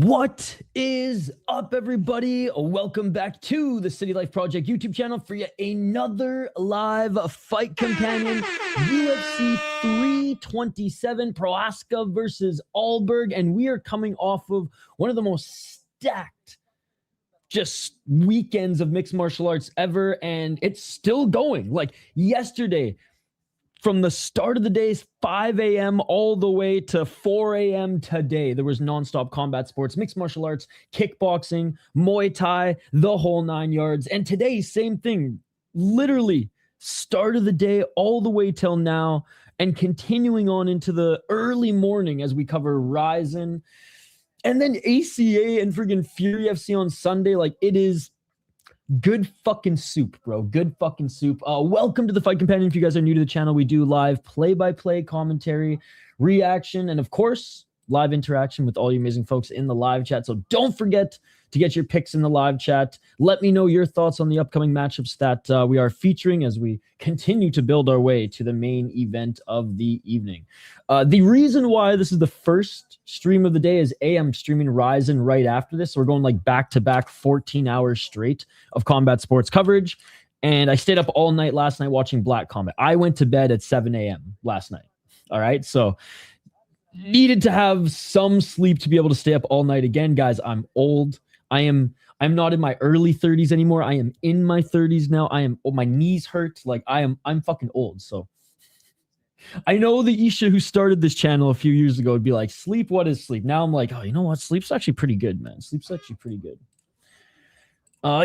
What is up, everybody? Welcome back to the City Life Project YouTube channel for yet another live fight companion. UFC 327, Procházka versus Ulberg, and we are coming off of one of the most stacked just weekends of mixed martial arts ever, and it's still going. Like yesterday, from the start of the day, 5 a.m. all the way to 4 a.m. today, there was nonstop combat sports, mixed martial arts, kickboxing, Muay Thai, the whole 9 yards. And today, same thing, literally start of the day all the way till now and continuing on into the early morning as we cover Ryzen and then ACA and friggin' Fury FC on Sunday. Like, it is good fucking soup, bro. Good fucking soup. Welcome to the Fight Companion. If you guys are new to the channel, we do live play-by-play commentary, reaction, and of course, live interaction with all you amazing folks in the live chat. So don't forget to get your picks in the live chat. Let me know your thoughts on the upcoming matchups that we are featuring as we continue to build our way to the main event of the evening. The reason why this is the first stream of the day is I'm streaming Ryzen right after this. So we're going like back-to-back 14 hours straight of combat sports coverage. And I stayed up all night last night watching Black Combat. I went to bed at 7 a.m. last night. All right. So needed to have some sleep to be able to stay up all night. Again, guys, I'm old. I'm not in my early 30s anymore. I am in my 30s now. My knees hurt. Like I'm fucking old. So I know the Isha who started this channel a few years ago would be like, sleep, what is sleep? Now I'm like, oh, you know what? Sleep's actually pretty good, man. Sleep's actually pretty good.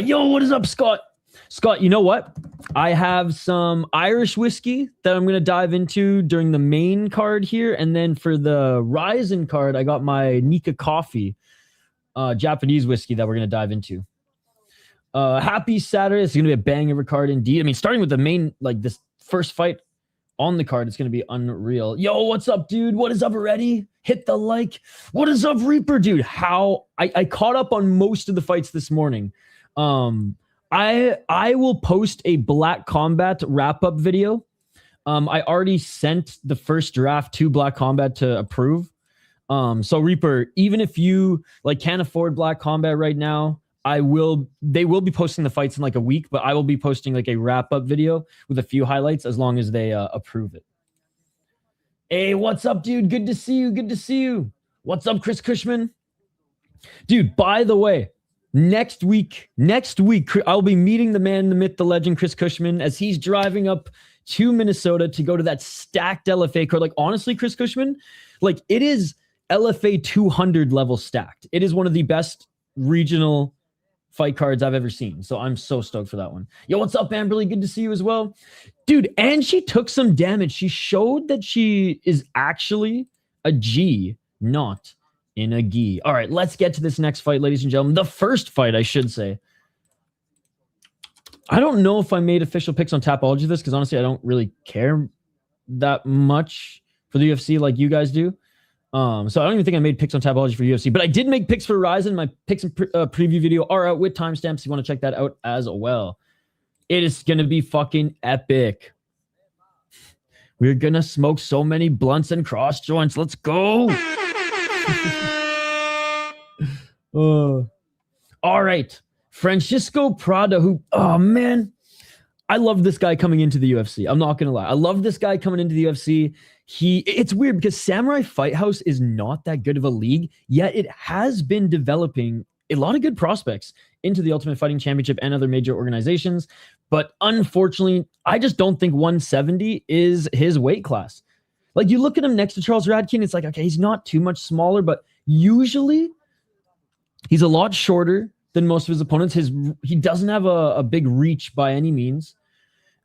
Yo, what is up, Scott? Scott, you know what? I have some Irish whiskey that I'm going to dive into during the main card here. And then for the Ryzen card, I got my Nika coffee, Japanese whiskey that we're going to dive into. Happy Saturday. It's going to be a bang of a card indeed. I mean, starting with the main, like this first fight on the card, it's going to be unreal. Yo, what's up, dude? What is up already? Hit the like. What is up, Reaper, dude? How I caught up on most of the fights this morning. I will post a Black Combat wrap-up video. I already sent the first draft to Black Combat to approve. So Reaper, even if you like can't afford Black Combat right now, they will be posting the fights in like a week, but I will be posting like a wrap-up video with a few highlights as long as they approve it. Hey, what's up, dude? Good to see you. Good to see you. What's up, Chris Cushman? Dude, by the way, next week, I'll be meeting the man, the myth, the legend, Chris Cushman, as he's driving up to Minnesota to go to that stacked LFA card. Like, honestly, Chris Cushman, like, it is LFA 200 level stacked. It is one of the best regional fight cards I've ever seen. So I'm so stoked for that one. Yo, what's up, Amberly? Good to see you as well. Dude, and she took some damage. She showed that she is actually a G, not in a gi. All right, let's get to this next fight, ladies and gentlemen. The first fight, I should say. I don't know if I made official picks on Tapology this, because honestly, I don't really care that much for the UFC like you guys do. So I don't even think I made picks on Tapology for UFC, but I did make picks for Ryzen. My picks and preview video are out with timestamps if you want to check that out as well. It is going to be fucking epic. We're going to smoke so many blunts and cross joints. Let's go. All right. Francisco Prado, who, oh man, I love this guy coming into the UFC. I'm not going to lie. I love this guy coming into the UFC. It's weird because Samurai Fight House is not that good of a league, yet it has been developing a lot of good prospects into the Ultimate Fighting Championship and other major organizations. But unfortunately, I just don't think 170 is his weight class. Like, you look at him next to Charles Radtke, and it's like, okay, he's not too much smaller, but usually he's a lot shorter than most of his opponents. He doesn't have a big reach by any means.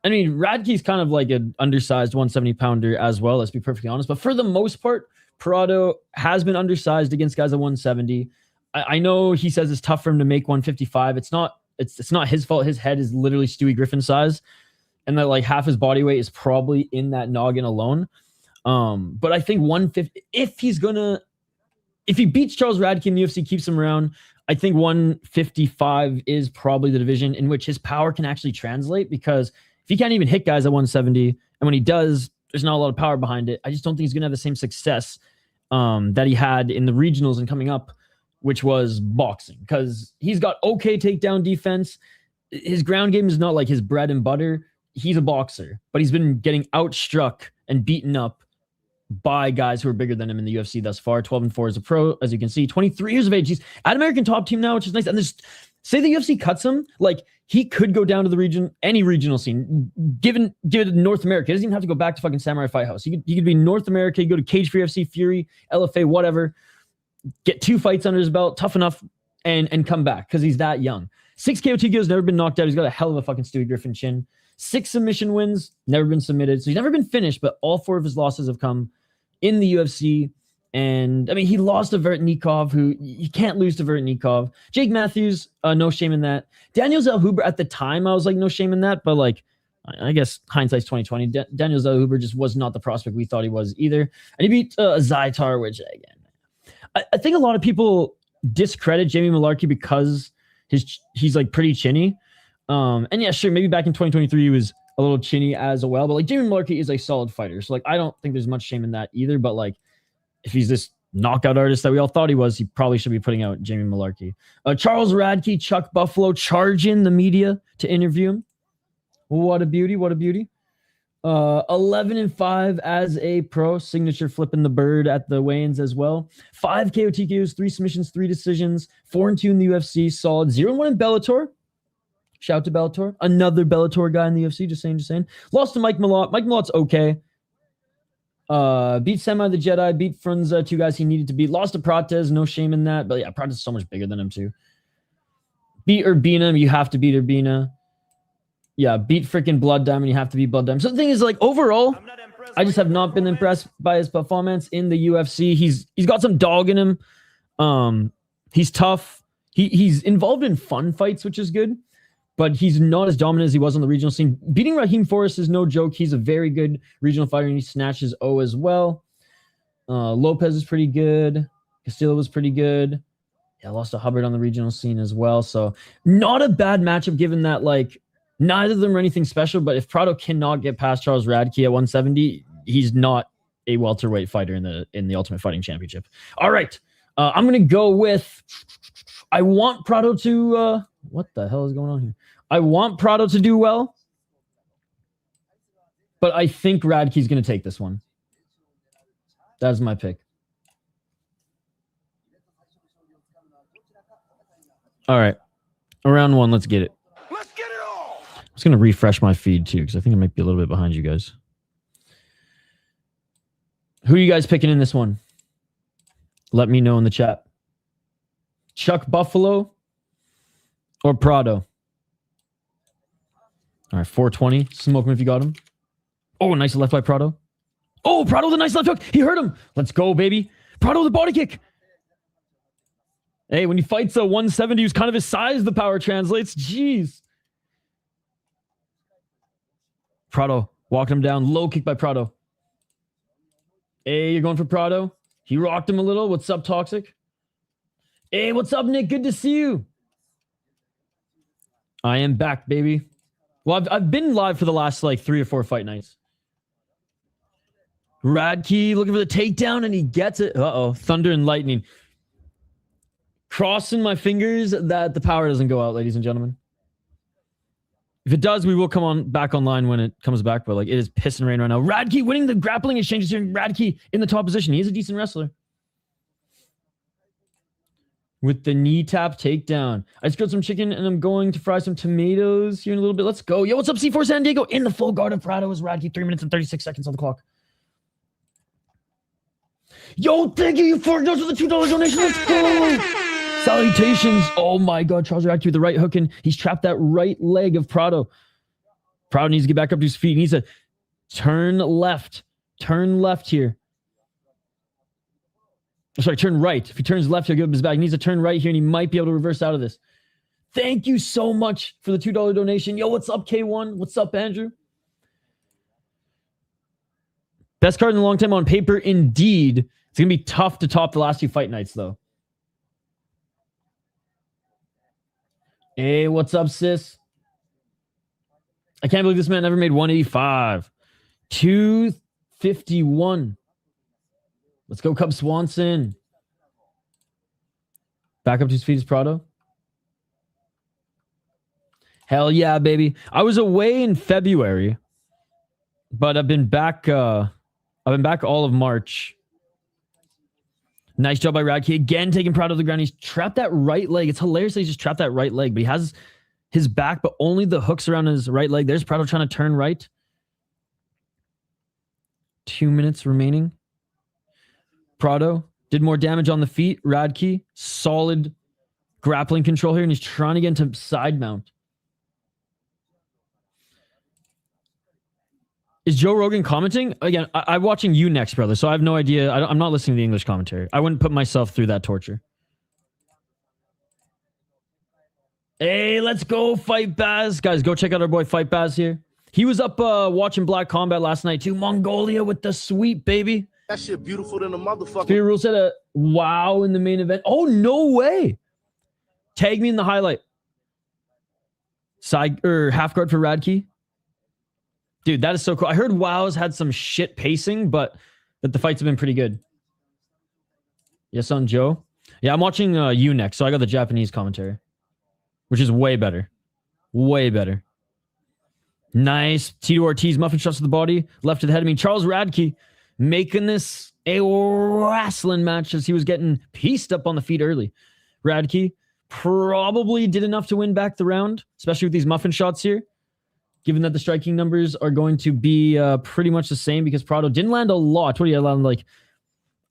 I mean, Radtke's kind of like an undersized 170-pounder as well, let's be perfectly honest. But for the most part, Prado has been undersized against guys at 170. I know he says it's tough for him to make 155. It's not his fault. His head is literally Stewie Griffin size, and that like half his body weight is probably in that noggin alone. But I think 150, if he beats Charles Radtke and the UFC keeps him around, I think 155 is probably the division in which his power can actually translate, because if he can't even hit guys at 170, and when he does, there's not a lot of power behind it. I just don't think he's going to have the same success that he had in the regionals and coming up which was boxing, because he's got okay takedown defense. His ground game is not like his bread and butter. He's a boxer, but he's been getting outstruck and beaten up by guys who are bigger than him in the UFC thus far. 12-4 as a pro, as you can see. 23 years of age. He's at American Top Team now, which is nice. And say the UFC cuts him, like he could go down to the region, any regional scene, give it North America. He doesn't even have to go back to fucking Samurai Fight House. He could be North America, go to Cage for UFC, Fury, LFA, whatever. Get 2 fights under his belt, tough enough, and come back because he's that young. 6 KO TKOs, never been knocked out. He's got a hell of a fucking Stewie Griffin chin. 6 submission wins, never been submitted. So he's never been finished, but all 4 of his losses have come in the UFC. And I mean, he lost to Vertnikov, who you can't lose to Vertnikov. Jake Matthews, no shame in that. Daniel Zellhuber, at the time, I was like, no shame in that. But like, I guess hindsight's 2020. Daniel Zellhuber just was not the prospect we thought he was either. And he beat Zaitar, which again, I think a lot of people discredit Jamie Malarkey because he's like pretty chinny. And yeah, sure, maybe back in 2023 he was a little chinny as well. But like Jamie Malarkey is a solid fighter. So like I don't think there's much shame in that either. But like, if he's this knockout artist that we all thought he was, he probably should be putting out Jamie Malarkey. Charles Radtke, Chuck Buffalo charging the media to interview him. What a beauty. What a beauty. 11-5 as a pro, signature flipping the bird at the weigh-ins as well. 5 KO TKOs, 3 submissions, 3 decisions, 4-2 in the UFC, solid. 0-1 in Bellator. Shout out to Bellator. Another Bellator guy in the UFC, just saying. Lost to Mike Malott. Mike Malott's okay. Beat Semi the Jedi, beat Frunza, 2 guys he needed to beat. Lost to Prates, no shame in that. But yeah, Prates is so much bigger than him too. Beat Urbina, you have to beat Urbina. Yeah, beat freaking Blood Diamond, you have to beat Blood Diamond. So the thing is, like, overall, I just have not been impressed by his performance in the UFC. He's got some dog in him. He's tough. He's involved in fun fights, which is good. But he's not as dominant as he was on the regional scene. Beating Raheem Forrest is no joke. He's a very good regional fighter, and he snatches O as well. Lopez is pretty good. Castillo was pretty good. Yeah, lost to Hubbard on the regional scene as well. So not a bad matchup, given that, like, neither of them are anything special. But if Prado cannot get past Charles Radtke at 170, he's not a welterweight fighter in the Ultimate Fighting Championship. All right. I'm going to go with... I want Prado to... what the hell is going on here? I want Prado to do well, but I think Radtke's going to take this one. That's my pick. All right. Round 1, let's get it. Let's get it all. I'm just going to refresh my feed too, because I think I might be a little bit behind you guys. Who are you guys picking in this one? Let me know in the chat. Chuck Buffalo or Prado? All right, 420. Smoke him if you got him. Oh, nice left by Prado. Oh, Prado with a nice left hook. He hurt him. Let's go, baby. Prado with a body kick. Hey, when he fights a 170 who's kind of his size, the power translates. Jeez. Prado walking him down. Low kick by Prado. Hey, you're going for Prado. He rocked him a little. What's up, Toxic? Hey, what's up, Nick? Good to see you. I am back, baby. Well, I've been live for the last like 3 or 4 fight nights. Radtke looking for the takedown, and he gets it. Uh-oh. Thunder and lightning. Crossing my fingers that the power doesn't go out, ladies and gentlemen. If it does, we will come back online when it comes back, but like it is pissing rain right now. Radtke winning the grappling exchanges here. Radtke in the top position. He's a decent wrestler. With the knee tap takedown. I just grilled some chicken and I'm going to fry some tomatoes here in a little bit. Let's go. Yo, what's up, C4 San Diego? In the full guard of Prado is Radtke. 3 minutes and 36 seconds on the clock. Yo, thank you, you $4 for the $2 donation. Let's go. Salutations. Oh my God. Charles Radtke with the right hook, and he's trapped that right leg of Prado. Prado needs to get back up to his feet. He needs to turn left. Turn left here. Sorry, turn right. If he turns left, he'll give up his back. He needs to turn right here, and he might be able to reverse out of this. Thank you so much for the $2 donation. Yo, what's up, K1? What's up, Andrew? Best card in a long time on paper, indeed. It's going to be tough to top the last 2 fight nights, though. Hey, what's up, sis? I can't believe this man never made 185. 251. Let's go, Cub Swanson. Back up to his feet is Prado. Hell yeah, baby. I was away in February, but I've been back all of March. Nice job by Radtke. Again, taking Prado to the ground. He's trapped that right leg. It's hilarious that he's just trapped that right leg, but he has his back, but only the hooks around his right leg. There's Prado trying to turn right. 2 minutes remaining. Prado did more damage on the feet. Radtke, solid grappling control here, and he's trying to get into side mount. Is Joe Rogan commenting? Again, I'm watching you next, brother, so I have no idea. I'm not listening to the English commentary. I wouldn't put myself through that torture. Hey, let's go, Fight Baz. Guys, go check out our boy Fight Baz here. He was up watching Black Combat last night, too. Mongolia with the sweep, baby. That shit beautiful than a motherfucker. Spear Rule said a wow in the main event. Oh, no way. Tag me in the highlight. Side or half guard for Radtke. Dude, that is so cool. I heard WoW's had some shit pacing, but that the fights have been pretty good. Yes, on Joe. Yeah, I'm watching you next, so I got the Japanese commentary, which is way better. Way better. Nice. Tito Ortiz, muffin shots to the body, left to the head. I mean, Charles Radtke making this a wrestling match as he was getting pieced up on the feet early. Radtke probably did enough to win back the round, especially with these muffin shots here. Given that the striking numbers are going to be pretty much the same because Prado didn't land a lot. What did he land? Like,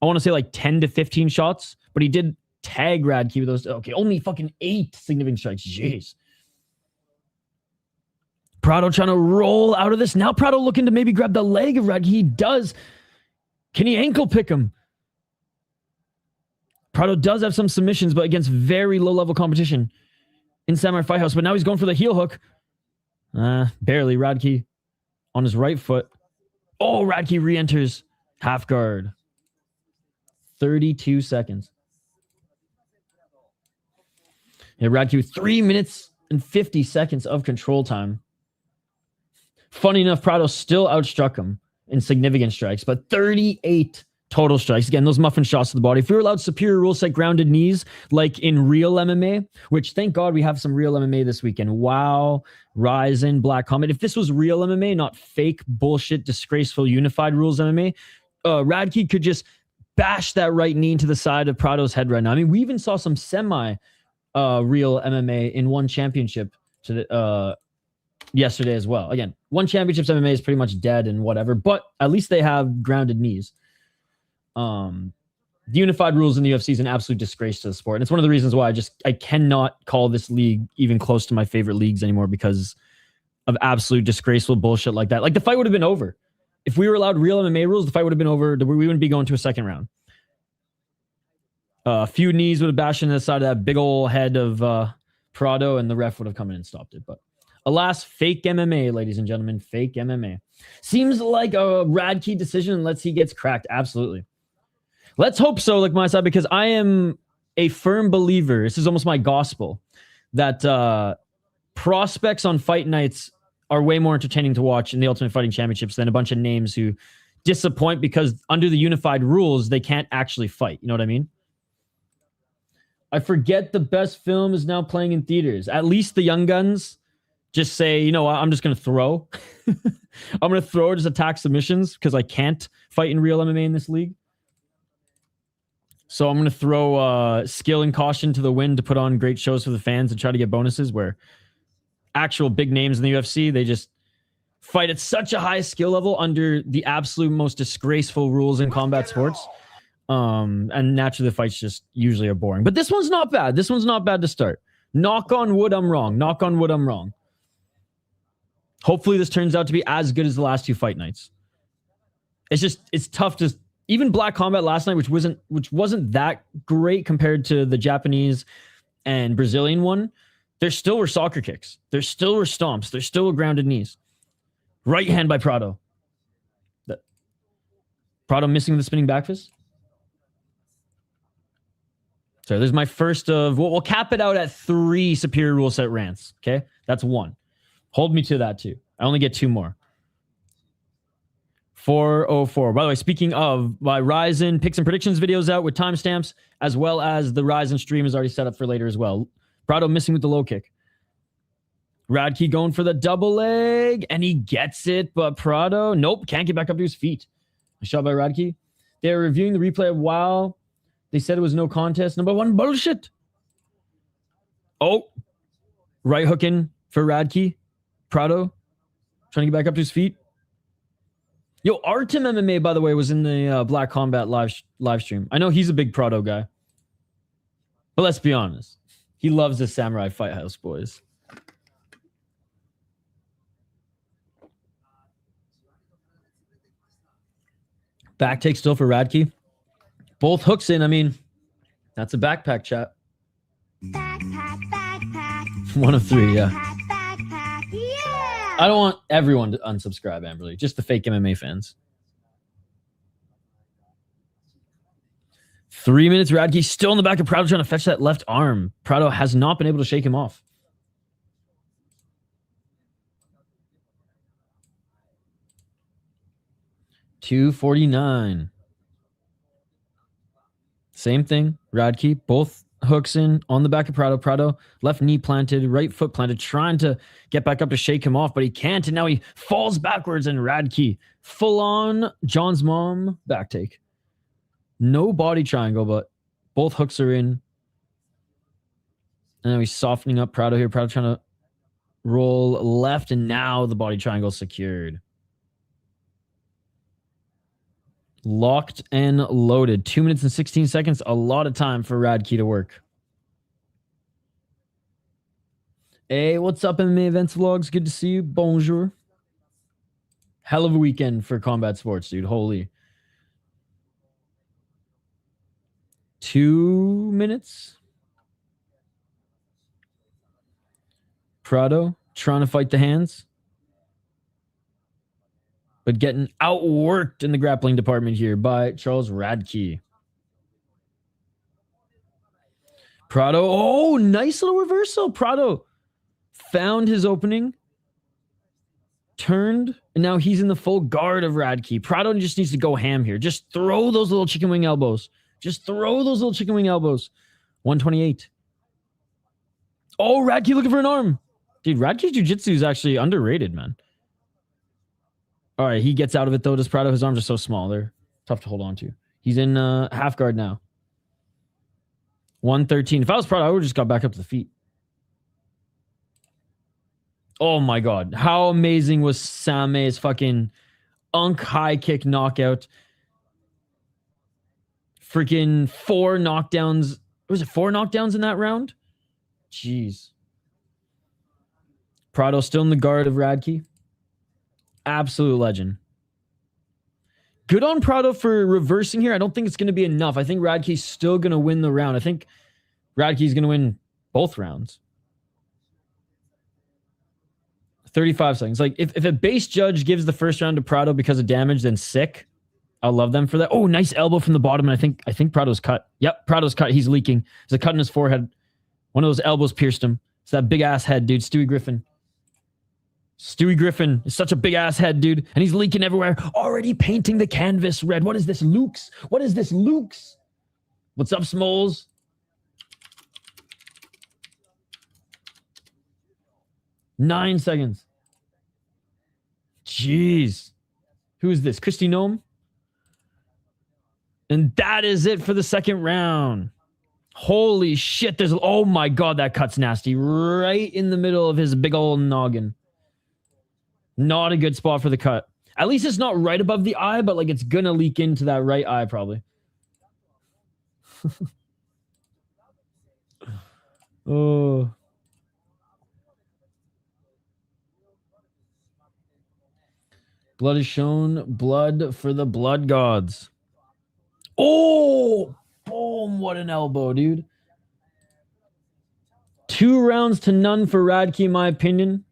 I want to say like 10 to 15 shots, but he did tag Radtke with those. Okay, only fucking 8 significant strikes. Jeez. Prado trying to roll out of this. Now Prado looking to maybe grab the leg of Radtke. He does. Can he ankle pick him? Prado does have some submissions, but against very low-level competition in Samurai Fight House. But now he's going for the heel hook. Barely. Radtke on his right foot. Oh, Radtke re-enters half guard. 32 seconds. Yeah, Radtke with 3 minutes and 50 seconds of control time. Funny enough, Prado still outstruck him in significant strikes, but 38 total strikes. Again, those muffin shots to the body. If we were allowed superior rule set grounded knees, like in real MMA, which thank God we have some real MMA this weekend. Wow, Ryzen, Black Comet. If this was real MMA, not fake, bullshit, disgraceful, unified rules MMA, Radtke could just bash that right knee into the side of Prado's head right now. I mean, we even saw some semi real MMA in one championship yesterday as well. Again, one championship's MMA is pretty much dead and whatever, but at least they have grounded knees. The unified rules in the UFC is an absolute disgrace to the sport. And it's one of the reasons why I cannot call this league even close to my favorite leagues anymore because of absolute disgraceful bullshit like that. Like the fight would have been over. If we were allowed real MMA rules, the fight would have been over. We wouldn't be going to a second round. A few knees would have bashed into the side of that big old head of Prado and the ref would have come in and stopped it. But alas, fake MMA, ladies and gentlemen, fake MMA. Seems like a Radtke decision unless he gets cracked. Absolutely. Let's hope so, like my side, because I am a firm believer, this is almost my gospel, that prospects on fight nights are way more entertaining to watch in the Ultimate Fighting Championships than a bunch of names who disappoint because under the unified rules, they can't actually fight. You know what I mean? I forget the best film is now playing in theaters. At least the young guns just say, you know what, I'm just going to throw. I'm going to throw or just attack submissions because I can't fight in real MMA in this league. So I'm going to throw skill and caution to the wind to put on great shows for the fans and try to get bonuses where actual big names in the UFC, they just fight at such a high skill level under the absolute most disgraceful rules in combat sports. And naturally the fights just usually are boring. But this one's not bad. This one's not bad to start. Knock on wood, I'm wrong. Knock on wood, I'm wrong. Hopefully this turns out to be as good as the last 2 fight nights. It's tough to... Even Black Combat last night, which wasn't that great compared to the Japanese and Brazilian one, there still were soccer kicks. There still were stomps. There still were grounded knees. Right hand by Prado. Prado missing the spinning back fist. So there's my first of... We'll cap it out at 3 superior rule set rants. Okay? That's 1. Hold me to that too. I only get 2 more. 4:04. By the way, speaking of, my Ryzen picks and predictions videos out with timestamps, as well as the Ryzen stream is already set up for later as well. Prado missing with the low kick. Radtke going for the double leg, and he gets it, but Prado, nope, can't get back up to his feet. A shot by Radtke. They're reviewing the replay while they said it was no contest. Number one, bullshit. Oh, right hooking for Radtke. Prado trying to get back up to his feet. Yo, Artem MMA, by the way, was in the Black Combat live stream. I know he's a big Prado guy. But let's be honest. He loves the Samurai Fight House boys. Back take still for Radtke. Both hooks in. I mean, that's a backpack chat. Backpack. 1 of 3, yeah. Backpack. Yeah. I don't want everyone to unsubscribe, Amberly. Just the fake MMA fans. 3 minutes. Radtke still in the back of Prado trying to fetch that left arm. Prado has not been able to shake him off. $2.49. Same thing. Radtke, both hooks in on the back of Prado. Prado, left knee planted, right foot planted, trying to get back up to shake him off, but he can't, and now he falls backwards, and Radtke, full on John's mom back take. No body triangle, but both hooks are in. And now he's softening up Prado here. Prado trying to roll left, and now the body triangle secured. Locked and loaded. 2 minutes and 16 seconds. A lot of time for Radtke to work. Hey, what's up, MMA Events Vlogs? Good to see you. Bonjour. Hell of a weekend for combat sports, dude. Holy. 2 minutes. Prado trying to fight the hands, but getting outworked in the grappling department here by Charles Radtke. Prado, oh, nice little reversal. Prado found his opening, turned, and now he's in the full guard of Radtke. Prado just needs to go ham here. Just throw those little chicken wing elbows. Just throw those little chicken wing elbows. 128. Oh, Radtke looking for an arm. Dude, Radtke's jiu-jitsu is actually underrated, man. All right, he gets out of it, though. Does Prado? His arms are so small. They're tough to hold on to. He's in half guard now. 113. If I was Prado, I would have just got back up to the feet. Oh, my God. How amazing was Same's fucking high kick knockout? Freaking 4 knockdowns. Was it 4 knockdowns in that round? Jeez. Prado still in the guard of Radtke. Absolute legend. Good on Prado for reversing here. I don't think it's going to be enough. I think Radtke's still going to win the round. I think Radtke's going to win both rounds. 35 seconds. Like, if a base judge gives the first round to Prado because of damage, then sick. I'll love them for that. Oh, nice elbow from the bottom, and I think Prado's cut. Yep, Prado's cut. He's leaking. There's a cut in his forehead. One of those elbows pierced him. It's that big-ass head, dude. Stewie Griffin. Stewie Griffin is such a big-ass head, dude. And he's leaking everywhere. Already painting the canvas red. What is this, Luke's? What is this, Luke's? What's up, Smoles? Nine seconds. Jeez. Who is this? Christy Nome? And that is it for the second round. Holy shit. Oh my God, that cut's nasty. Right in the middle of his big old noggin. Not a good spot for the cut. At least it's not right above the eye, but like it's gonna leak into that right eye probably. Oh. Blood is shown. Blood for the blood gods. Oh, boom. What an elbow, dude. 2 rounds to none for Radtke, in my opinion.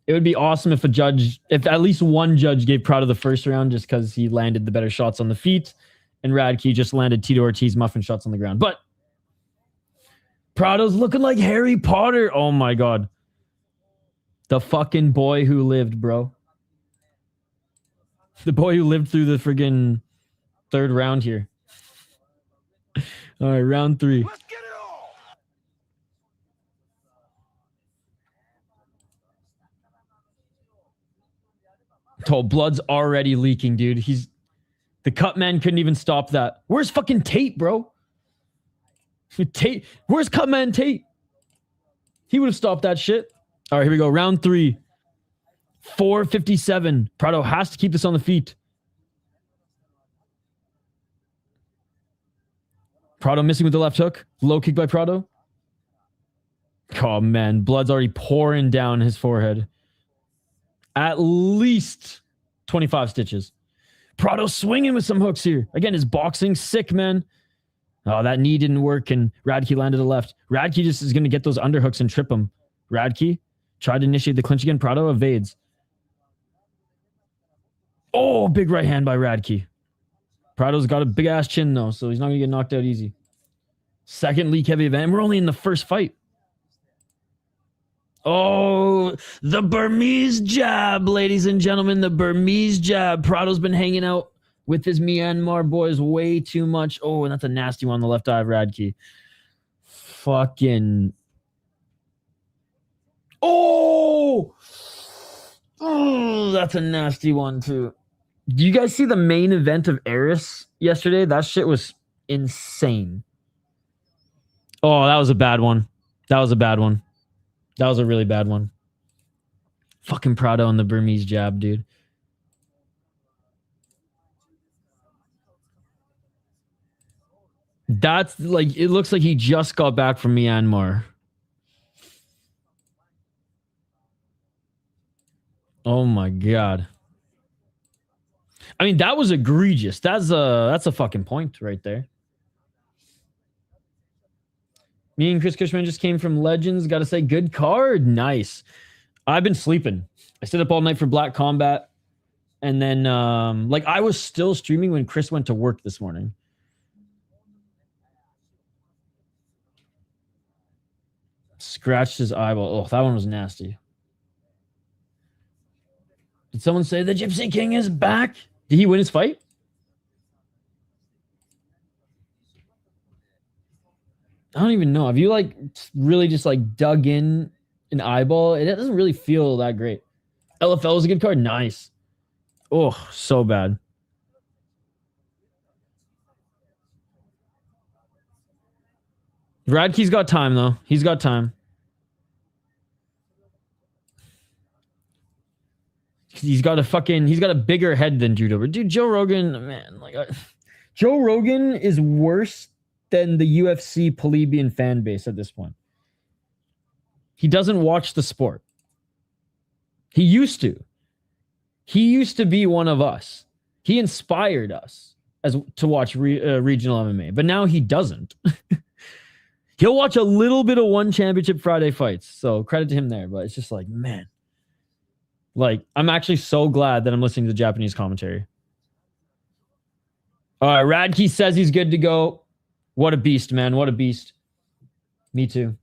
It would be awesome if at least one judge gave Prado the first round just because he landed the better shots on the feet and Radtke just landed Tito Ortiz muffin shots on the ground. But Prado's looking like Harry Potter. Oh my God. The fucking boy who lived, bro. The boy who lived through the friggin' third round here. All right, round 3. Let's get it all. Oh, blood's already leaking, dude. The cut man couldn't even stop that. Where's fucking Tate, bro? Tate, where's cut man Tate? He would have stopped that shit. All right, here we go. Round 3. 4:57. Prado has to keep this on the feet. Prado missing with the left hook. Low kick by Prado. Oh, man. Blood's already pouring down his forehead. At least 25 stitches. Prado swinging with some hooks here. Again, his boxing sick, man. Oh, that knee didn't work, and Radtke landed a left. Radtke just is going to get those underhooks and trip him. Radtke tried to initiate the clinch again. Prado evades. Oh, big right hand by Radtke. Prado's got a big-ass chin, though, so he's not going to get knocked out easy. Second leak heavy event. We're only in the first fight. Oh, the Burmese jab, ladies and gentlemen. The Burmese jab. Prado's been hanging out with his Myanmar boys way too much. Oh, and that's a nasty one on the left eye of Radtke. Fucking... Oh! Oh, that's a nasty one, too. Do you guys see the main event of Eris yesterday? That shit was insane. Oh, that was a bad one. That was a bad one. That was a really bad one. Fucking Prado and the Burmese jab, dude. That's like, it looks like he just got back from Myanmar. Oh my God. I mean, that was egregious. That's a fucking point right there. Me and Chris Cushman just came from Legends. Got to say, good card. Nice. I've been sleeping. I stayed up all night for Black Combat. And then, like, I was still streaming when Chris went to work this morning. Scratched his eyeball. Oh, that one was nasty. Did someone say the Gypsy King is back? Did he win his fight? I don't even know. Have you like really just like dug in an eyeball? It doesn't really feel that great. LFL is a good card. Nice. Oh, so bad. Radtke's got time though. He's got time. He's got a bigger head than Judo. But dude, Joe Rogan, man, like Joe Rogan is worse than the UFC plebeian fan base at this point. He doesn't watch the sport. He used to. He used to be one of us. He inspired us to watch regional MMA, but now he doesn't. He'll watch a little bit of One Championship Friday fights, so credit to him there. But it's just like, man. Like, I'm actually so glad that I'm listening to the Japanese commentary. All right, Radtke says he's good to go. What a beast, man. What a beast. Me too.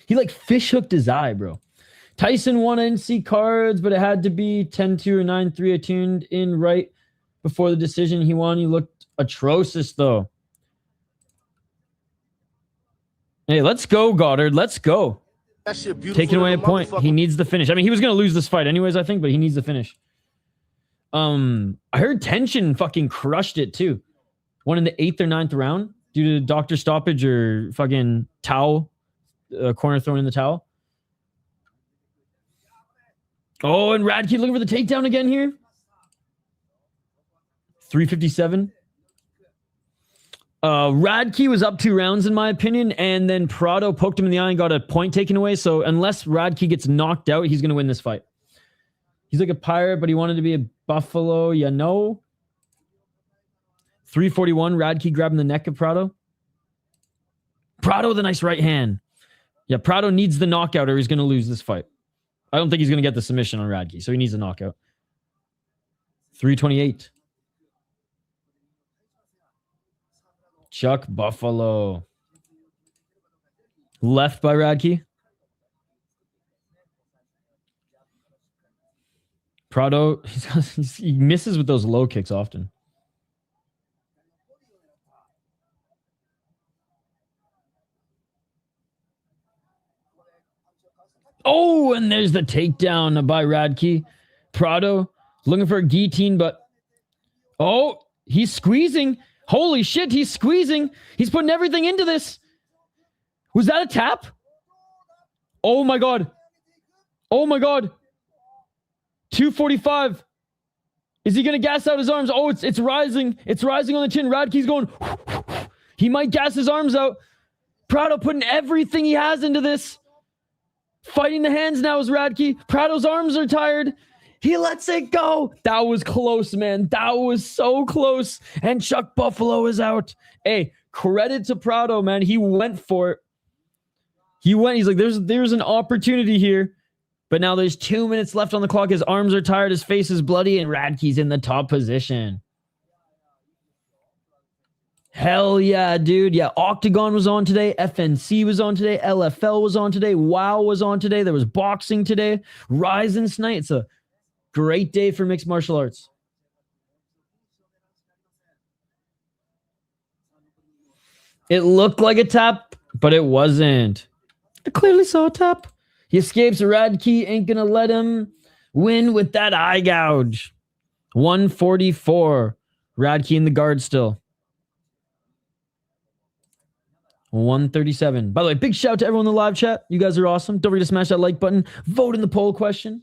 He, like, fish hooked his eye, bro. Tyson won NC cards, but it had to be 10-2 or 9-3. I tuned in right before the decision. He won. He looked atrocious, though. Hey, let's go, Goddard. Let's go. That shit beautiful. Taking away a point. He needs the finish. I mean, he was going to lose this fight anyways, I think, but he needs the finish. I heard Tension fucking crushed it too. Won in the 8th or 9th round due to doctor stoppage or fucking towel, corner thrown in the towel. Oh, and Radtke looking for the takedown again here. 357. Radtke was up 2 rounds in my opinion, and then Prado poked him in the eye and got a point taken away. So unless Radtke gets knocked out, he's going to win this fight. He's like a pirate, but he wanted to be a buffalo. You know? 341, Radtke grabbing the neck of Prado. Prado with a nice right hand. Yeah, Prado needs the knockout or he's going to lose this fight. I don't think he's going to get the submission on Radtke, so he needs a knockout. 328. Chuck Buffalo. Left by Radtke. Prado, he misses with those low kicks often. Oh, and there's the takedown by Radtke. Prado looking for a guillotine, but oh, he's squeezing. Holy shit, he's squeezing. He's putting everything into this. Was that a tap? Oh my God. Oh my God. 245. Is he going to gas out his arms? Oh, it's rising. It's rising on the chin. Radtke's going. He might gas his arms out. Prado putting everything he has into this. Fighting the hands now is Radtke. Prado's arms are tired. He lets it go. That was close, man. That was so close. And Chuck Buffalo is out. Hey, credit to Prado, man. He went for it. He went. He's like, there's an opportunity here. But now there's 2 minutes left on the clock. His arms are tired. His face is bloody. And Radtke's in the top position. Hell yeah, dude. Yeah, Octagon was on today. FNC was on today. LFL was on today. WoW was on today. There was boxing today. Ryzen's night. It's a great day for mixed martial arts. It looked like a tap, but it wasn't. I clearly saw a tap. He escapes. Radtke ain't going to let him win with that eye gouge. 144. Radtke in the guard still. 137. By the way, big shout out to everyone in the live chat. You guys are awesome. Don't forget to smash that like button. Vote in the poll question.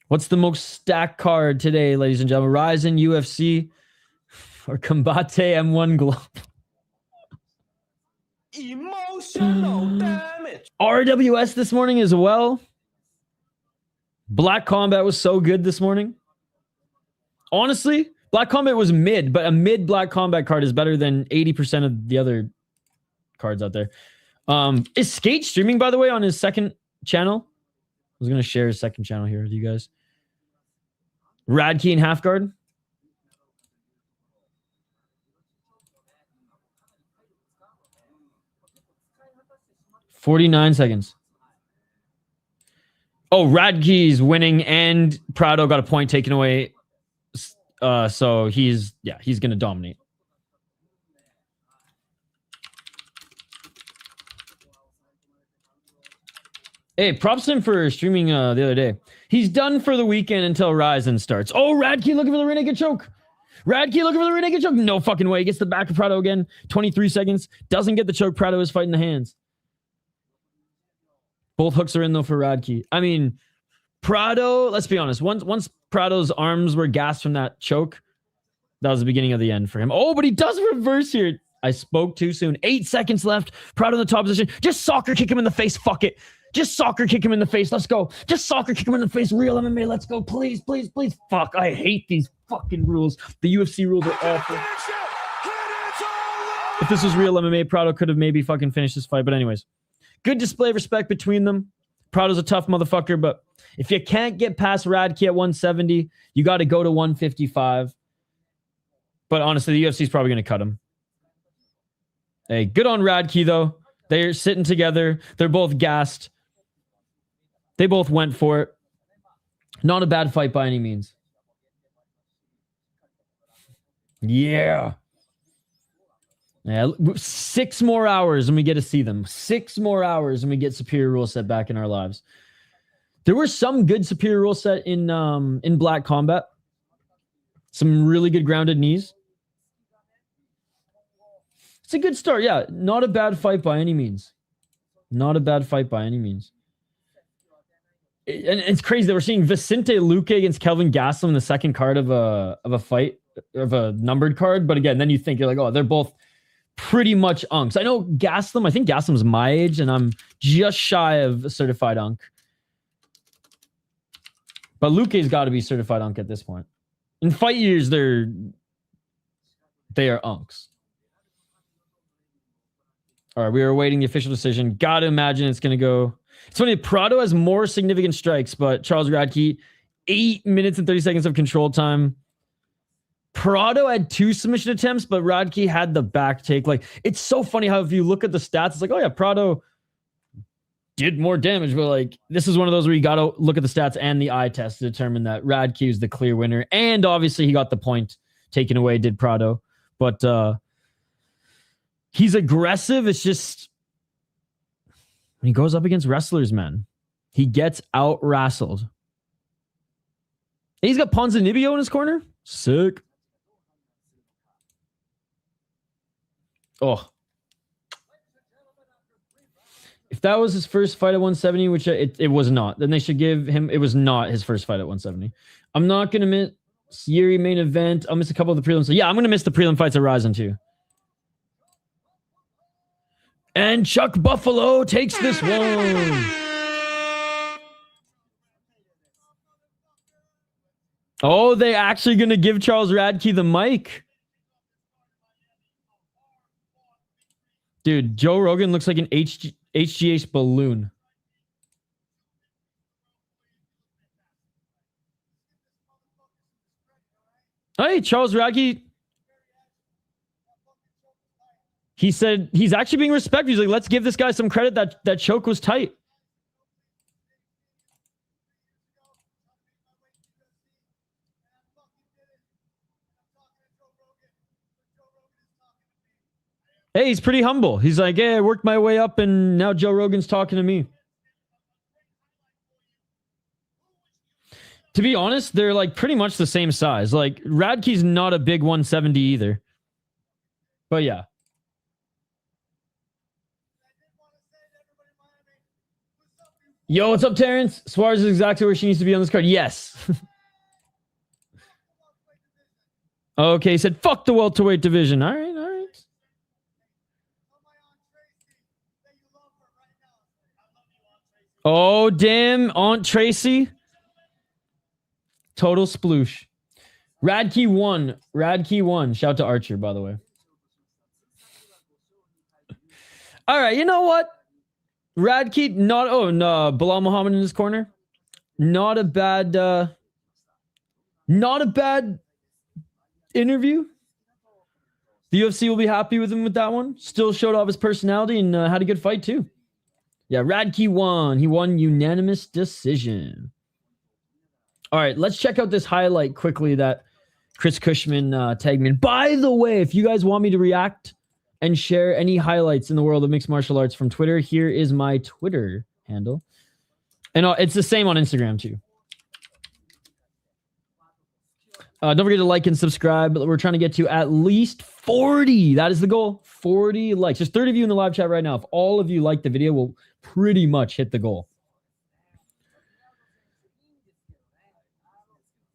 What's the most stacked card today, ladies and gentlemen? Ryzen, UFC, or Combate M1 Global? Emotional damage. RWS this morning as well. Black Combat was so good this morning. Honestly, Black Combat was mid, but a mid Black Combat card is better than 80% of the other cards out there. Is Skate streaming, by the way, on his second channel? I was going to share his second channel here with you guys. Radtke and half guard. $49 seconds. Oh, Radtke's winning and Prado got a point taken away. So he's going to dominate. Hey, props to him for streaming the other day. He's done for the weekend until Ryzen starts. Oh, Radtke looking for the rear naked choke. Radtke looking for the rear naked choke. No fucking way. He gets the back of Prado again. 23 seconds. Doesn't get the choke. Prado is fighting the hands. Both hooks are in, though, for Radtke. I mean, Prado, let's be honest. Once Prado's arms were gassed from that choke, that was the beginning of the end for him. Oh, but he does reverse here. I spoke too soon. 8 seconds left. Prado in the top position. Just soccer kick him in the face. Fuck it. Just soccer kick him in the face. Let's go. Just soccer kick him in the face. Real MMA. Let's go. Please, please, please. Fuck. I hate these fucking rules. The UFC rules are awful. If this was real MMA, Prado could have maybe fucking finished this fight. But anyways, good display of respect between them. Prado's a tough motherfucker, but if you can't get past Radtke at 170, you got to go to 155. But honestly, the UFC is probably going to cut him. Hey, good on Radtke, though. They're sitting together. They're both gassed. They both went for it. Not a bad fight by any means. Yeah. 6 more hours and we get to see them. 6 more hours and we get Superior Rule Set back in our lives. There were some good Superior Rule Set in Black Combat. Some really good grounded knees. It's a good start. Yeah, not a bad fight by any means. Not a bad fight by any means. And it's crazy that we're seeing Vicente Luque against Kelvin Gastelum in the second card of a fight, of a numbered card. But again, then you think, you're like, oh, they're both pretty much unks. I know Gastelum, I think Gastelum's my age, and I'm just shy of a certified unk. But Luque's got to be certified unk at this point. In fight years, they are unks. All right, we are awaiting the official decision. Got to imagine it's going to go. It's funny, Prado has more significant strikes, but Charles Radtke, 8 minutes and 30 seconds of control time. Prado had 2 submission attempts, but Radtke had the back take. Like, it's so funny how if you look at the stats, it's like, oh yeah, Prado did more damage, but like this is one of those where you got to look at the stats and the eye test to determine that Radtke is the clear winner. And obviously he got the point taken away, did Prado. But he's aggressive. It's just when he goes up against wrestlers, man, he gets out-wrestled. He's got Ponzinibbio in his corner. Sick. Oh. If that was his first fight at 170, which it was not, then they should give him... It was not his first fight at 170. I'm not going to miss Jiří main event. I'll miss a couple of the prelims. So yeah, I'm going to miss the prelim fights at Ryzen too. And Chuck Buffalo takes this one. Oh, they actually going to give Charles Radtke the mic. Dude, Joe Rogan looks like an HGH balloon. Hey, Charles Radtke. He said he's actually being respected. He's like, let's give this guy some credit that choke was tight. Hey, he's pretty humble. He's like, hey, I worked my way up and now Joe Rogan's talking to me. To be honest, they're like pretty much the same size. Like Radtke's not a big 170 either. But yeah. Yo, what's up, Terrence? Suarez is exactly where she needs to be on this card. Yes. Okay, he said, fuck the welterweight division. All right, all right. Oh, damn. Aunt Tracy. Total sploosh. Radtke won. Radtke won. Shout to Archer, by the way. All right, you know what? Radtke, not... Oh, no. Bilal Muhammad in his corner. Not a bad... not a bad interview. The UFC will be happy with him with that one. Still showed off his personality and had a good fight, too. Yeah, Radtke won. He won unanimous decision. All right, let's check out this highlight quickly that Chris Cushman tagged me in. By the way, if you guys want me to react and share any highlights in the world of mixed martial arts from Twitter, here is my Twitter handle. And it's the same on Instagram, too. Don't forget to like and subscribe. We're trying to get to at least 40. That is the goal. 40 likes. There's 30 of you in the live chat right now. If all of you like the video, we'll pretty much hit the goal.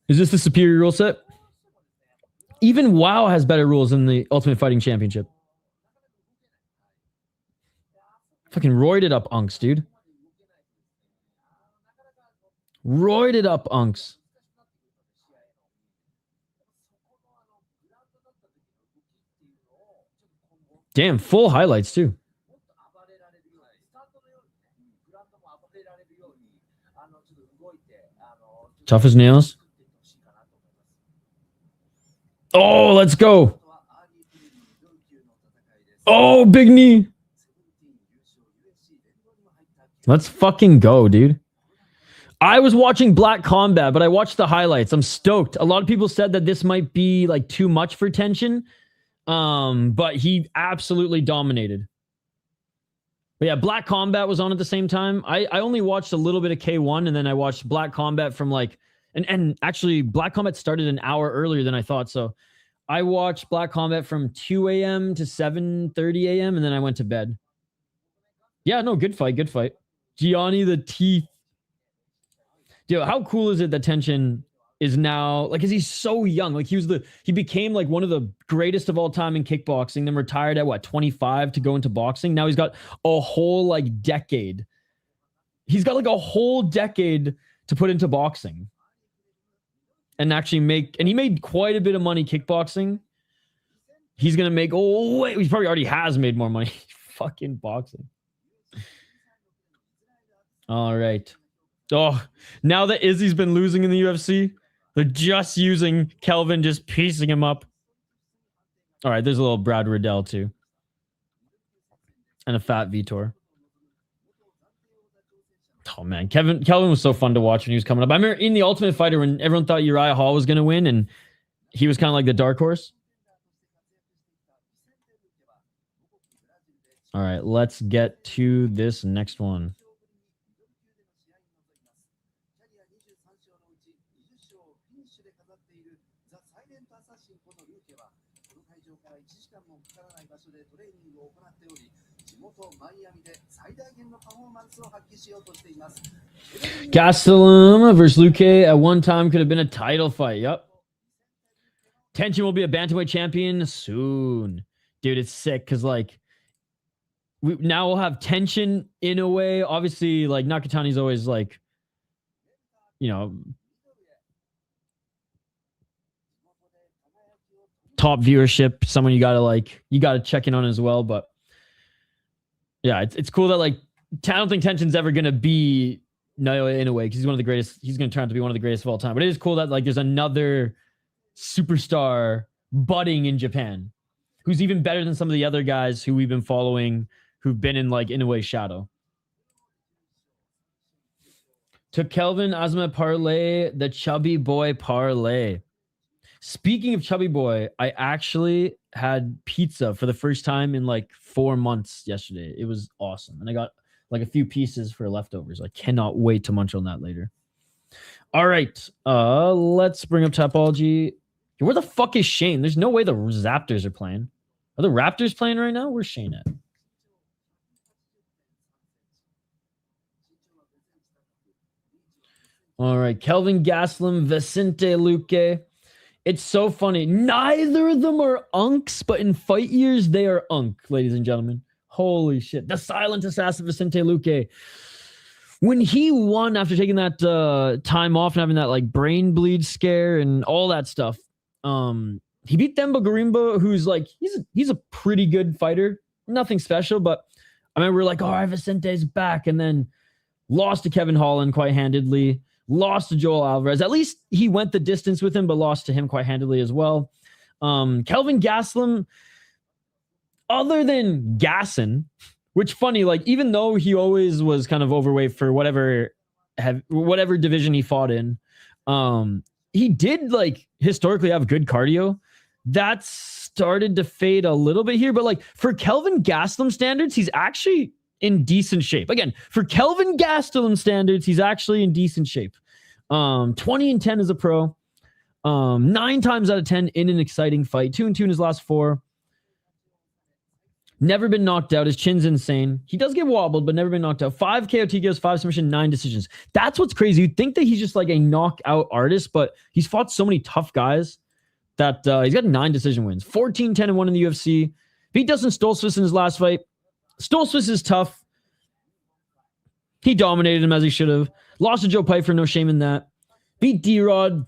Is this the superior rule set? Even WoW has better rules than the Ultimate Fighting Championship. Fucking roided up unks, dude. Roided up unks. Damn, full highlights too. Tough as nails. Oh, let's go. Oh, big knee. Let's fucking go, dude. I was watching Black Combat, but I watched the highlights. I'm stoked. A lot of people said that this might be like too much for tension. But he absolutely dominated. But yeah, Black Combat was on at the same time. I only watched a little bit of K1 and then I watched Black Combat from like, and actually Black Combat started an hour earlier than I thought. So I watched Black Combat from 2 a.m. to 7:30 a.m. and then I went to bed. Yeah, no, good fight, good fight. Gianni the Teeth. Dude, how cool is it that tension is now, like, because he's so young. Like, he became like one of the greatest of all time in kickboxing, then retired at what, 25 to go into boxing. Now he's got a whole like decade. He's got like a whole decade to put into boxing and actually make, and he made quite a bit of money kickboxing. He's going to make, oh wait, he probably already has made more money fucking boxing. All right. Oh, now that Izzy's been losing in the UFC, they're just using Kelvin, just piecing him up. All right, there's a little Brad Riddell too. And a fat Vitor. Oh man, Kelvin was so fun to watch when he was coming up. I remember in the Ultimate Fighter when everyone thought Uriah Hall was going to win, and he was kind of like the dark horse. All right, let's get to this next one. Gastelum versus Luque at one time could have been a title fight. Yep. Tension will be a bantamweight champion soon. Dude, it's sick because like now we'll have tension in a way. Obviously, like Nakatani's always like, you know, top viewership, someone you gotta check in on as well. But yeah, it's cool that like I don't think Tension's ever gonna be Naoya in a way because he's one of the greatest. He's gonna turn out to be one of the greatest of all time. But it is cool that like there's another superstar budding in Japan who's even better than some of the other guys who we've been following who've been in like in a way shadow. To Kelvin Azamat parlay, the chubby boy parlay. Speaking of chubby boy, I actually had pizza for the first time in like 4 months yesterday. It was awesome. And I got like a few pieces for leftovers. I cannot wait to munch on that later. All right. Let's bring up Topology. Where the fuck is Shane? There's no way the Raptors are playing. Are the Raptors playing right now? Where's Shane at? All right. Kelvin Gastelum, Vicente Luque. It's so funny. Neither of them are unks, but in fight years, they are unk, ladies and gentlemen. Holy shit. The silent assassin Vicente Luque. When he won after taking that time off and having that like brain bleed scare and all that stuff, he beat Themba Gorimba, who's like, he's a pretty good fighter. Nothing special, but I remember like, all right, Vicente's back. And then lost to Kevin Holland quite handedly. Lost to Joel Alvarez. At least he went the distance with him, but lost to him quite handedly as well. Kelvin Gastelum, other than Gasson, which funny, like even though he always was kind of overweight for whatever division he fought in, he did like historically have good cardio. That started to fade a little bit here, but like for Kelvin Gastelum standards, he's actually in decent shape. Again, for Kelvin Gastelum standards, he's actually in decent shape. 20-10 as a pro. 9 times out of 10 in an exciting fight. 2-2 in his last 4. Never been knocked out. His chin's insane. He does get wobbled, but never been knocked out. 5 KO TKOs, 5 submission, 9 decisions. That's what's crazy. You'd think that he's just like a knockout artist, but he's fought so many tough guys that he's got 9 decision wins. 14-10-1 in the UFC. Beat Dustin Stoltzfus in his last fight. Stoltzfus is tough. He dominated him as he should have. Lost to Joe Pyfer, no shame in that. Beat D-Rod.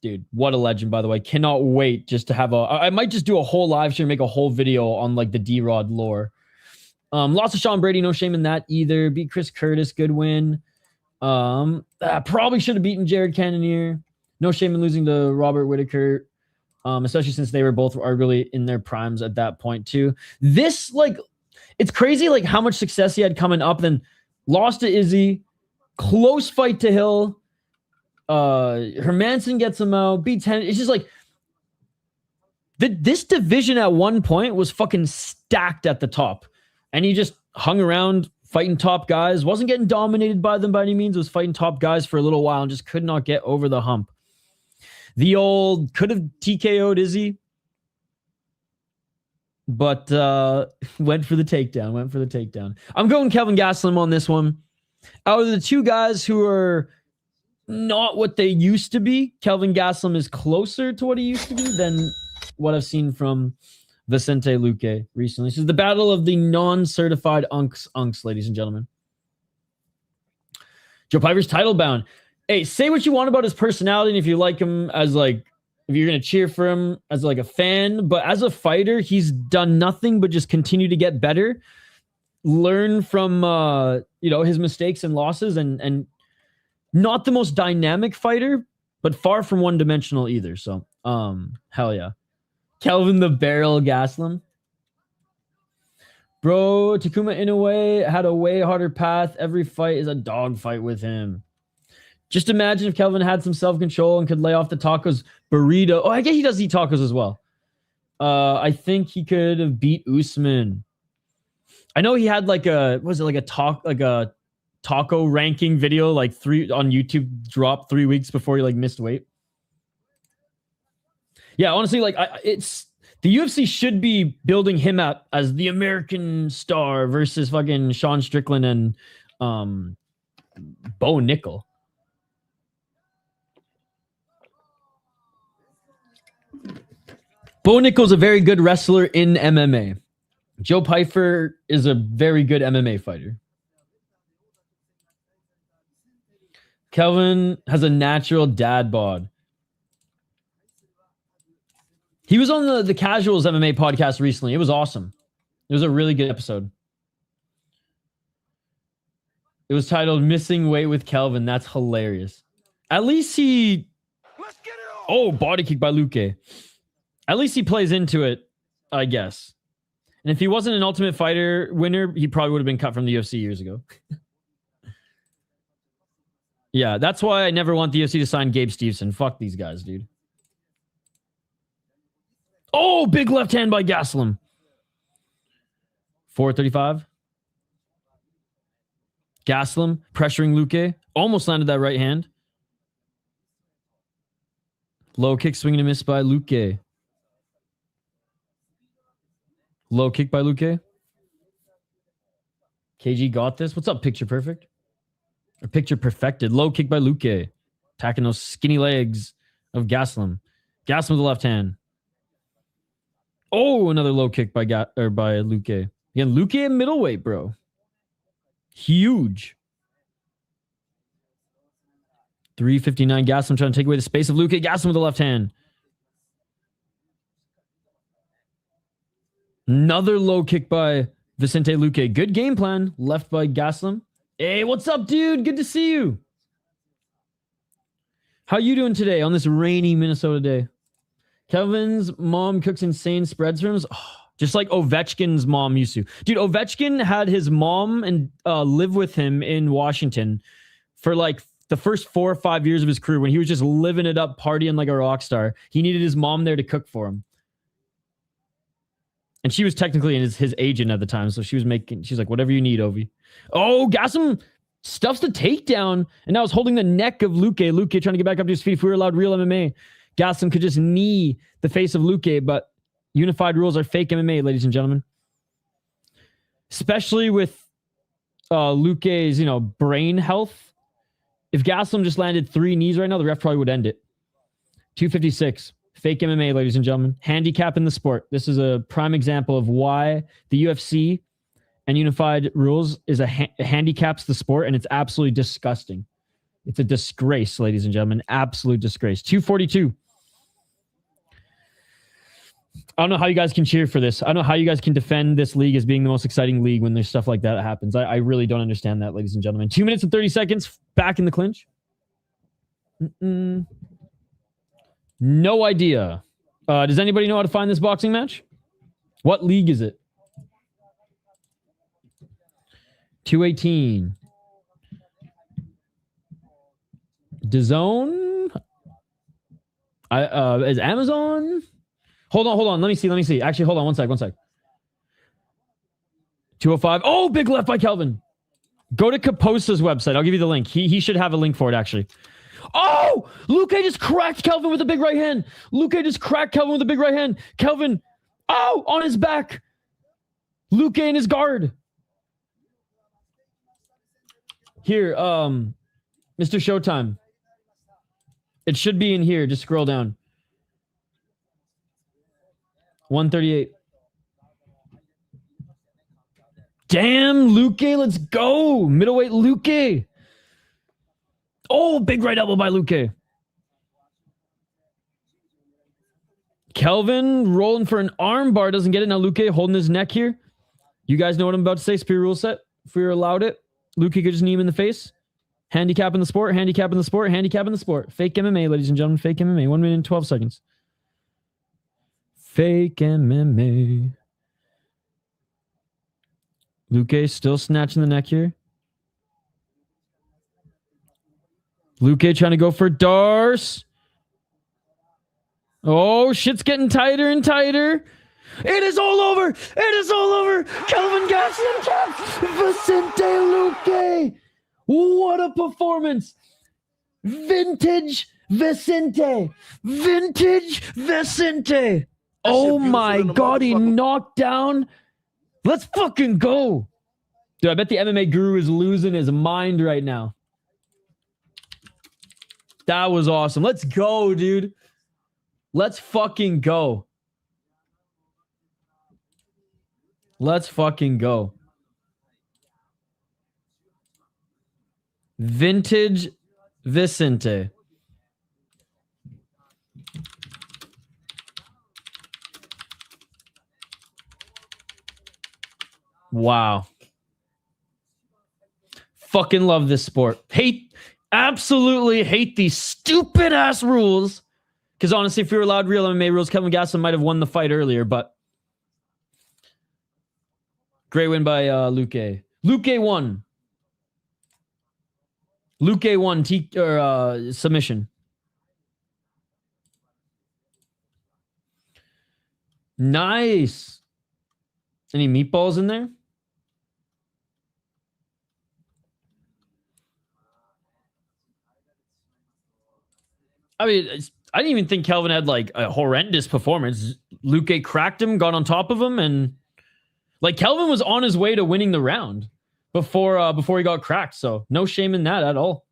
Dude, what a legend, by the way. Cannot wait just to have I might just do a whole live stream, make a whole video on like the D-Rod lore. Lost to Sean Brady, no shame in that either. Beat Chris Curtis, good win. Probably should have beaten Jared Cannonier. No shame in losing to Robert Whitaker. Especially since they were both arguably in their primes at that point too. This, like, it's crazy like how much success he had coming up, then lost to Izzy, close fight to Hill. Hermanson gets him out, beats Henry. It's just like this division at one point was fucking stacked at the top, and he just hung around fighting top guys. Wasn't getting dominated by them by any means. Was fighting top guys for a little while and just could not get over the hump. The old could have TKO'd Izzy, but went for the takedown. I'm going Kelvin Gastelum on this one. Out of the two guys who are not what they used to be, Kelvin Gastelum is closer to what he used to be than what I've seen from Vicente Luque recently. This is the battle of the non-certified unks, ladies and gentlemen. Joe Piper's title bound. Hey, say what you want about his personality, and if you like him as like, if you're going to cheer for him as like a fan, but as a fighter, he's done nothing but just continue to get better, learn from, his mistakes and losses, and not the most dynamic fighter, but far from one-dimensional either. So, hell yeah. Kelvin the Barrel Gastelum. Bro, Takuma Inoue had a way harder path. Every fight is a dog fight with him. Just imagine if Kelvin had some self-control and could lay off the tacos burrito. Oh, I guess he does eat tacos as well. I think he could have beat Usman. I know he had like a taco ranking video like 3 on YouTube dropped 3 weeks before he like missed weight. Yeah, honestly, like it's the UFC should be building him up as the American star versus fucking Sean Strickland and Bo Nickel. Bo Nickel's a very good wrestler in MMA. Joe Pyfer is a very good MMA fighter. Kelvin has a natural dad bod. He was on the Casuals MMA podcast recently. It was awesome. It was a really good episode. It was titled Missing Weight with Kelvin. That's hilarious. At least he... Let's get it on. Oh, body kick by Luque. At least he plays into it, I guess. And if he wasn't an Ultimate Fighter winner, he probably would have been cut from the UFC years ago. Yeah, that's why I never want the UFC to sign Gabe Stevenson. Fuck these guys, dude. Oh, big left hand by Gastelum. 435. Gastelum pressuring Luque. Almost landed that right hand. Low kick, swing and a miss by Luque. Low kick by Luque. KG got this. What's up, Picture Perfect? Or Picture Perfected. Low kick by Luque. Attacking those skinny legs of Gastelum. Gastelum with the left hand. Oh, another low kick by Luque. Again, Luque at middleweight, bro. Huge. 359. Gastelum trying to take away the space of Luque. Gastelum with the left hand. Another low kick by Vicente Luque. Good game plan. Left by Gastelum. Hey, what's up, dude? Good to see you. How you doing today on this rainy Minnesota day? Kevin's mom cooks insane spreads for him. Oh, just like Ovechkin's mom used to. Dude, Ovechkin had his mom and live with him in Washington for like the first 4 or 5 years of his career when he was just living it up, partying like a rock star. He needed his mom there to cook for him. And she was technically his agent at the time, so she's like, whatever you need, Ovi. Oh, Gastelum stuffs the takedown, and now is holding the neck of Luque. Luque trying to get back up to his feet. If we were allowed real MMA, Gastelum could just knee the face of Luque, but unified rules are fake MMA, ladies and gentlemen. Especially with Luque's, brain health. If Gastelum just landed 3 knees right now, the ref probably would end it. 256. Fake MMA, ladies and gentlemen. Handicap in the sport. This is a prime example of why the UFC and unified rules is handicaps the sport, and it's absolutely disgusting. It's a disgrace, ladies and gentlemen. Absolute disgrace. 242. I don't know how you guys can cheer for this. I don't know how you guys can defend this league as being the most exciting league when there's stuff like that happens. I really don't understand that, ladies and gentlemen. 2 minutes and 30 seconds. Back in the clinch. No idea. Does anybody know how to find this boxing match? What league is it? 218. DAZN? Is Amazon? Hold on. Let me see. Actually, hold on. One sec. 205. Oh, big left by Kelvin. Go to Kaposa's website. I'll give you the link. He should have a link for it, actually. Oh! Luque just cracked Kelvin with a big right hand. Kelvin, oh, on his back. Luque in his guard. Here, Mr. Showtime. It should be in here. Just scroll down. 138. Damn, Luque, let's go. Middleweight Luque. Oh, big right elbow by Luque. Kelvin rolling for an arm bar. Doesn't get it. Now Luque holding his neck here. You guys know what I'm about to say. Spear rule set. If we were allowed it, Luque could just knee him in the face. Handicap in the sport. Fake MMA, ladies and gentlemen. Fake MMA. 1 minute and 12 seconds. Fake MMA. Luque still snatching the neck here. Luque trying to go for Darce. Oh, shit's getting tighter and tighter. It is all over. It is all over. Kelvin Gastelum taps Vicente Luque. What a performance. Vintage Vicente. Vintage Vicente. Oh my God, he knocked down. Let's fucking go. Dude, I bet the MMA guru is losing his mind right now. That was awesome. Let's go, dude. Let's fucking go. Let's fucking go. Vintage Vicente. Wow. Fucking love this sport. Absolutely hate these stupid ass rules. Because honestly, if we were allowed real MMA rules, Kelvin Gastelum might have won the fight earlier, but great win by Luque. Luque won. Luque won submission. Nice. Any meatballs in there? I mean, I didn't even think Kelvin had like a horrendous performance. Luque cracked him, got on top of him, and like Kelvin was on his way to winning the round before he got cracked. So no shame in that at all.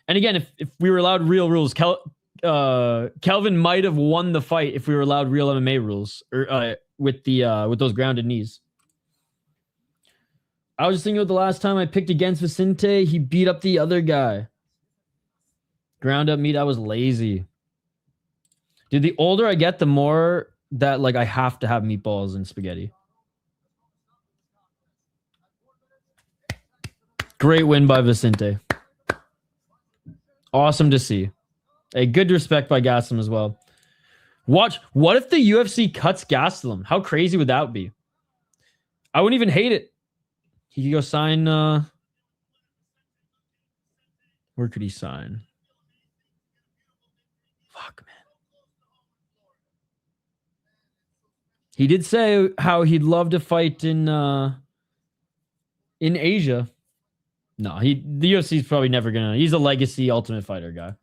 And again, if we were allowed real rules, Kelvin might have won the fight if we were allowed real MMA rules or with those grounded knees. I was just thinking about the last time I picked against Vicente, he beat up the other guy. Ground up meat, I was lazy. Dude, the older I get, the more that like I have to have meatballs and spaghetti. Great win by Vicente. Awesome to see. A good respect by Gastelum as well. Watch, what if the UFC cuts Gastelum? How crazy would that be? I wouldn't even hate it. He could go sign... Where could he sign? Fuck, man. He did say how he'd love to fight in Asia. No, the UFC is probably never gonna. He's a legacy Ultimate Fighter guy.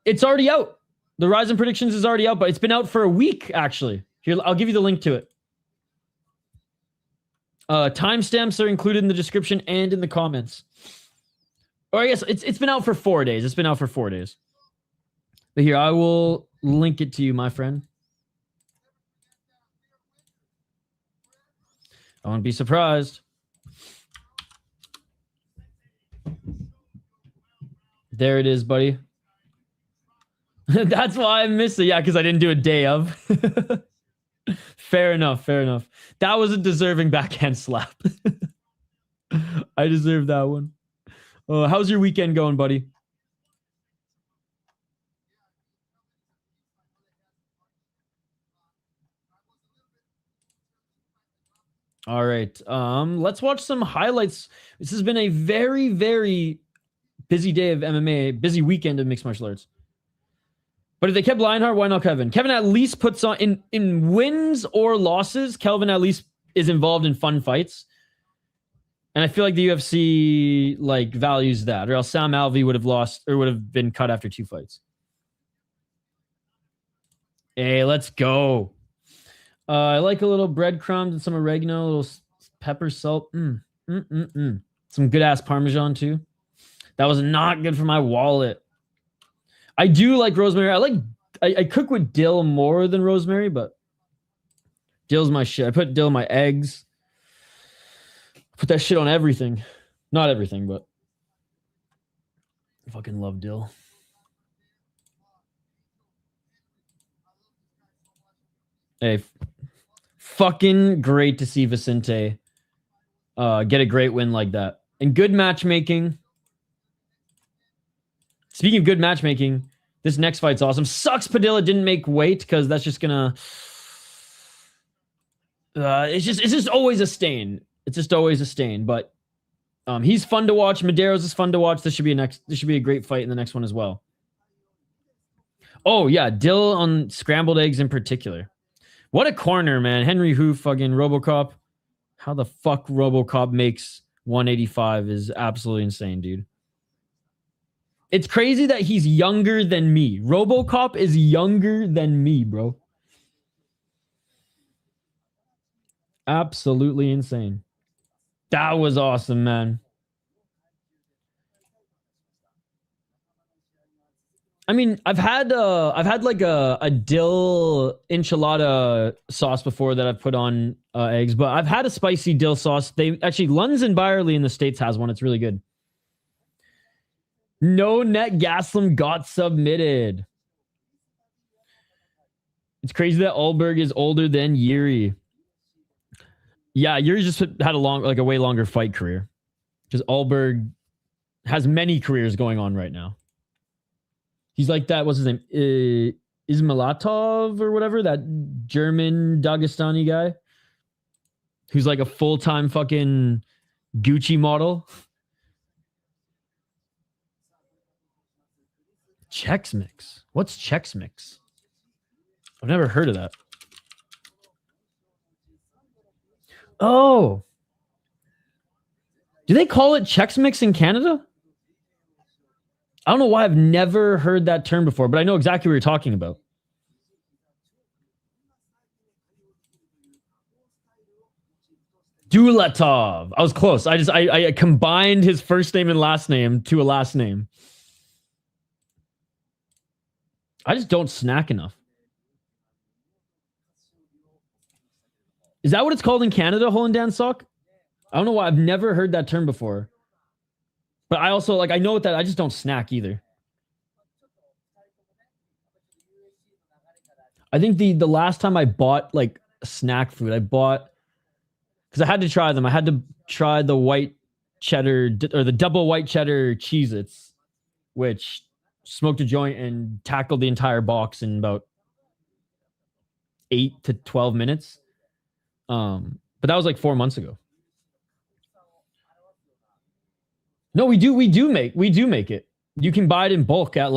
It's already out. The Ryzen predictions is already out, but it's been out for a week actually. Here, I'll give you the link to it. Timestamps are included in the description and in the comments. Or I guess it's been out for 4 days. It's been out for 4 days. But here, I will link it to you, my friend. I won't be surprised. There it is, buddy. That's why I missed it. Yeah, because I didn't do a day of. Fair enough, fair enough. That was a deserving backhand slap. I deserve that one. How's your weekend going, buddy? All right. Let's watch some highlights. This has been a very, very busy day of MMA, busy weekend of mixed martial arts. But if they kept Lionheart, why not Kevin? Kevin at least puts on in wins or losses. Kelvin at least is involved in fun fights, and I feel like the UFC like values that. Or else Sam Alvey would have lost or would have been cut after 2 fights. Hey, let's go. I like a little breadcrumbs and some oregano, a little pepper, salt. Some good ass Parmesan too. That was not good for my wallet. I do like rosemary. I cook with dill more than rosemary, but dill's my shit. I put dill in my eggs. Put that shit on everything. Not everything, but I fucking love dill. Hey, fucking great to see Vicente get a great win like that. And good matchmaking. Speaking of good matchmaking, this next fight's awesome. Sucks Padilla didn't make weight because that's just gonna... It's just always a stain. It's just always a stain. But he's fun to watch. Mederos is fun to watch. This should be a great fight in the next one as well. Oh yeah, Dill on scrambled eggs in particular. What a corner, man. Henry Hu, fucking Robocop. How the fuck Robocop makes 185 is absolutely insane, dude. It's crazy that he's younger than me. Robocop is younger than me, bro. Absolutely insane. That was awesome, man. I mean, I've had like a dill enchilada sauce before that I've put on eggs, but I've had a spicy dill sauce. They actually, Lunds and Byerly in the States has one. It's really good. No net Gastelum got submitted. It's crazy that Ulberg is older than Jiří. Yeah, Jiří just had a way longer fight career. Because Ulberg has many careers going on right now. He's like that, what's his name? Ismalatov or whatever, that German Dagestani guy who's like a full-time fucking Gucci model. Chex Mix. What's Chex Mix? I've never heard of that. Oh. Do they call it Chex Mix in Canada? I don't know why I've never heard that term before, but I know exactly what you're talking about. Dulatov. I was close. I combined his first name and last name to a last name. I just don't snack enough. Is that what it's called in Canada, Holland Dan Sock? I don't know why I've never heard that term before. But I also, I know what that, I just don't snack either. I think the last time I bought, snack food, because I had to try them. I had to try the white cheddar, or the double white cheddar Cheez-Its, which smoked a joint and tackled the entire box in about 8 to 12 minutes. But that was 4 months ago. No, we do make it. You can buy it in bulk at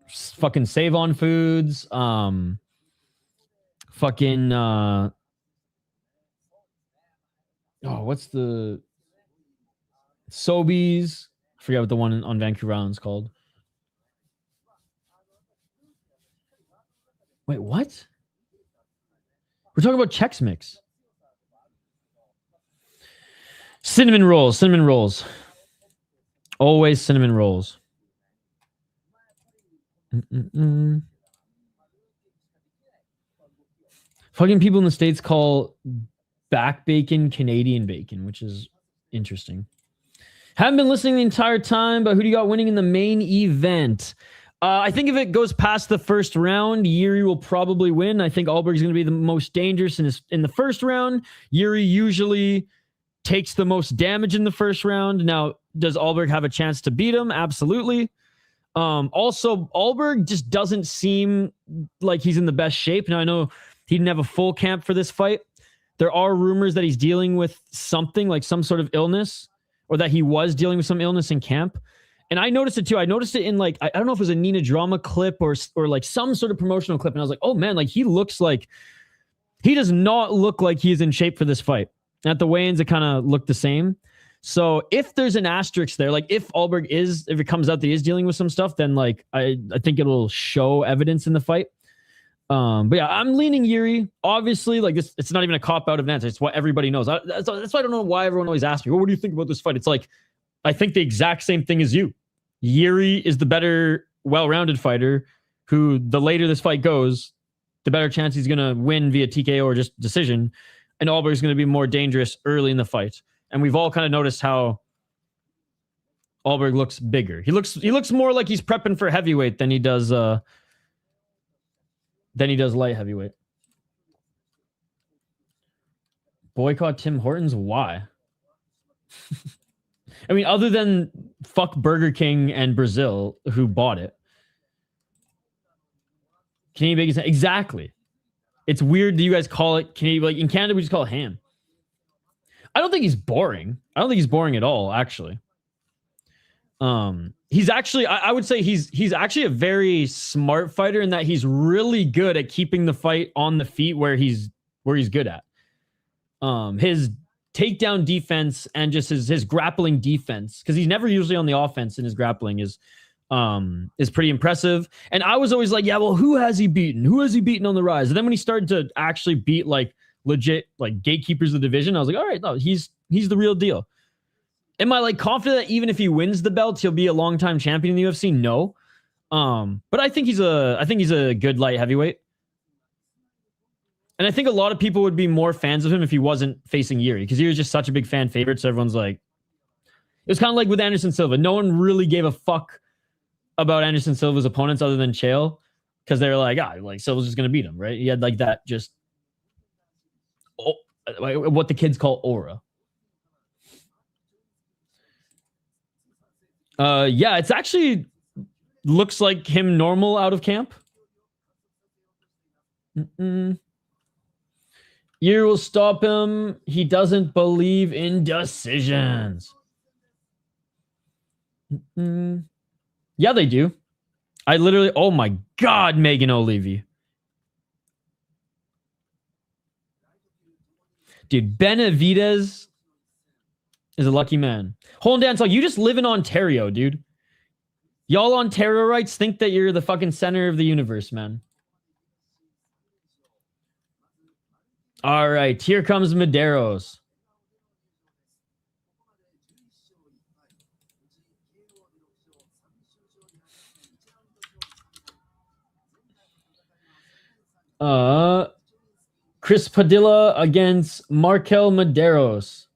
fucking Save On Foods, what's the Sobeys? I forget what the one on Vancouver Island's called. Wait, what? We're talking about Chex Mix. Cinnamon rolls. Always cinnamon rolls. Fucking people in the States call back bacon Canadian bacon, which is interesting. Haven't been listening the entire time, but who do you got winning in the main event? I think if it goes past the first round, Jiří will probably win. I think Ulberg's going to be the most dangerous in the first round. Jiří usually takes the most damage in the first round. Now, does Ulberg have a chance to beat him? Absolutely. Also, Ulberg just doesn't seem like he's in the best shape. Now, I know he didn't have a full camp for this fight. There are rumors that he's dealing with something, like some sort of illness, or that he was dealing with some illness in camp. And I noticed it too. I noticed it in I don't know if it was a Nina Drama clip or some sort of promotional clip. And I was like, oh man, he does not look like he's in shape for this fight. At the weigh-ins, it kind of looked the same. So if there's an asterisk there, if Ulberg if it comes out that he is dealing with some stuff, then I think it'll show evidence in the fight. But yeah, I'm leaning Jiří. Obviously, this, it's not even a cop-out of an answer. It's what everybody knows. That's why I don't know why everyone always asks me, what do you think about this fight? It's I think the exact same thing as you. Jiří is the better, well-rounded fighter who, the later this fight goes, the better chance he's going to win via TKO or just decision. And Ulberg is going to be more dangerous early in the fight. And we've all kind of noticed how Ulberg looks bigger. He looks more like he's prepping for heavyweight than he does light heavyweight. Boycott Tim Hortons? Why? I mean, other than fuck Burger King and Brazil, who bought it. Canadian Bacon, exactly. It's weird that you guys call it Canadian. Like in Canada, we just call it ham. I don't think he's boring. I don't think he's boring at all, actually. He's actually, I would say he's actually a very smart fighter in that he's really good at keeping the fight on the feet where he's good at. His takedown defense and just his grappling defense, because he's never usually on the offense in his grappling, is pretty impressive. And I was always like, yeah, well, who has he beaten? Who has he beaten on the rise? And then when he started to actually beat like legit like gatekeepers of the division, I was like, all right, no, he's the real deal. Am I like confident that even if he wins the belt, he'll be a long-time champion in the UFC? No. But I think he's a good light heavyweight. And I think a lot of people would be more fans of him if he wasn't facing Jiří, because he was just such a big fan favorite. So everyone's like, it was kind of like with Anderson Silva. No one really gave a fuck about Anderson Silva's opponents other than Chael, because they were like, Silva's just going to beat him, right? He had like that just what the kids call aura. Yeah, it's actually looks like him normal out of camp. Jiří will stop him. He doesn't believe in decisions. Yeah, they do. I literally, oh my God, Megan O'Leary. Dude, Benavidez is a lucky man. Holland Dance, you just live in Ontario, dude. Y'all Ontariorites think that you're the fucking center of the universe, man. All right, here comes Mederos. Chris Padilla against Markel Mederos.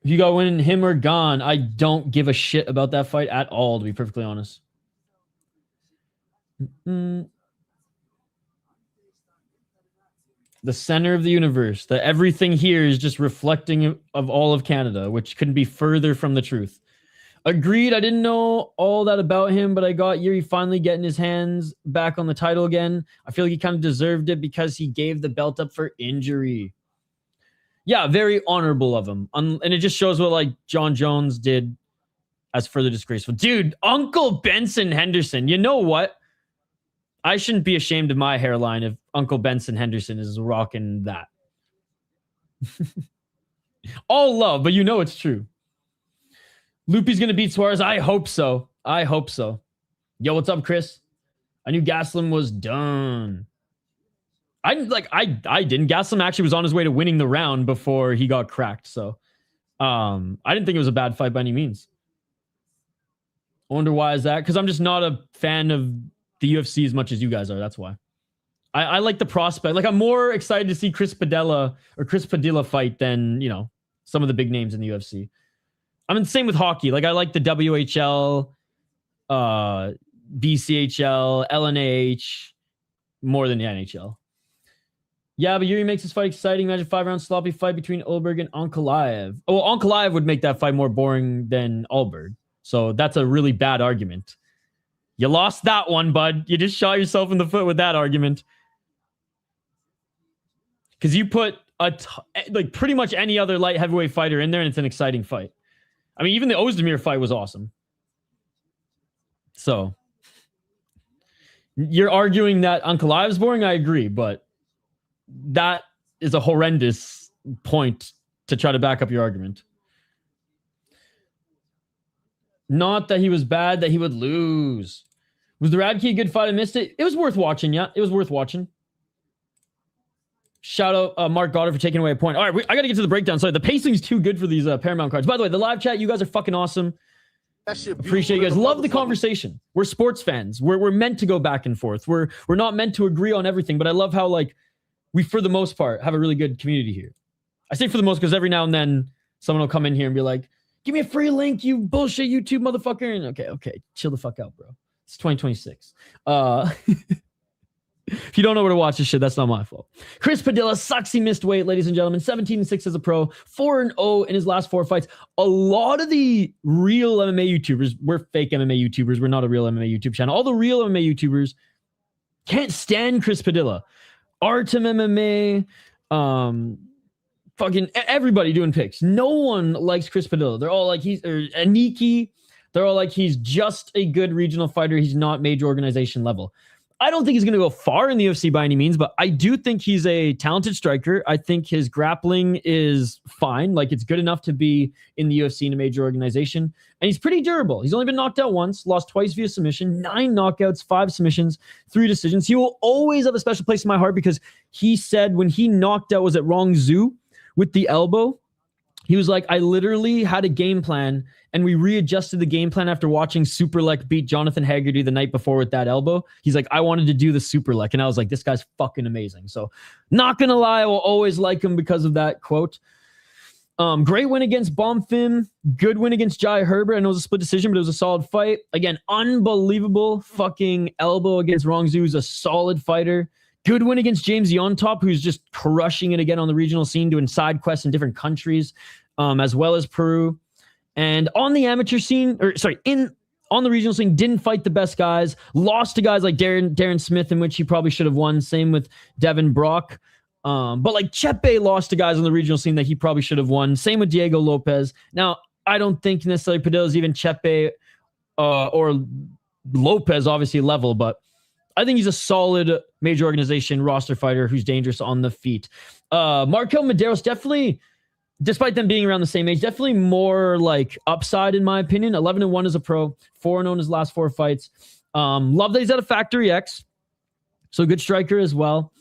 If you got winning him or gone, I don't give a shit about that fight at all, to be perfectly honest. The center of the universe. That everything here is just reflecting of all of Canada, which couldn't be further from the truth. Agreed, I didn't know all that about him, but I got Jiří finally getting his hands back on the title again. I feel like he kind of deserved it because he gave the belt up for injury. Yeah, very honorable of him. And it just shows what like John Jones did as further disgraceful. Dude, Uncle Benson Henderson. You know what? I shouldn't be ashamed of my hairline if Uncle Benson Henderson is rocking that. All love, but you know it's true. Lupe's going to beat Suarez. I hope so. I hope so. Yo, what's up, Chris? I knew Gastelum was done. I didn't. Gastelum actually was on his way to winning the round before he got cracked. So I didn't think it was a bad fight by any means. I wonder why is that? Because I'm just not a fan of the UFC as much as you guys are. That's why. I like the prospect. Like, I'm more excited to see Chris Padilla fight than, you know, some of the big names in the UFC. I mean, same with hockey. Like, I like the WHL, BCHL, LNAH more than the NHL. Yeah, but Jiří makes this fight exciting. Imagine 5-round sloppy fight between Ulberg and Ankalaev. Oh, well, Ankalaev would make that fight more boring than Ulberg. So that's a really bad argument. You lost that one, bud. You just shot yourself in the foot with that argument. Because you put like pretty much any other light heavyweight fighter in there, and it's an exciting fight. I mean, even the Ozdemir fight was awesome. So you're arguing that Ankalaev's boring? I agree, but that is a horrendous point to try to back up your argument. Not that he was bad, that he would lose. Was the Radtke a good fight? I missed it. It was worth watching, yeah. It was worth watching. Shout out Mark Goddard for taking away a point. All right, I got to get to the breakdown. Sorry, the pacing's too good for these Paramount cards. By the way, the live chat, you guys are fucking awesome. Appreciate you guys. Love the conversation. We're sports fans. We're meant to go back and forth. We're not meant to agree on everything, but I love how, like, we, for the most part, have a really good community here. I say for the most because every now and then someone will come in here and be like, give me a free link, you bullshit YouTube motherfucker. And okay, chill the fuck out, bro. It's 2026. If you don't know where to watch this shit, that's not my fault. Chris Padilla sucks. He missed weight, ladies and gentlemen. 17-6 as a pro, 4-0 in his last 4 fights. A lot of the real MMA YouTubers, we're fake MMA YouTubers. We're not a real MMA YouTube channel. All the real MMA YouTubers can't stand Chris Padilla. Artem MMA, fucking everybody doing picks. No one likes Chris Padilla. They're all like Aniki. They're all like he's just a good regional fighter. He's not major organization level. I don't think he's going to go far in the UFC by any means, but I do think he's a talented striker. I think his grappling is fine. Like, it's good enough to be in the UFC in a major organization. And he's pretty durable. He's only been knocked out once, lost twice via submission, 9 knockouts, 5 submissions, 3 decisions. He will always have a special place in my heart because he said when he knocked out, was it Rong Zhu with the elbow? He was like, I literally had a game plan and we readjusted the game plan after watching Superlek beat Jonathan Haggerty the night before with that elbow. He's like, I wanted to do the Superlek. And I was like, this guy's fucking amazing. So not going to lie, I will always like him because of that quote. Great win against Bonfim. Good win against Jai Herbert. I know it was a split decision, but it was a solid fight. Again, unbelievable fucking elbow against Rong Zhu. Who's a solid fighter. Good win against James Yontop, who's just crushing it again on the regional scene, doing side quests in different countries, as well as Peru. And on the amateur scene, on the regional scene, didn't fight the best guys. Lost to guys like Darren Smith, in which he probably should have won. Same with Devin Brock. But like Chepe lost to guys on the regional scene that he probably should have won. Same with Diego Lopez. Now, I don't think necessarily Padilla's even Chepe or Lopez, obviously, level, but I think he's a solid major organization roster fighter who's dangerous on the feet. Markel Mederos, definitely, despite them being around the same age, definitely more like upside in my opinion. 11-1 as a pro, 4-0 in his last 4 fights. Love that he's at a Factory X. So good striker as well.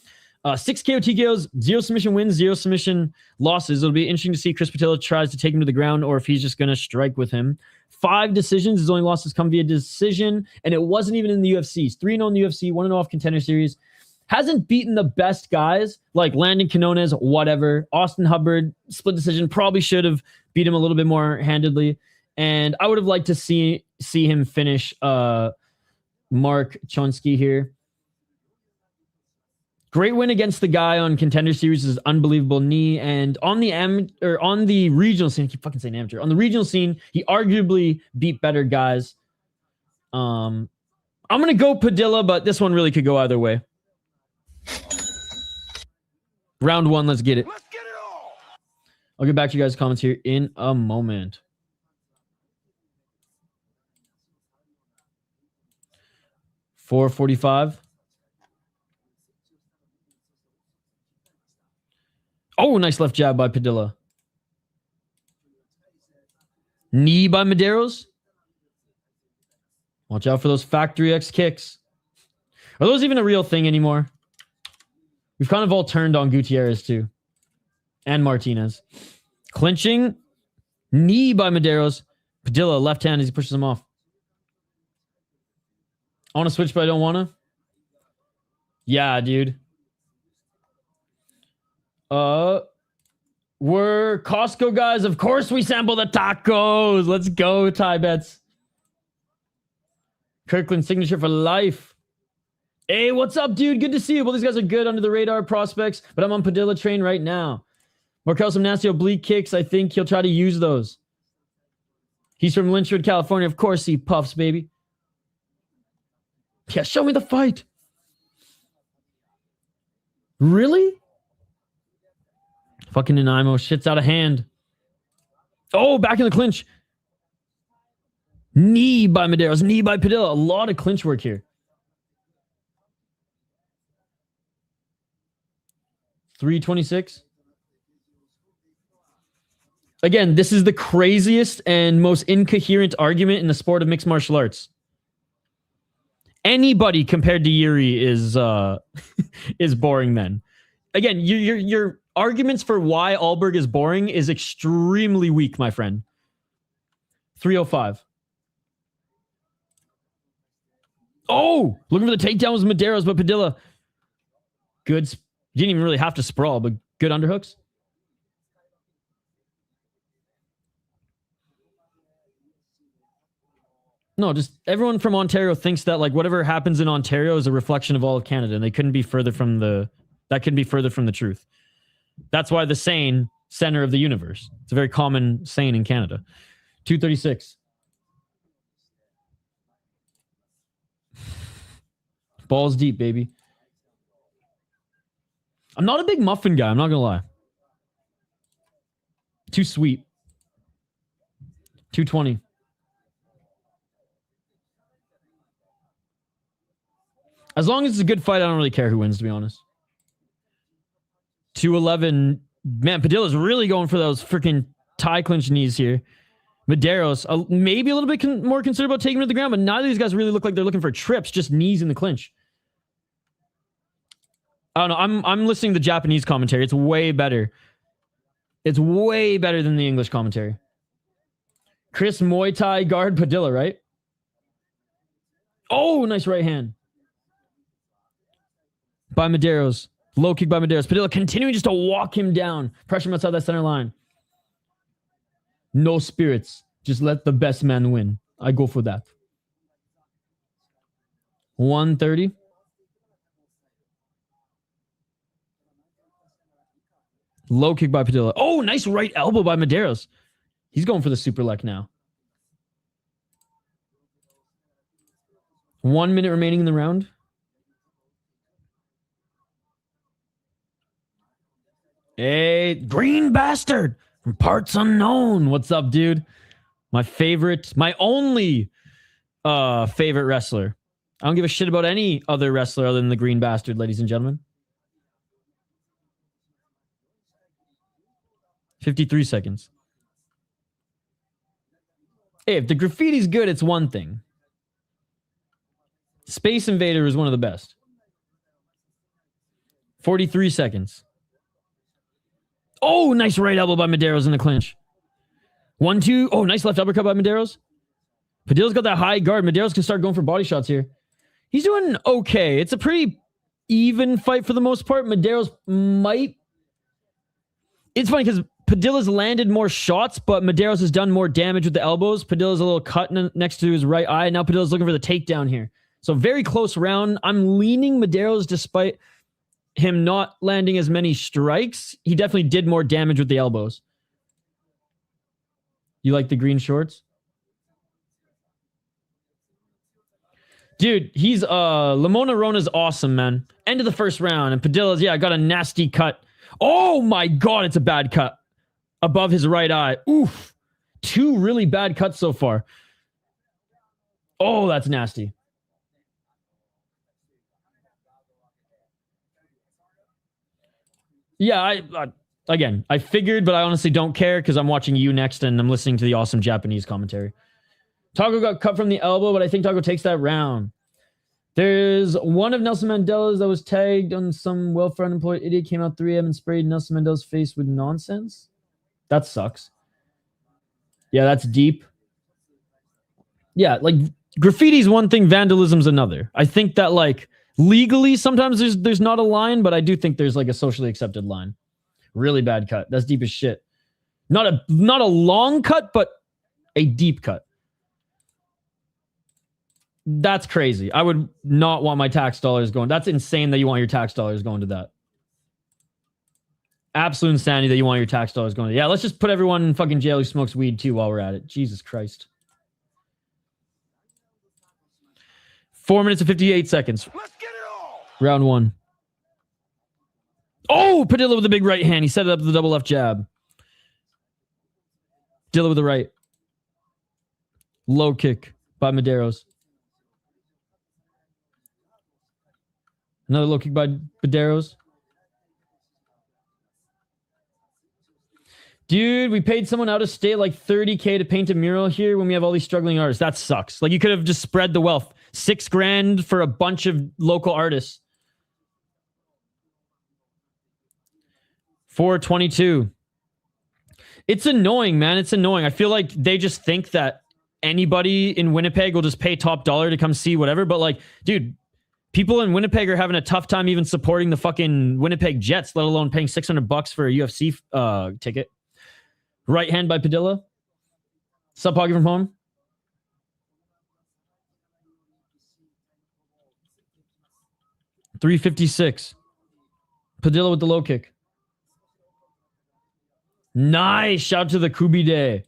6 KO TKOs, 0 submission wins, 0 submission losses. It'll be interesting to see Chris Padilla tries to take him to the ground or if he's just going to strike with him. 5 decisions. His only losses come via decision, and it wasn't even in the UFC. He's 3-0 in the UFC, 1-0 off Contender Series. Hasn't beaten the best guys like Landon Quinones, whatever. Austin Hubbard, split decision. Probably should have beat him a little bit more handedly. And I would have liked to see him finish Mark Chonsky here. Great win against the guy on Contender Series, is unbelievable knee. And on the regional scene, I keep fucking saying amateur. On the regional scene, he arguably beat better guys. I'm going to go Padilla, but this one really could go either way. Round 1, let's get it. Let's get it all. I'll get back to you guys' comments here in a moment. $4.45. Oh, nice left jab by Padilla. Knee by Mederos. Watch out for those Factory X kicks. Are those even a real thing anymore? We've kind of all turned on Gutierrez too. And Martinez. Clinching. Knee by Mederos. Padilla, left hand as he pushes him off. I want to switch, but I don't want to. Yeah, dude. We're Costco guys. Of course we sample the tacos. Let's go, Ty Bets. Kirkland signature for life. Hey, what's up, dude? Good to see you. Well, these guys are good under the radar prospects, but I'm on Padilla train right now. Markel, some nasty oblique kicks. I think he'll try to use those. He's from Lynchwood, California. Of course he puffs, baby. Yeah, show me the fight. Really? Fucking Nanaimo. Shit's out of hand. Oh, back in the clinch. Knee by Mederos. Knee by Padilla. A lot of clinch work here. 326. Again, this is the craziest and most incoherent argument in the sport of mixed martial arts. Anybody compared to Jiří is boring then. Again, your arguments for why Ulberg is boring is extremely weak, my friend. 305. Oh, looking for the takedown was Mederos, but Padilla. Good. You didn't even really have to sprawl, but good underhooks. No, just everyone from Ontario thinks that like whatever happens in Ontario is a reflection of all of Canada, and they couldn't be further from the truth. That's why the saying center of the universe. It's a very common saying in Canada. 236. Balls deep, baby. I'm not a big muffin guy, I'm not gonna lie. Too sweet. 220. As long as it's a good fight, I don't really care who wins, to be honest. 211. Man, Padilla's really going for those freaking tie clinch knees here. Mederos, maybe a little bit more concerned about taking him to the ground, but neither of these guys really look like they're looking for trips, just knees in the clinch. I don't know. I'm listening to the Japanese commentary. It's way better. It's way better than the English commentary. Chris Muay Thai guard Padilla, right? Oh, nice right hand. By Mederos. Low kick by Mederos. Padilla continuing just to walk him down. Pressure him outside that center line. No spirits. Just let the best man win. I go for that. 130. Low kick by Padilla. Oh, nice right elbow by Mederos. He's going for the super leg now. 1 minute remaining in the round. Hey, green bastard from parts unknown. What's up, dude? My only favorite wrestler. I don't give a shit about any other wrestler other than the green bastard, ladies and gentlemen. 53 seconds. Hey, if the graffiti's good, it's one thing. Space Invader is one of the best. 43 seconds. Oh, nice right elbow by Mederos in the clinch. 1-2. Oh, nice left uppercut by Mederos. Padilla's got that high guard. Mederos can start going for body shots here. He's doing okay. It's a pretty even fight for the most part. Mederos might... It's funny because Padilla's landed more shots, but Mederos has done more damage with the elbows. Padilla's a little cut next to his right eye. Now Padilla's looking for the takedown here. So very close round. I'm leaning Mederos despite him not landing as many strikes. He definitely did more damage with the elbows. You like the green shorts? Dude, he's Lamona Rona's awesome, man. End of the first round, and Padilla's got a nasty cut. Oh my god, it's a bad cut. Above his right eye. Oof. 2 really bad cuts so far. Oh, that's nasty. Yeah, I figured, but I honestly don't care because I'm watching you next and I'm listening to the awesome Japanese commentary. Taco got cut from the elbow, but I think Taco takes that round. There's one of Nelson Mandela's that was tagged on some welfare unemployed idiot came out 3 a.m. and sprayed Nelson Mandela's face with nonsense. That sucks. Yeah, that's deep. Yeah, like graffiti's one thing, vandalism's another. I think that like legally sometimes there's not a line, but I do think there's like a socially accepted line. Really bad cut. That's deep as shit. Not a long cut, but a deep cut. That's crazy. I would not want my tax dollars going. That's insane that you want your tax dollars going to that. Absolute insanity that you want your tax dollars going to. Yeah, let's just put everyone in fucking jail who smokes weed too while we're at it. Jesus Christ. 4 minutes and 58 seconds. Let's get it all. Round 1. Oh, Padilla with a big right hand. He set it up with the double left jab. Padilla with the right. Low kick by Mederos. Another low kick by Mederos. Dude, we paid someone out of state like $30K to paint a mural here when we have all these struggling artists. That sucks. Like you could have just spread the wealth. $6,000 for a bunch of local artists. 422. It's annoying, man. It's annoying. I feel like they just think that anybody in Winnipeg will just pay top dollar to come see whatever. But like, dude, people in Winnipeg are having a tough time even supporting the fucking Winnipeg Jets, let alone paying $600 for a UFC ticket. Right hand by Padilla. Sub hockey from home. 356. Padilla with the low kick. Nice. Shout out to the Kubide.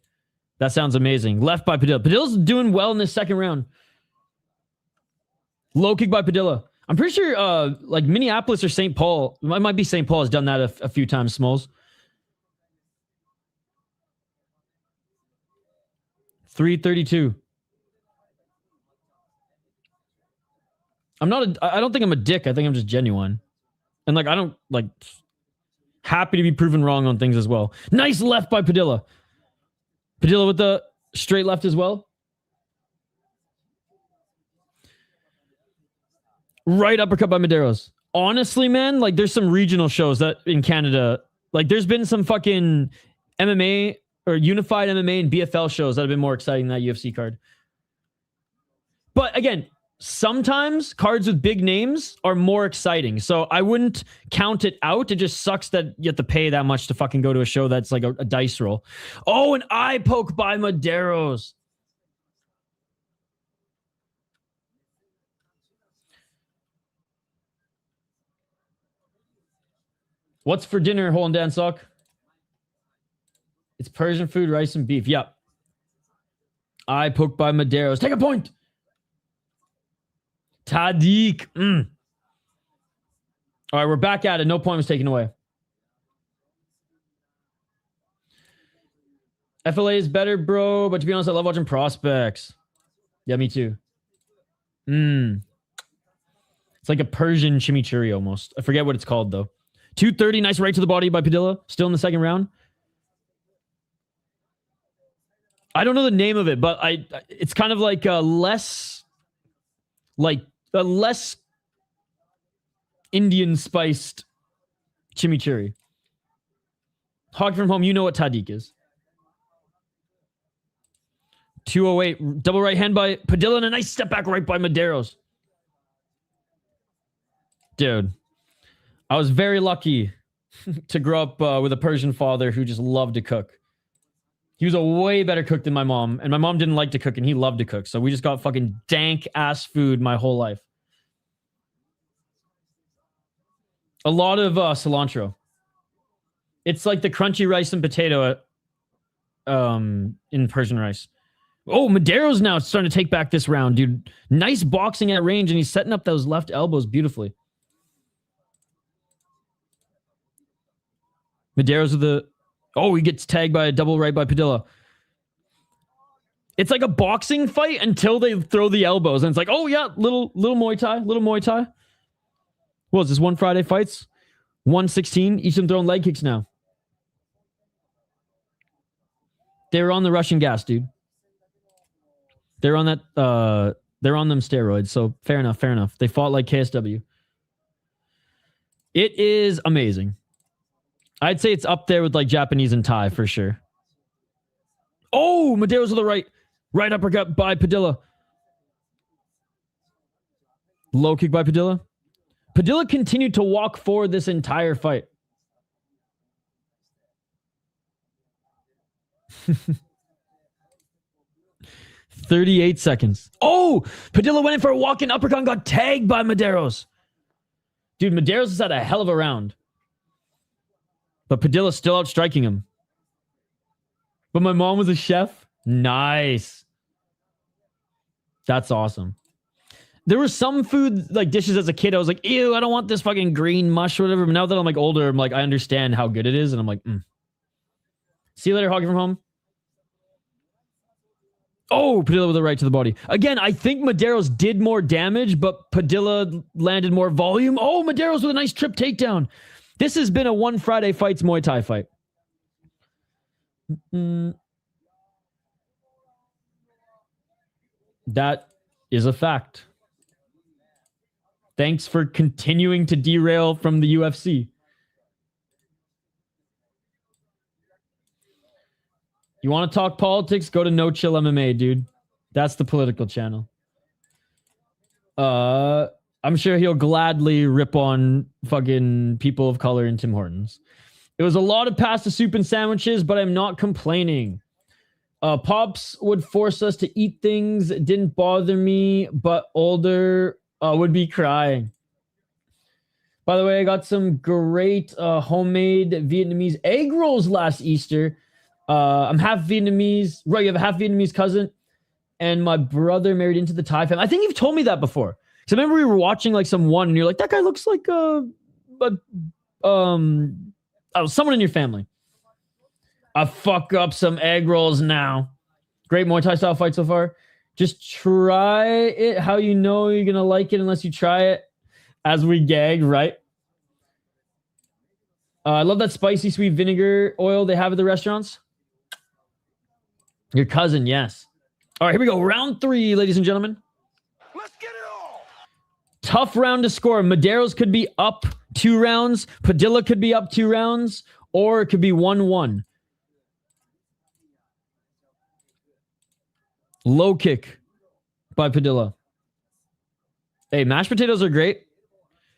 That sounds amazing. Left by Padilla. Padilla's doing well in this second round. Low kick by Padilla. I'm pretty sure like Minneapolis or St. Paul. It might be St. Paul has done that a few times, Smalls. 332. I don't think I'm a dick. I think I'm just genuine. And like, I don't like happy to be proven wrong on things as well. Nice left by Padilla. Padilla with the straight left as well. Right uppercut by Mederos. Honestly, man, like there's some regional shows that in Canada, like there's been some fucking MMA or unified MMA and BFL shows that have been more exciting than that UFC card. But again, sometimes cards with big names are more exciting. So I wouldn't count it out. It just sucks that you have to pay that much to fucking go to a show that's like a dice roll. Oh, an eye poke by Mederos. What's for dinner, Holland Dan Sock? It's Persian food, rice, and beef. Yep. Eye poke by Mederos. Take a point. Tadiq. All right, we're back at it. No point was taken away. FLA is better, bro. But to be honest, I love watching prospects. Yeah, me too. It's like a Persian chimichurri almost. I forget what it's called, though. 230, nice right to the body by Padilla. Still in the second round. I don't know the name of it, but it's kind of like a less Indian spiced chimichurri. Hog from home, you know what Tadiq is. 208, double right hand by Padilla and a nice step back right by Mederos. Dude, I was very lucky to grow up with a Persian father who just loved to cook. He was a way better cook than my mom, and my mom didn't like to cook, and he loved to cook. So we just got fucking dank-ass food my whole life. A lot of cilantro. It's like the crunchy rice and potato in Persian rice. Oh, Mederos now starting to take back this round, dude. Nice boxing at range, and he's setting up those left elbows beautifully. Mederos with the... Oh, he gets tagged by a double right by Padilla. It's like a boxing fight until they throw the elbows. And it's like, oh, yeah, little Muay Thai, little Muay Thai. What is this, One Friday Fights? 116, each of them throwing leg kicks now. They were on the Russian gas, dude. They're on that, they're on them steroids. So fair enough, fair enough. They fought like KSW. It is amazing. I'd say it's up there with like Japanese and Thai for sure. Oh, Mederos to the right. Right uppercut by Padilla. Low kick by Padilla. Padilla continued to walk forward this entire fight. $38 seconds. Oh, Padilla went in for a walk-in uppercut and got tagged by Mederos. Dude, Mederos has had a hell of a round. But Padilla's still out striking him. But my mom was a chef. Nice. That's awesome. There were some food, like dishes as a kid, I was like, ew, I don't want this fucking green mush or whatever. But now that I'm like older, I'm like, I understand how good it is. And I'm like, See you later, Hokit from home. Oh, Padilla with a right to the body. Again, I think Mederos did more damage, but Padilla landed more volume. Oh, Mederos with a nice trip takedown. This has been a One Friday Fights Muay Thai fight. That is a fact. Thanks for continuing to derail from the UFC. You want to talk politics? Go to No Chill MMA, dude. That's the political channel. I'm sure he'll gladly rip on fucking people of color in Tim Hortons. It was a lot of pasta soup and sandwiches, but I'm not complaining. Pops would force us to eat things. It didn't bother me, but older would be crying. By the way, I got some great homemade Vietnamese egg rolls last Easter. I'm half Vietnamese. Right, you have a half Vietnamese cousin. And my brother married into the Thai family. I think you've told me that before. Because I remember we were watching like some one, and you're like, that guy looks like someone in your family. I fuck up some egg rolls now. Great Muay Thai style fight so far. Just try it how you know you're going to like it unless you try it. As we gag, right? I love that spicy sweet vinegar oil they have at the restaurants. Your cousin, yes. All right, here we go. Round 3, ladies and gentlemen. Let's get it all. Tough round to score. Mederos could be up 2 rounds. Padilla could be up 2 rounds. Or it could be 1-1. Low kick by Padilla. Hey, mashed potatoes are great.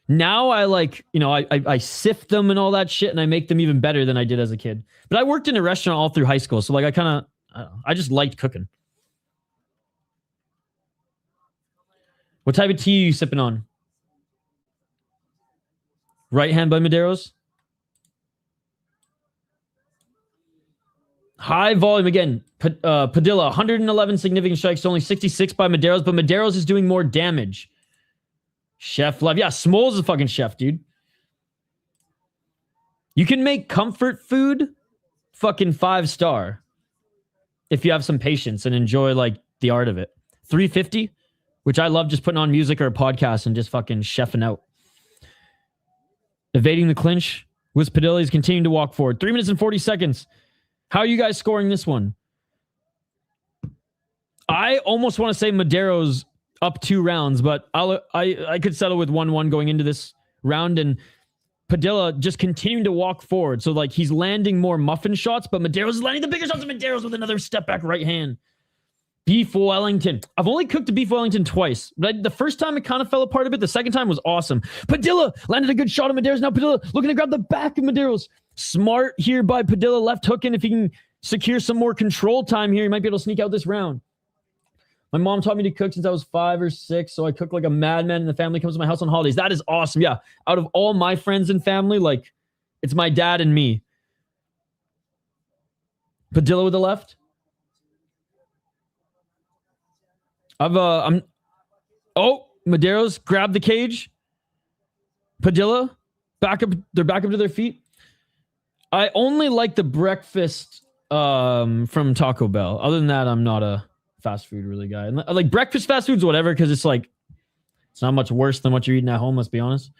Now I like, I sift them and all that shit, and I make them even better than I did as a kid. But I worked in a restaurant all through high school, so like I just liked cooking. What type of tea are you sipping on? Right hand by Mederos. High volume again. Padilla, 111 significant strikes, only 66 by Mederos, but Mederos is doing more damage. Chef love. Yeah, Smole's a fucking chef, dude. You can make comfort food fucking 5-star if you have some patience and enjoy like the art of it. 350, which I love just putting on music or a podcast and just fucking chefing out. Evading the clinch with Padilla. He's continuing to walk forward. 3 minutes and 40 seconds. How are you guys scoring this one? I almost want to say Mederos up 2 rounds, but I could settle with 1-1 going into this round, and Padilla just continuing to walk forward. So like he's landing more muffin shots, but Mederos is landing the bigger shots, and Mederos with another step back right hand. Beef Wellington. I've only cooked a beef Wellington twice. But the first time it kind of fell apart a bit. The second time was awesome. Padilla landed a good shot on Mederos. Now Padilla looking to grab the back of Mederos. Smart here by Padilla, left hooking. If he can secure some more control time here, he might be able to sneak out this round. My mom taught me to cook since I was 5 or 6, so I cook like a madman, and the family comes to my house on holidays. That is awesome. Yeah, out of all my friends and family, like, it's my dad and me. Padilla with the left. Mederos grab the cage. Padilla back up. They're back up to their feet. I only like the breakfast from Taco Bell. Other than that, I'm not a fast food really guy. And like breakfast fast foods, whatever, because it's like it's not much worse than what you're eating at home. Let's be honest.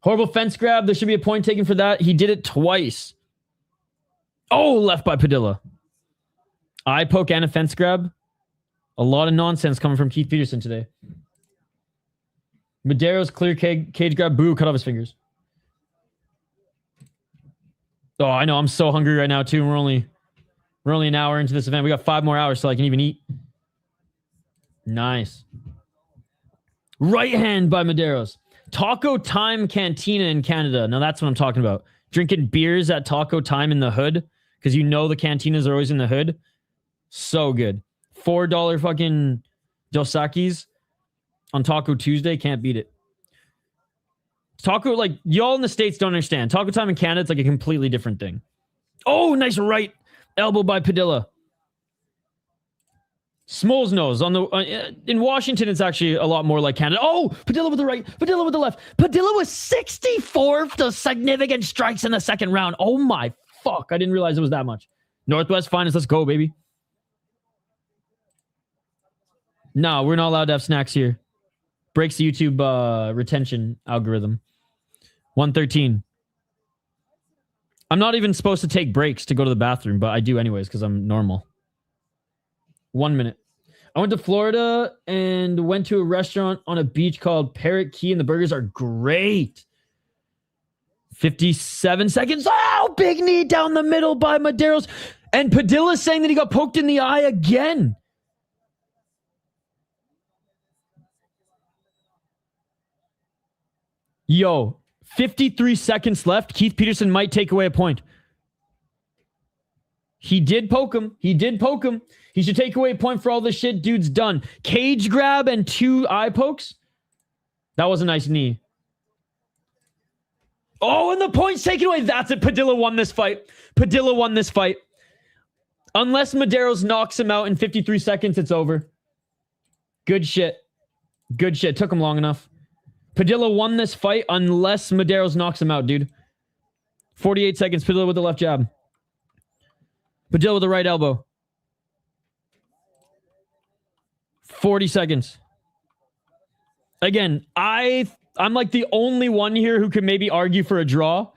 Horrible fence grab. There should be a point taken for that. He did it twice. Oh, left by Padilla. Eye poke and a fence grab. A lot of nonsense coming from Keith Peterson today. Mederos clear cage grab. Boo, cut off his fingers. Oh, I know. I'm so hungry right now too. We're only an hour into this event. We got 5 more hours so I can even eat. Nice. Right hand by Mederos. Taco Time Cantina in Canada. Now that's what I'm talking about. Drinking beers at Taco Time in the hood because you know the cantinas are always in the hood. So good. $4 fucking Dos Equis on Taco Tuesday. Can't beat it. Taco, like, y'all in the States don't understand. Taco Time in Canada, it's like a completely different thing. Oh, nice right elbow by Padilla. Smole's nose on the in Washington. It's actually a lot more like Canada. Oh, Padilla with the right, Padilla with the left. Padilla was 64th to significant strikes in the second round. Oh my fuck! I didn't realize it was that much. Northwest Finest, let's go, baby. No, we're not allowed to have snacks here. Breaks the YouTube retention algorithm. 113. I'm not even supposed to take breaks to go to the bathroom, but I do anyways because I'm normal. 1 minute. I went to Florida and went to a restaurant on a beach called Parrot Key, and the burgers are great. 57 seconds. Oh, big knee down the middle by Mederos. And Padilla saying that he got poked in the eye again. Yo, 53 seconds left. Keith Peterson might take away a point. He did poke him. He did poke him. He should take away a point for all this shit dude's done. Cage grab and 2 eye pokes. That was a nice knee. Oh, and the point's taken away. That's it. Padilla won this fight. Padilla won this fight. Unless Mederos knocks him out in 53 seconds, it's over. Good shit. Good shit. Took him long enough. Padilla won this fight unless Mederos knocks him out, dude. 48 seconds. Padilla with the left jab. Padilla with the right elbow. 40 seconds. Again, I'm like the only one here who could maybe argue for a draw.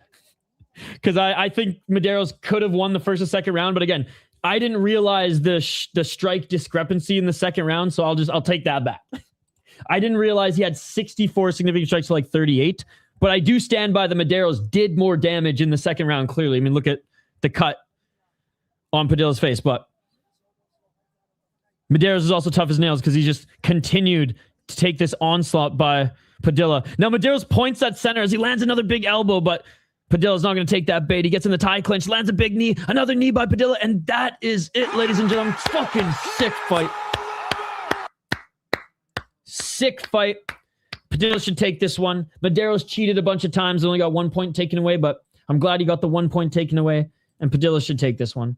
Because I think Mederos could have won the first and second round. But again, I didn't realize the strike discrepancy in the second round. So I'll take that back. I didn't realize he had 64 significant strikes to like 38. But I do stand by the Mederos did more damage in the second round, clearly. I mean, look at the cut on Padilla's face. But Mederos is also tough as nails because he just continued to take this onslaught by Padilla. Now, Mederos points at center as he lands another big elbow, but Padilla's not going to take that bait. He gets in the tie clinch, lands a big knee, another knee by Padilla, and that is it, ladies and gentlemen. Fucking sick fight. Sick fight. Padilla should take this one. Mederos cheated a bunch of times, only got 1 point taken away, but I'm glad he got the 1 point taken away, and Padilla should take this one.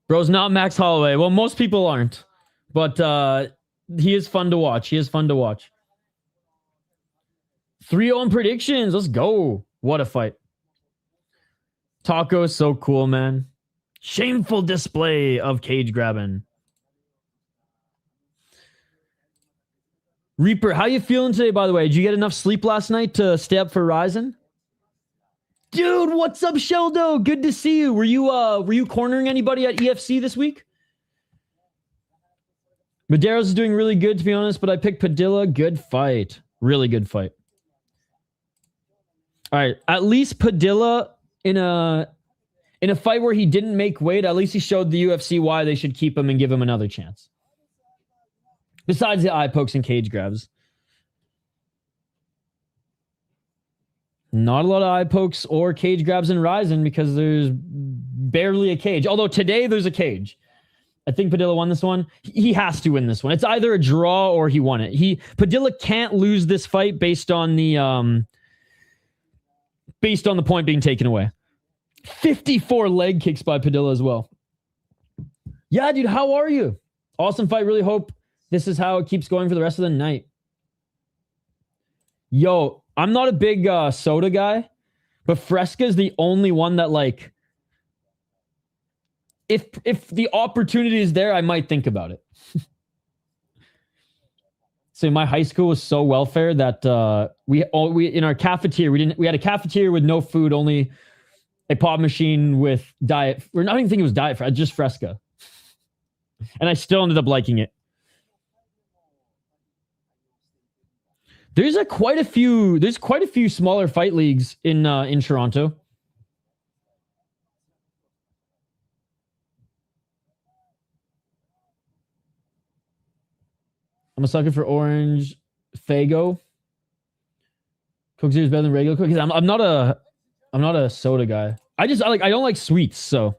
Bro's not Max Holloway. Well, most people aren't, but he is fun to watch. He is fun to watch. 3-0 in predictions. Let's go. What a fight. Taco is so cool, man. Shameful display of cage grabbing. Reaper, how you feeling today, by the way? Did you get enough sleep last night to stay up for Ryzen? Dude, what's up, Sheldo? Good to see you. Were you cornering anybody at EFC this week? Mederos is doing really good, to be honest, but I picked Padilla. Good fight. Really good fight. All right, at least Padilla in a fight where he didn't make weight, at least he showed the UFC why they should keep him and give him another chance. Besides the eye pokes and cage grabs. Not a lot of eye pokes or cage grabs in Ryzen because there's barely a cage. Although today there's a cage. I think Padilla won this one. He has to win this one. It's either a draw or he won it. Padilla can't lose this fight based on the point being taken away. 54 leg kicks by Padilla as well. Yeah, dude, how are you? Awesome fight. Really hope this is how it keeps going for the rest of the night. Yo, I'm not a big soda guy, but Fresca is the only one that, like, if the opportunity is there, I might think about it. So my high school was so welfare that we in our cafeteria we had a cafeteria with no food, only a pop machine with diet. Or not even think it was diet, just Fresca, and I still ended up liking it. There's quite a few smaller fight leagues in Toronto. I'm a sucker for orange Fago. Coke Zero is better than regular Coke. I'm not a soda guy. I don't like sweets, so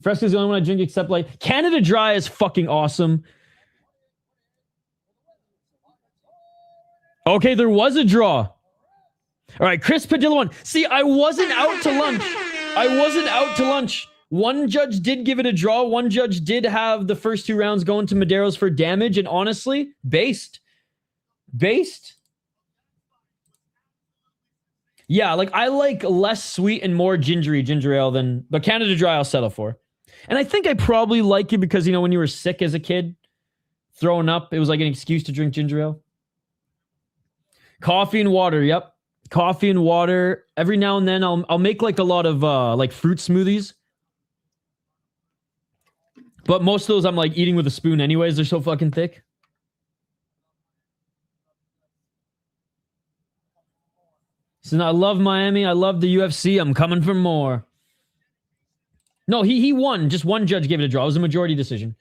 Fresca's the only one I drink except like Canada Dry is fucking awesome. Okay, there was a draw. All right, Chris Padilla won. See, I wasn't out to lunch. One judge did give it a draw. One judge did have the first 2 rounds going to Mederos for damage. And honestly, based. Yeah, like I like less sweet and more gingery ginger ale but Canada Dry I'll settle for. And I think I probably like it because, when you were sick as a kid, throwing up, it was like an excuse to drink ginger ale. Coffee and water, yep. Coffee and water. Every now and then I'll make like a lot of like fruit smoothies. But most of those I'm like eating with a spoon anyways. They're so fucking thick. So I love Miami. I love the UFC. I'm coming for more. No, he won. Just one judge gave it a draw. It was a majority decision.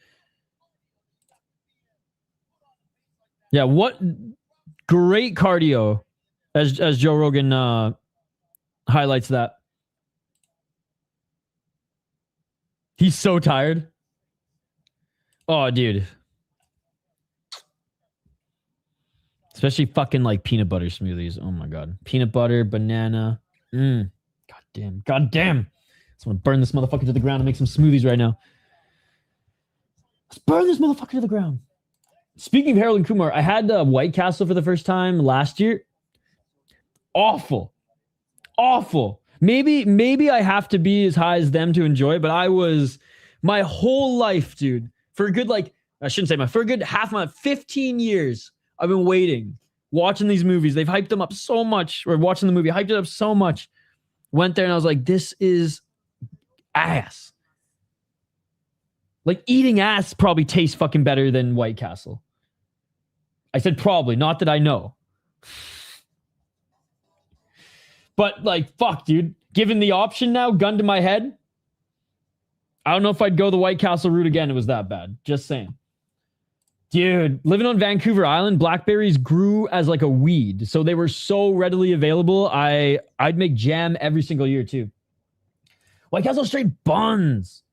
Yeah, what great cardio as Joe Rogan highlights that. He's so tired. Oh, dude. Especially fucking like peanut butter smoothies. Oh my God. Peanut butter, banana. God damn. God damn. I just want to burn this motherfucker to the ground and make some smoothies right now. Let's burn this motherfucker to the ground. Speaking of Harold and Kumar, I had White Castle for the first time last year. Awful. Awful. Maybe I have to be as high as them to enjoy it, but I was my whole life, dude, for a good, like, I shouldn't say for a good half my 15 years, I've been waiting, watching these movies. They've hyped them up so much, or watching the movie, hyped it up so much. Went there and I was like, this is ass. Like, eating ass probably tastes fucking better than White Castle. I said probably, not that I know. But, like, fuck, dude. Given the option now, gun to my head, I don't know if I'd go the White Castle route again. It was that bad. Just saying. Dude, living on Vancouver Island, blackberries grew as like a weed. So they were so readily available. I'd make jam every single year too. White Castle straight buns.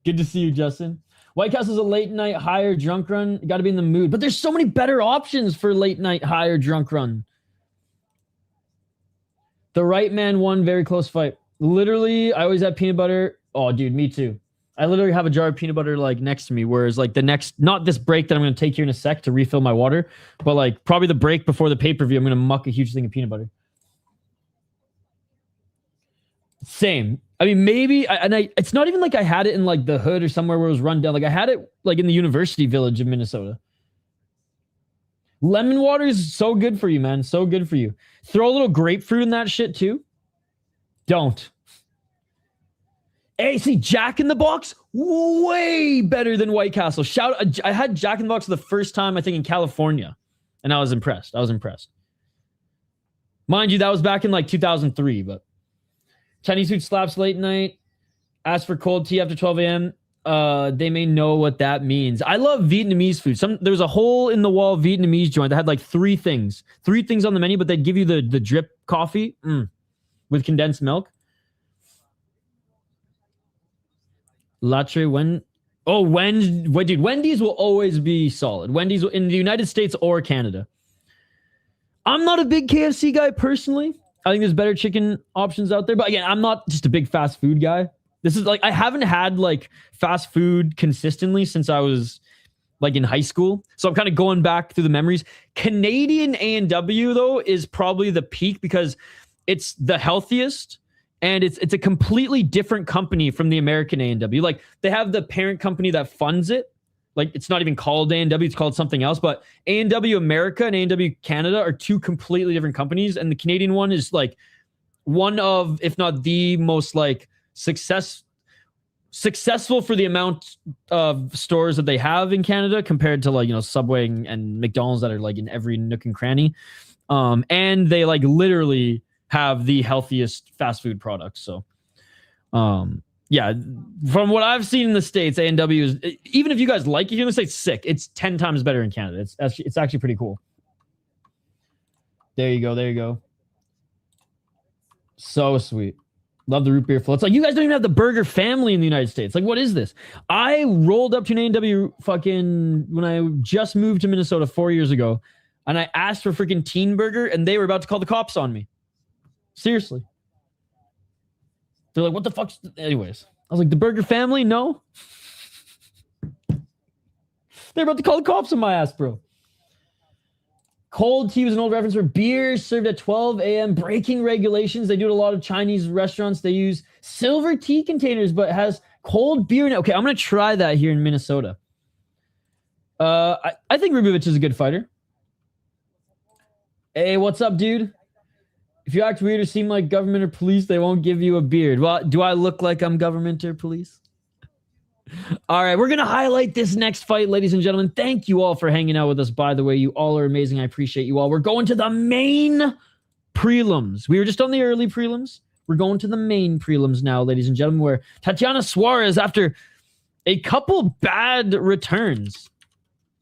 Good to see you, Justin. White Castle's a late night higher drunk run. You got to be in the mood. But there's so many better options for late night higher drunk run. The right man won very close fight. Literally, I always have peanut butter. Oh, dude, me too. I literally have a jar of peanut butter like next to me, whereas like the next, not this break that I'm going to take here in a sec to refill my water, but like probably the break before the pay-per-view, I'm going to muck a huge thing of peanut butter. Same. I mean, maybe, it's not even like I had it in like the hood or somewhere where it was run down. Like I had it like in the University Village of Minnesota. Lemon water is so good for you, man. So good for you. Throw a little grapefruit in that shit too. Don't. Hey, see, Jack in the Box, way better than White Castle. I had Jack in the Box for the first time, I think, in California, and I was impressed. Mind you, that was back in like 2003, but Chinese food slaps late night. Ask for cold tea after 12 a.m. They may know what that means. I love Vietnamese food. There was a hole-in-the-wall Vietnamese joint that had like three things on the menu, but they'd give you the drip coffee with condensed milk. Latte dude, Wendy's will always be solid. Wendy's in the United States or Canada. I'm not a big KFC guy personally. I think there's better chicken options out there. But again, I'm not just a big fast food guy. This is like, I haven't had like fast food consistently since I was like in high school. So I'm kind of going back through the memories. Canadian A&W though is probably the peak because it's the healthiest. And it's a completely different company from the American A&W. Like, they have the parent company that funds it. Like, it's not even called A&W, it's called something else. But A&W America and A&W Canada are two completely different companies. And the Canadian one is, like, one of, if not the most, like, successful for the amount of stores that they have in Canada compared to, like, you know, Subway and McDonald's that are, like, in every nook and cranny. And they, like, literally have the healthiest fast food products. So, yeah, from what I've seen in the States, A&W is, even if you guys like it, you're going to say it's sick. It's 10 times better in Canada. It's actually pretty cool. There you go. So sweet. Love the root beer float. It's like, you guys don't even have the burger family in the United States. Like, what is this? I rolled up to an A&W fucking when I just moved to Minnesota 4 years ago, and I asked for freaking teen burger, and they were about to call the cops on me. Seriously. They're like, what the fuck? Anyways, I was like, the burger family? No. They're about to call the cops on my ass, bro. Cold tea was an old reference for beer served at 12 a.m. Breaking regulations. They do it a lot of Chinese restaurants. They use silver tea containers, but it has cold beer in it. Okay, I'm going to try that here in Minnesota. I think Ribovics is a good fighter. Hey, what's up, dude? If you act weird or seem like government or police, they won't give you a beard. Well, do I look like I'm government or police? All right, we're going to highlight this next fight, ladies and gentlemen. Thank you all for hanging out with us, by the way. You all are amazing. I appreciate you all. We're going to the main prelims. We were just on the early prelims. We're going to the main prelims now, ladies and gentlemen, where Tatiana Suarez, after a couple bad returns,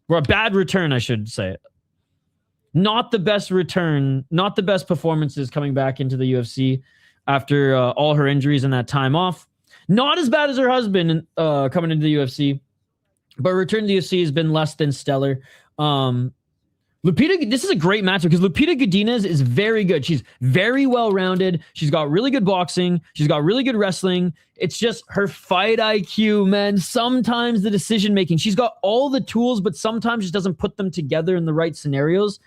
or a bad return, I should say, not the best return, not the best performances coming back into the UFC after all her injuries and that time off. Not as bad as her husband coming into the UFC, but return to the UFC has been less than stellar. Lupita, this is a great matchup because Lupita Godinez is very good. She's very well-rounded. She's got really good boxing. She's got really good wrestling. It's just her fight IQ, man. Sometimes the decision-making. She's got all the tools, but sometimes she doesn't put them together in the right scenarios.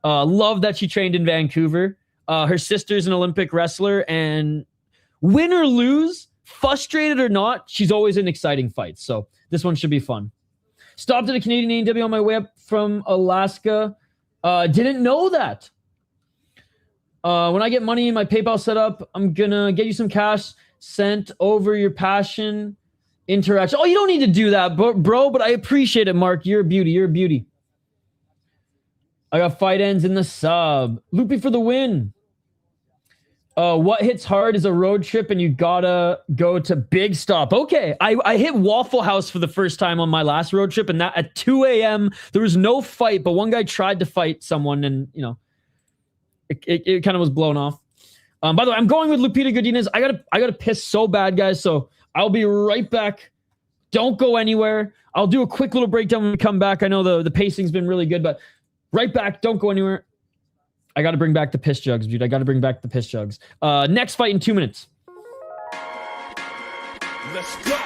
Love that she trained in Vancouver. Her sister's an Olympic wrestler, and win or lose, frustrated or not, she's always in exciting fights. So this one should be fun. Stopped at a Canadian AEW on my way up from Alaska. Didn't know that. When I get money in my PayPal set up, I'm going to get you some cash sent over your passion interaction. Oh, you don't need to do that, bro, but I appreciate it, Mark. You're a beauty. You're a beauty. I got fight ends in the sub. Loopy for the win. What hits hard is a road trip and you gotta go to Big Stop. Okay, I hit Waffle House for the first time on my last road trip, and that at 2 a.m. there was no fight, but one guy tried to fight someone, and you know, it kind of was blown off. By the way, I'm going with Lupita Godinez. I gotta piss so bad, guys. So I'll be right back. Don't go anywhere. I'll do a quick little breakdown when we come back. I know the pacing's been really good, but right back. Don't go anywhere. I got to bring back the piss jugs, dude. I got to bring back the piss jugs. Next fight in 2 minutes. Let's go.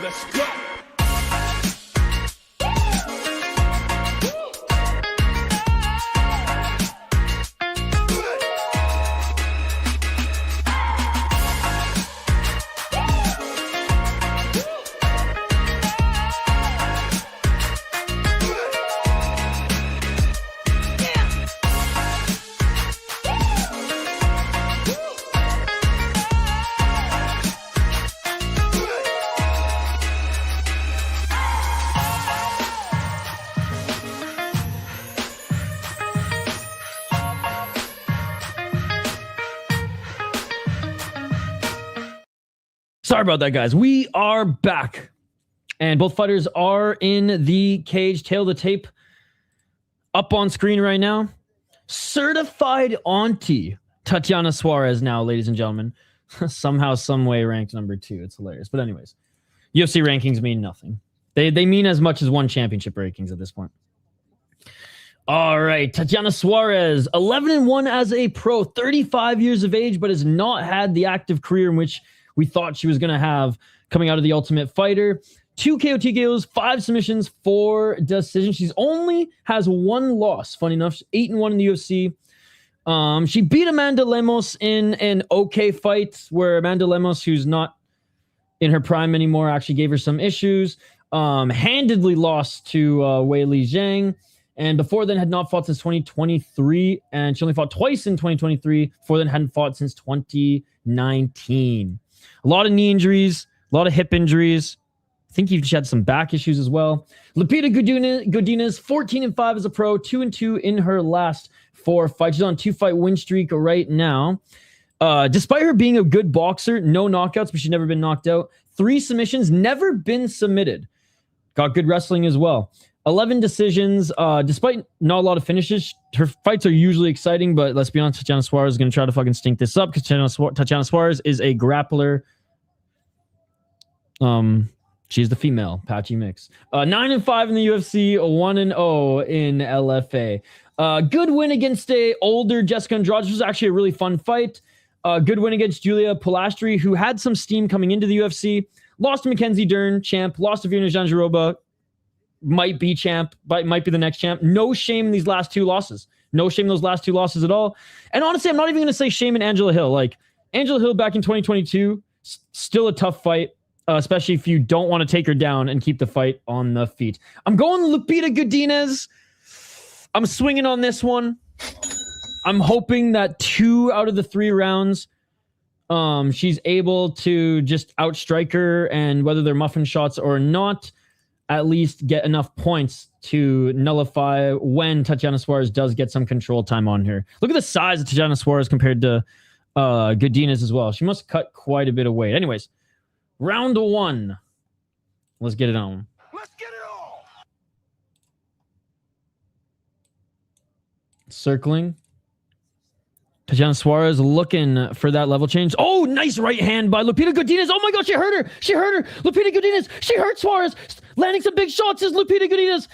Let's go. Sorry about that, guys. We are back. And both fighters are in the cage. Tail the tape up on screen right now. Certified auntie Tatiana Suarez now, ladies and gentlemen. Somehow, some way ranked number 2. It's hilarious. But anyways, UFC rankings mean nothing. They mean as much as one championship rankings at this point. All right, Tatiana Suarez, 11-1 as a pro, 35 years of age, but has not had the active career in which we thought she was going to have coming out of the Ultimate Fighter. 2 KO TKOs, 5 submissions, 4 decisions. She's only has 1 loss, funny enough. 8-1 in the UFC. She beat Amanda Lemos in an okay fight where Amanda Lemos, who's not in her prime anymore, actually gave her some issues. Handedly lost to Wei Li Zhang. And before then had not fought since 2023. And she only fought twice in 2023. Before then hadn't fought since 2019. A lot of knee injuries, a lot of hip injuries. I think she had some back issues as well. Lupita Godinez, 14-5 as a pro, 2-2 in her last 4 fights. She's on a 2-fight win streak right now. Despite her being a good boxer, no knockouts, but she's never been knocked out. 3 submissions, never been submitted. Got good wrestling as well. 11 decisions. Despite not a lot of finishes, her fights are usually exciting, but let's be honest, Tatiana Suarez is going to try to fucking stink this up because Tatiana Suarez is a grappler. She's the female Patchy mix. 9-5 in the UFC, 1-0 in LFA. Good win against a older Jessica Andrade. This was actually a really fun fight. Good win against Julia Pilastri, who had some steam coming into the UFC. Lost to Mackenzie Dern, champ. Lost to Virna Jandiroba, might be champ, but might be the next champ. No shame in these last two losses. No shame in those last two losses at all. And honestly, I'm not even going to say shame in Angela Hill. Like, Angela Hill back in 2022, still a tough fight, especially if you don't want to take her down and keep the fight on the feet. I'm going Lupita Godinez. I'm swinging on this one. I'm hoping that 2 out of the 3 rounds, she's able to just outstrike her, and whether they're muffin shots or not, at least get enough points to nullify when Tatiana Suarez does get some control time on her. Look at the size of Tatiana Suarez compared to Godinez as well. She must cut quite a bit of weight. Anyways, round 1. Let's get it on. Let's get it on. Circling. Tatiana Suarez looking for that level change. Oh, nice right hand by Lupita Godinez. Oh my God, she hurt her. She hurt her. Lupita Godinez. She hurt Suarez. Landing some big shots is Lupita Godinez.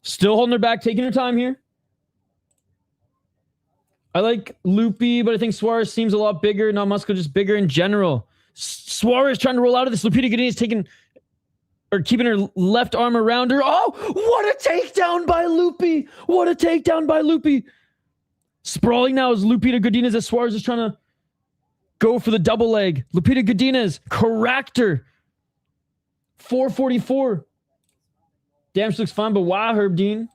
Still holding her back, taking her time here. I like Lupi, but I think Suarez seems a lot bigger. Not muscular, just bigger in general. Suarez trying to roll out of this. Lupita Godinez keeping her left arm around her. Oh, what a takedown by Lupi. What a takedown by Lupi. Sprawling now is Lupita Godinez as Suarez is trying to go for the double leg. Lupita Godinez cracked her. 444. Damn, she looks fine, but wow, Herb Dean.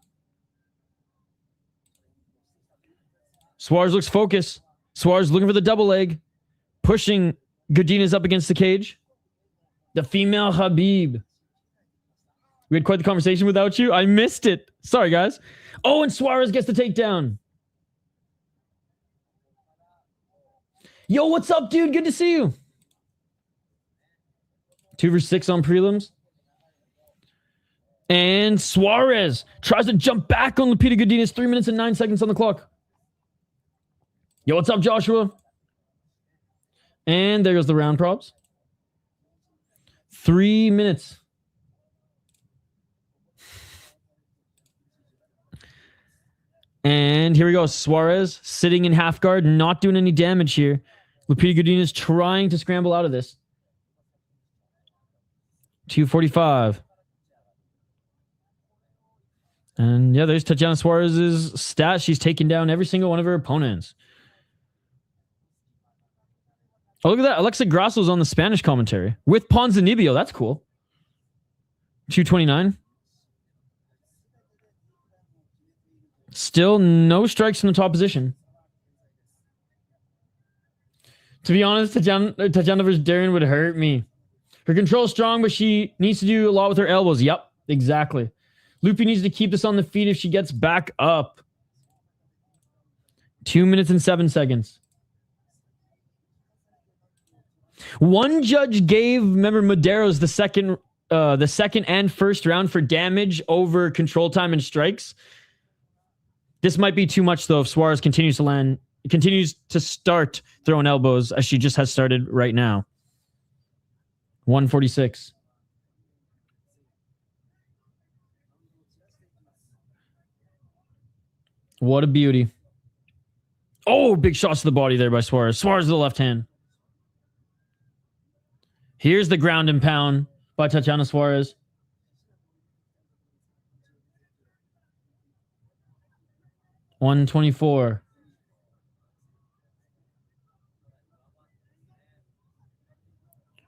Suarez looks focused. Suarez looking for the double leg. Pushing Godinez up against the cage. The female Habib. We had quite the conversation without you. I missed it. Sorry, guys. Oh, and Suarez gets the takedown. Yo, what's up, dude? Good to see you. 2 for 6 on prelims. And Suarez tries to jump back on Lupita Godinez. 3 minutes and 9 seconds on the clock. Yo, what's up, Joshua? And there goes the round props. 3 minutes. And here we go. Suarez sitting in half guard, not doing any damage here. Lupita Godinez trying to scramble out of this. 245. And yeah, there's Tatiana Suarez's stats. She's taken down every single one of her opponents. Oh, look at that. Alexa Grasso's on the Spanish commentary with Ponzinibbio. That's cool. 229. Still no strikes from the top position. To be honest, Tatiana versus Darren would hurt me. Her control is strong, but she needs to do a lot with her elbows. Yep, exactly. Lupi needs to keep this on the feet if she gets back up. 2 minutes and 7 seconds. One judge gave, remember, Mederos the second and first round for damage over control time and strikes. This might be too much, though, if Suarez continues to start throwing elbows as she just has started right now. 146. What a beauty. Oh, big shots to the body there by Suarez. Suarez with the left hand. Here's the ground and pound by Tatiana Suarez. $124.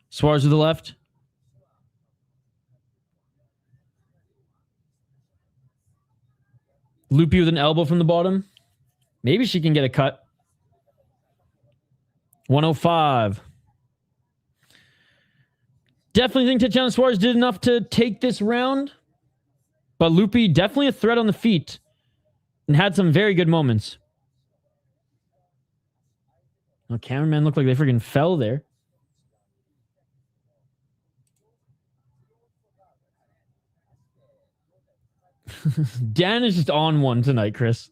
Suarez with the left. Lupi with an elbow from the bottom. Maybe she can get a cut. 105. Definitely think Tatiana Suarez did enough to take this round. But Lupi definitely a threat on the feet. And had some very good moments. The cameraman looked like they freaking fell there. Dan is just on one tonight, Chris.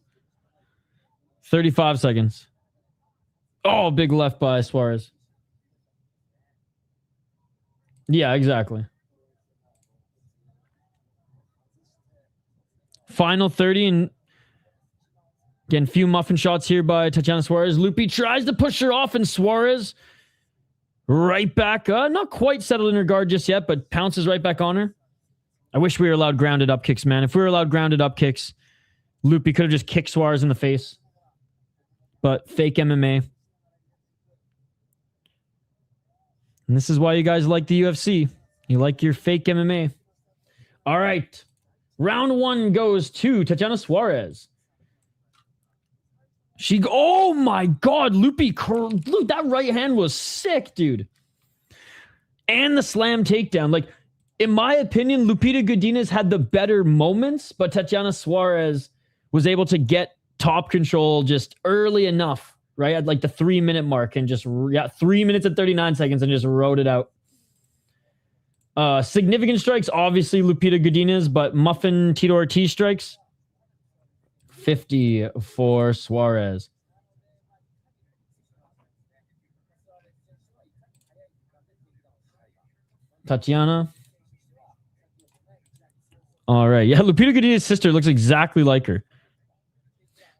35 seconds. Oh, big left by Suarez. Yeah, exactly. Final 30, and Again, few muffin shots here by Tatiana Suarez. Luque tries to push her off, and Suarez right back. Not quite settled in her guard just yet, but pounces right back on her. I wish we were allowed grounded up kicks, man. If we were allowed grounded up kicks, Luque could have just kicked Suarez in the face. But fake MMA. And this is why you guys like the UFC. You like your fake MMA. All right. Round 1 goes to Tatiana Suarez. Oh my God, Luque, look, that right hand was sick, dude. And the slam takedown. Like, in my opinion, Lupita Godinez had the better moments, but Tatiana Suarez was able to get top control just early enough, right? At like the 3-minute mark and just, 3 minutes and 39 seconds and just rode it out. Significant strikes, obviously Lupita Godinez, but Muffin Tito Ortiz strikes. 50 for Suarez. Tatiana. All right. Yeah, Lupita Godinez's sister looks exactly like her.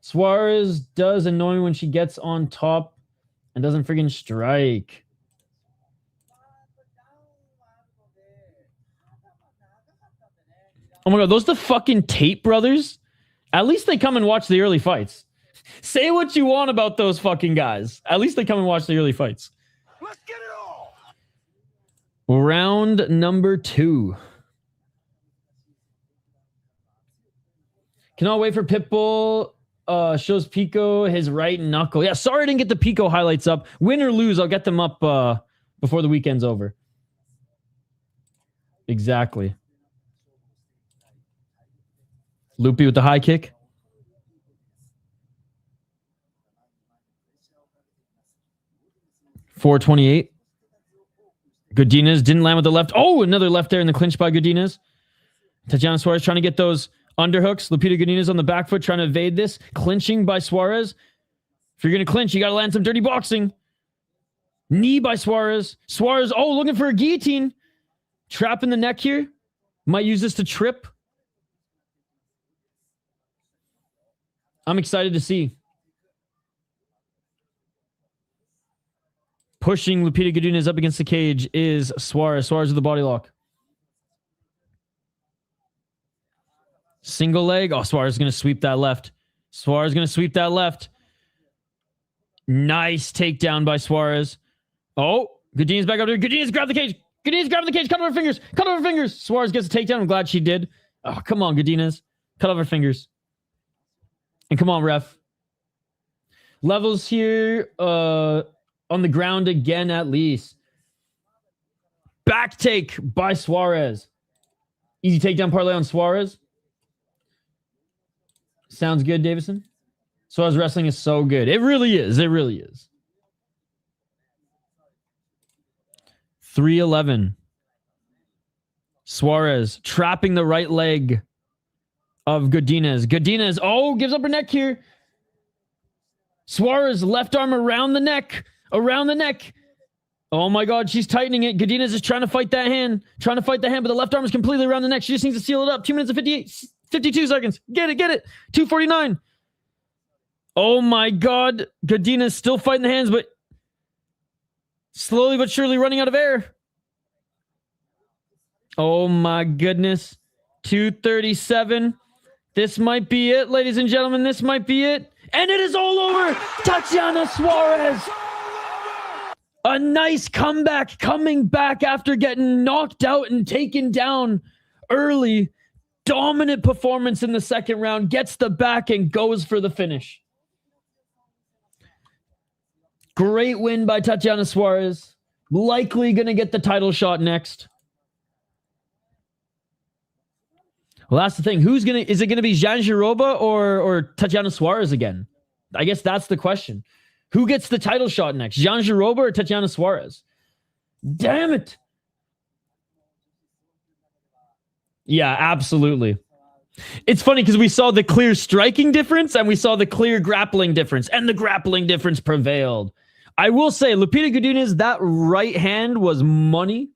Suarez does annoy me when she gets on top and doesn't friggin' strike. Oh my God, those the fucking Tate brothers? At least they come and watch the early fights. Say what you want about those fucking guys. At least they come and watch the early fights. Let's get it all. Round number 2. Cannot wait for Pitbull. Shows Pico his right knuckle. Yeah, sorry I didn't get the Pico highlights up. Win or lose, I'll get them up before the weekend's over. Exactly. Luque with the high kick. .428. Godinez didn't land with the left. Oh, another left there in the clinch by Godinez. Tatiana Suarez trying to get those underhooks. Lupita Godinez on the back foot trying to evade this. Clinching by Suarez. If you're going to clinch, you got to land some dirty boxing. Knee by Suarez. Suarez, oh, looking for a guillotine. Trap in the neck here. Might use this to trip. I'm excited to see. Pushing Lupita Godinez up against the cage is Suarez. Suarez with the body lock. Single leg. Oh, Suarez is going to sweep that left. Suarez is going to sweep that left. Nice takedown by Suarez. Oh, Godinez back up there. Godinez grab the cage. Godinez grabbing the cage. Cut off her fingers. Cut off her fingers. Suarez gets a takedown. I'm glad she did. Oh, come on, Godinez. Cut off her fingers. And come on, ref. Levels here on the ground again, at least. Back take by Suarez. Easy takedown parlay on Suarez. Sounds good, Davison. Suarez wrestling is so good. It really is. It really is. 3-11. Suarez trapping the right leg of Godinez. Godinez, oh, gives up her neck here. Suarez, left arm around the neck. Around the neck. Oh my God, she's tightening it. Godinez is trying to fight that hand. Trying to fight the hand, but the left arm is completely around the neck. She just needs to seal it up. 2 minutes and 52 seconds. Get it, get it. 2:49. Oh my God. Godinez still fighting the hands, but slowly but surely running out of air. Oh my goodness. 2:37. This might be it, ladies and gentlemen. This might be it. And it is all over. Tatiana Suarez. A nice comeback, coming back after getting knocked out and taken down early. Dominant performance in the second round. Gets the back and goes for the finish. Great win by Tatiana Suarez. Likely going to get the title shot next. Well, that's the thing. Is it going to be Jean Giroba or Tatiana Suarez again? I guess that's the question. Who gets the title shot next? Jean Giroba or Tatiana Suarez? Damn it. Yeah, absolutely. It's funny because we saw the clear striking difference and we saw the clear grappling difference, and the grappling difference prevailed. I will say, Lupita Godinez, that right hand was money.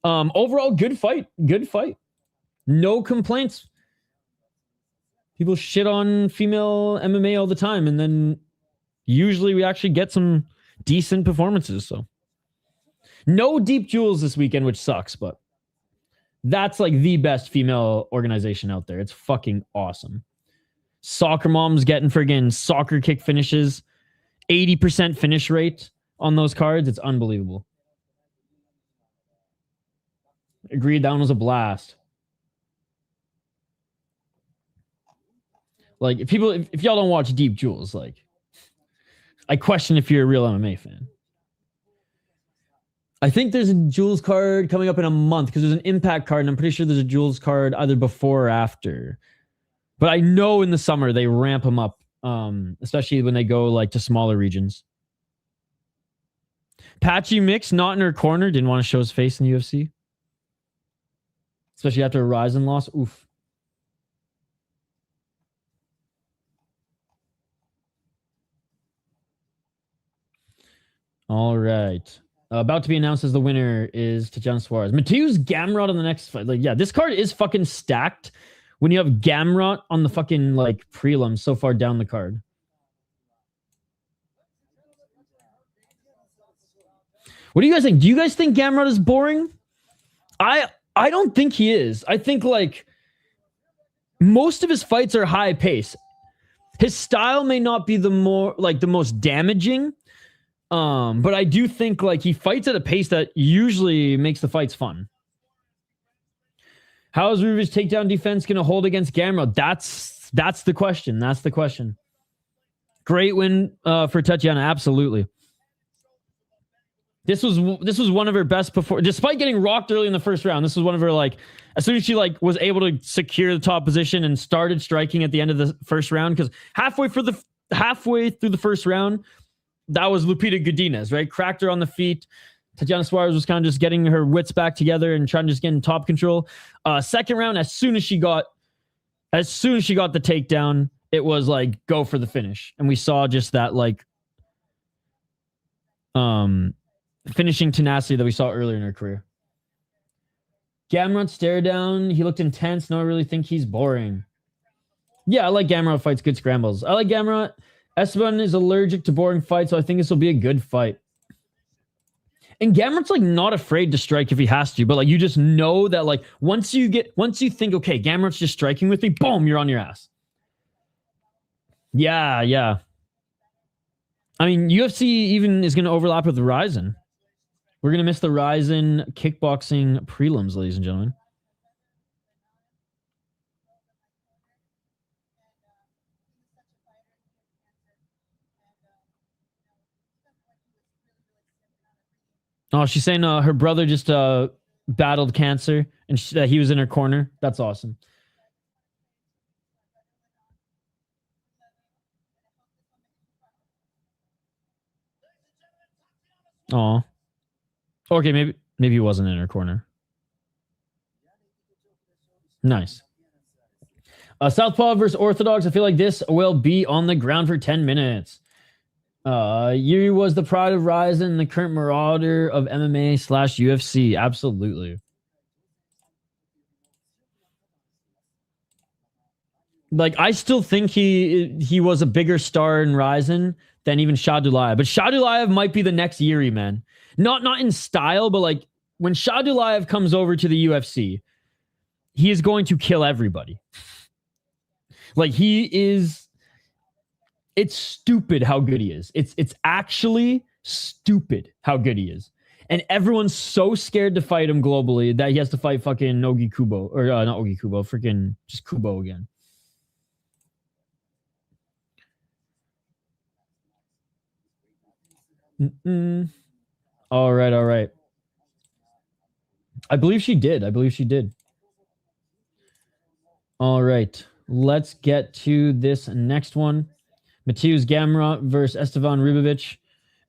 Overall, good fight. Good fight. No complaints. People shit on female MMA all the time, and then usually we actually get some decent performances. So no deep jewels this weekend, which sucks, but that's like the best female organization out there. It's fucking awesome. Soccer moms getting friggin' soccer kick finishes, 80% finish rate on those cards. It's unbelievable. Agreed, that one was a blast. Like, if y'all don't watch Deep Jewels, like, I question if you're a real MMA fan. I think there's a Jewels card coming up in a month because there's an Impact card, and I'm pretty sure there's a Jewels card either before or after. But I know in the summer they ramp them up, especially when they go like to smaller regions. Patchy Mix, not in her corner, didn't want to show his face in the UFC. Especially after a Ryzen loss. Oof. All right. About to be announced as the winner is Tatiana Suarez. Mateusz Gamrot on the next fight. Like, yeah, this card is fucking stacked when you have Gamrot on the fucking, like, prelims so far down the card. What do you guys think? Do you guys think Gamrot is boring? I don't think he is. I think, like, most of his fights are high pace. His style may not be the most damaging, but I do think, like, he fights at a pace that usually makes the fights fun. How is Ribovics' takedown defense going to hold against Gamrot? That's the question. That's the question. Great win for Tatiana. Absolutely. This was one of her best before, despite getting rocked early in the first round. This was one of her, like, as soon as she, like, was able to secure the top position and started striking at the end of the first round, because halfway through the first round, that was Lupita Godinez, right? Cracked her on the feet. Tatiana Suarez was kind of just getting her wits back together and trying to just get in top control. Second round, as soon as she got the takedown, it was like go for the finish, and we saw just that, like, finishing tenacity that we saw earlier in her career. Gamrot stare down. He looked intense. No, I really think he's boring. Yeah, I like Gamrot fights good scrambles. I like Gamrot. Esteban is allergic to boring fights, so I think this will be a good fight. And Gamrot's, like, not afraid to strike if he has to, but, like, you just know that, like, once you think, okay, Gamrot's just striking with me, boom, you're on your ass. Yeah. I mean, UFC even is going to overlap with Ryzen. We're going to miss the Ryzen kickboxing prelims, ladies and gentlemen. Oh, she's saying her brother just battled cancer and he was in her corner. That's awesome. Oh, okay. Maybe he wasn't in her corner. Nice. Southpaw versus Orthodox. I feel like this will be on the ground for 10 minutes. Jiří was the pride of Ryzen, the current marauder of MMA/UFC. Absolutely. Like, I still think he was a bigger star in Ryzen than even Shah Dulaev. But Shah Dulaev might be the next Jiří, man. Not in style, but, like, when Shah Dulaev comes over to the UFC, he is going to kill everybody. Like, it's stupid how good he is. It's actually stupid how good he is. And everyone's so scared to fight him globally that he has to fight fucking Nogi Kubo. Or not Ogi Kubo, freaking just Kubo again. All right. I believe she did. All right. Let's get to this next one. Mateusz Gamrot versus Esteban Ribovics.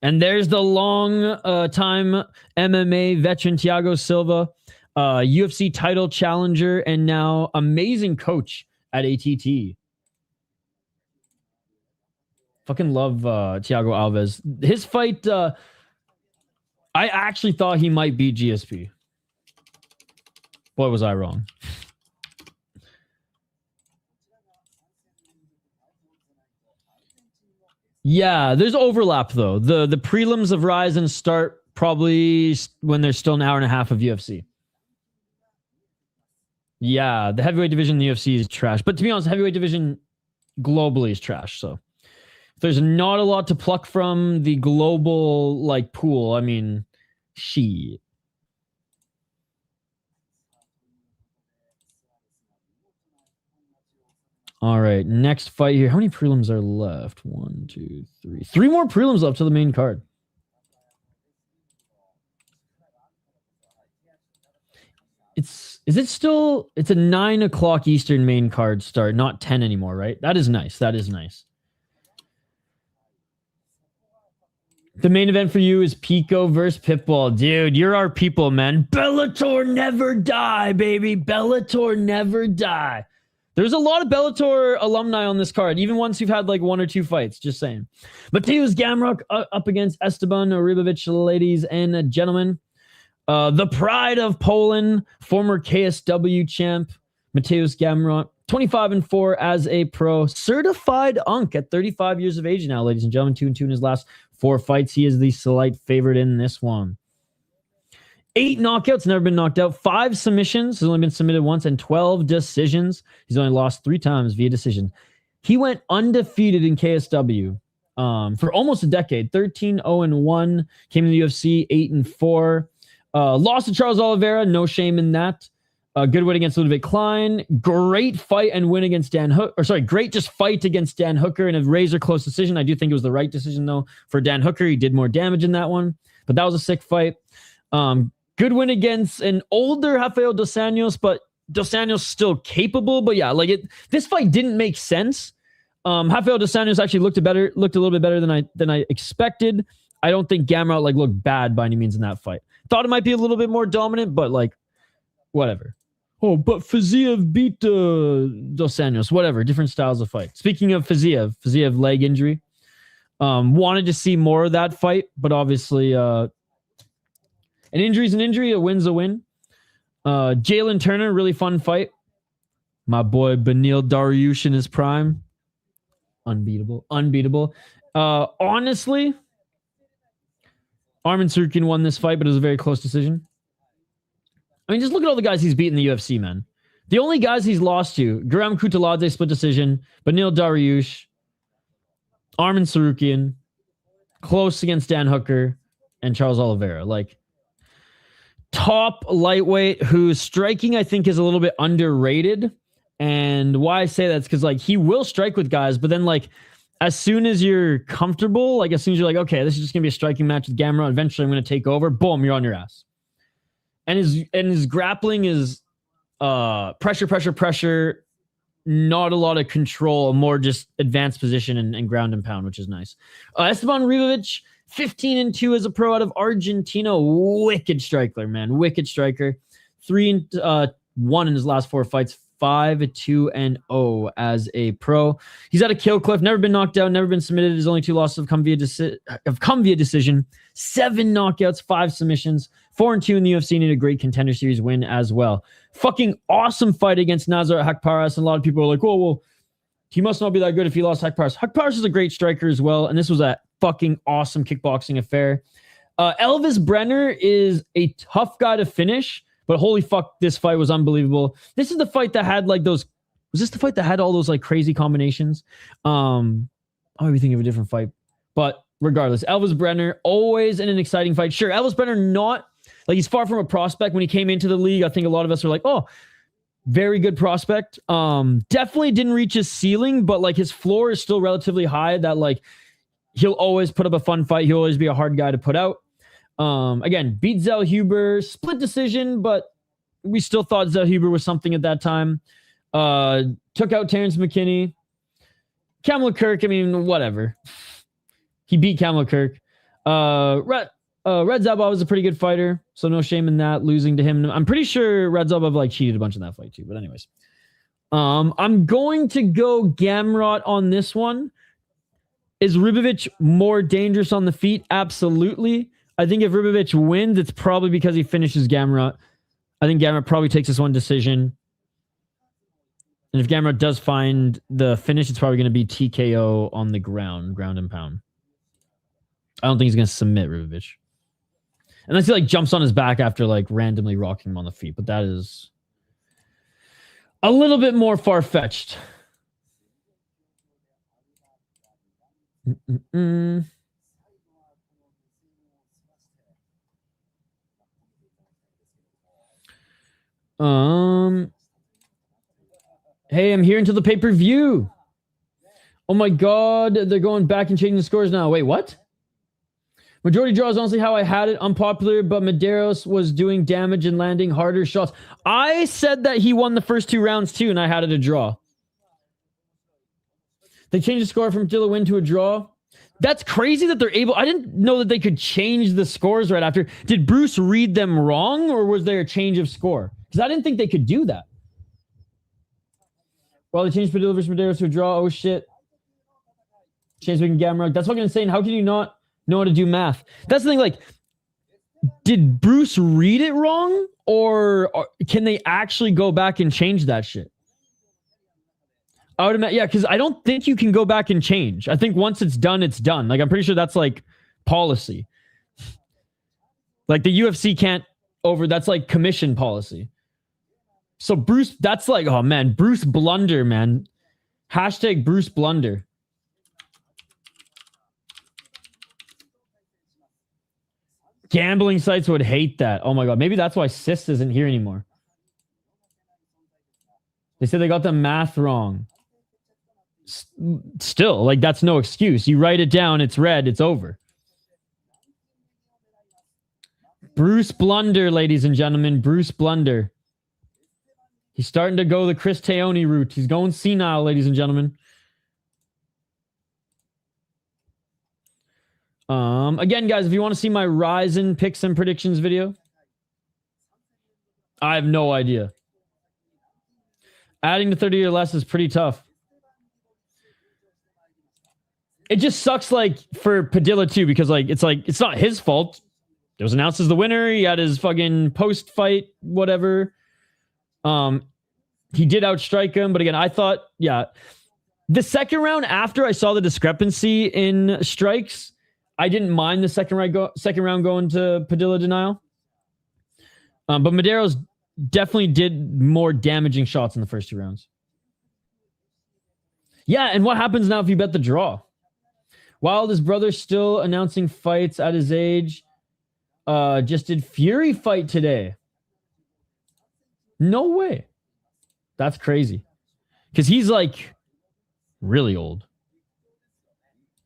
And there's the long time MMA veteran Thiago Silva, UFC title challenger, and now amazing coach at ATT. Fucking love Thiago Alves. His fight, I actually thought he might beat GSP. Boy, was I wrong. Yeah, there's overlap though. The prelims of Ryzen start probably when there's still an hour and a half of UFC. Yeah, the heavyweight division in the UFC is trash. But to be honest, heavyweight division globally is trash. So there's not a lot to pluck from the global like pool. I mean, shit. All right, next fight here. How many prelims are left? 1, 2, 3. 3 more prelims left to the main card. Is it still? It's a 9 o'clock Eastern main card start, not 10 anymore, right? That is nice. That is nice. The main event for you is Pico versus Pitbull. Dude, you're our people, man. Bellator never die, baby. Bellator never die. There's a lot of Bellator alumni on this card, even once you've had like 1 or 2 fights, just saying. Mateusz Gamrot up against Esteban Ribovics, ladies and gentlemen. The pride of Poland, former KSW champ, Mateusz Gamrot, 25-4 as a pro, certified unk at 35 years of age now, ladies and gentlemen, 2-2 in his last 4 fights. He is the slight favorite in this one. 8 knockouts, never been knocked out. 5 submissions, has only been submitted once, and 12 decisions. He's only lost 3 times via decision. He went undefeated in KSW for almost a decade. 13-0-1, came to the UFC 8-4. Lost to Charles Oliveira, no shame in that. Good win against Ludwig Klein. Great fight and win against Dan Hooker. Or sorry, great just fight against Dan Hooker in a razor close decision. I do think it was the right decision though for Dan Hooker. He did more damage in that one, but that was a sick fight. Good win against an older Rafael Dos Anjos, but Dos Anjos still capable. But yeah, like this fight didn't make sense. Rafael Dos Anjos actually looked a little bit better than I expected. I don't think Gamrot like looked bad by any means in that fight. Thought it might be a little bit more dominant, but like whatever. Oh, but Fiziev beat Dos Anjos. Whatever, different styles of fight. Speaking of Fiziev leg injury. Wanted to see more of that fight, but obviously an injury's an injury, a win's a win. Jalen Turner, really fun fight. My boy Beneil Dariush in his prime. Unbeatable. Honestly, Arman Tsarukyan won this fight, but it was a very close decision. I mean, just look at all the guys he's beaten in the UFC, man. The only guys he's lost to, Guram Kutaladze, split decision, Beneil Dariush, Arman Tsarukyan, close against Dan Hooker, and Charles Oliveira. Like, top lightweight whose striking, I think, is a little bit underrated. And why I say that's because, like, he will strike with guys, but then, like, as soon as you're comfortable, like, as soon as you're like, okay, this is just going to be a striking match with Gamrot, eventually I'm going to take over, boom, you're on your ass. And his grappling is pressure, not a lot of control, more just advanced position and ground and pound, which is nice. Esteban Ribovics, 15-2 as a pro out of Argentina. Wicked striker, man. Wicked striker. 3-1 in his last 4 fights. 5-2-0 as a pro. He's at a kill cliff. Never been knocked out. Never been submitted. His only 2 losses have come via decision. 7 knockouts, 5 submissions. 4-2 in the UFC. Need a great Contender Series win as well. Fucking awesome fight against Nazar Haqparas. And a lot of people are like, oh, well, he must not be that good if he lost Haqparas. Haqparas is a great striker as well. And this was a fucking awesome kickboxing affair. Elvis Brenner is a tough guy to finish. But holy fuck, this fight was unbelievable. This is the fight that had like those... Was this the fight that had all those like crazy combinations? I might be thinking of a different fight. But regardless, Elvis Brenner, always in an exciting fight. Sure, Elvis Brenner not... Like, he's far from a prospect. When he came into the league, I think a lot of us were like, oh, very good prospect. Definitely didn't reach his ceiling, but like his floor is still relatively high that like he'll always put up a fun fight. He'll always be a hard guy to put out. Again, beat Zellhuber, split decision, but we still thought Zellhuber was something at that time. Took out Terrence McKinney. Kamala Kirk, I mean, whatever. He beat Kamala Kirk. Red Zabov was a pretty good fighter, so no shame in that, losing to him. I'm pretty sure Red Zabov like cheated a bunch in that fight too, but anyways. I'm going to go Gamrot on this one. Is Ribovics more dangerous on the feet? Absolutely. I think if Ribovics wins, it's probably because he finishes Gamrot. I think Gamrot probably takes this one decision. And if Gamrot does find the finish, it's probably going to be TKO on the ground and pound. I don't think he's going to submit Ribovics. Unless he like jumps on his back after like randomly rocking him on the feet. But that is a little bit more far-fetched. Hey, I'm here until the pay-per-view. Oh my god, they're going back and changing the scores now. Wait, what? Majority draw is honestly how I had it. Unpopular, but Mederos was doing damage and landing harder shots. I said that he won the first 2 rounds too, and I had it a draw. They changed the score from still a win to a draw. That's crazy that they're able... I didn't know that they could change the scores right after. Did Bruce read them wrong, or was there a change of score? Because I didn't think they could do that. Well, they changed Padilla versus Mederos to a draw. Oh, shit. Changed Gamrot. That's fucking insane. How can you not know how to do math? That's the thing, like... Did Bruce read it wrong? Or can they actually go back and change that shit? I would imagine, yeah, because I don't think you can go back and change. I think once it's done, it's done. Like, I'm pretty sure that's like policy. Like the UFC can't that's like commission policy. So Bruce, that's like, oh man, Bruce blunder, man. Hashtag Bruce blunder. Gambling sites would hate that. Oh my god, maybe that's why Sis isn't here anymore. They said they got the math wrong. Still, like, that's no excuse. You write it down, it's red, it's over. Bruce Blunder, ladies and gentlemen. Bruce Blunder. He's starting to go the Chris Taoni route. He's going senile, ladies and gentlemen. Again, guys, if you want to see my Ryzen picks and predictions video, I have no idea. Adding to 30 or less is pretty tough. It just sucks, like, for Padilla, too, because, like, it's not his fault. It was announced as the winner. He had his fucking post-fight, whatever. He did outstrike him, but again, I thought, yeah. The second round, after I saw the discrepancy in strikes, I didn't mind the second round going to Padilla denial. But Mederos definitely did more damaging shots in the first 2 rounds. Yeah, and what happens now if you bet the draw? While his brother's still announcing fights at his age, just did Fury fight today. No way. That's crazy. Because he's, like, really old.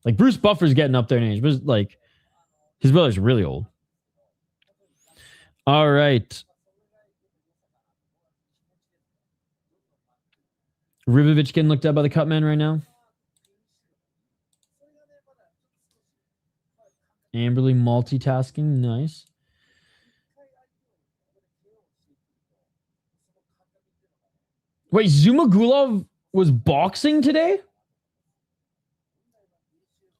Like, Bruce Buffer's getting up there in age, but, like, his brother's really old. All right. Ribovics getting looked at by the cut man right now. Amberly multitasking. Nice. Wait, Zumagulov was boxing today?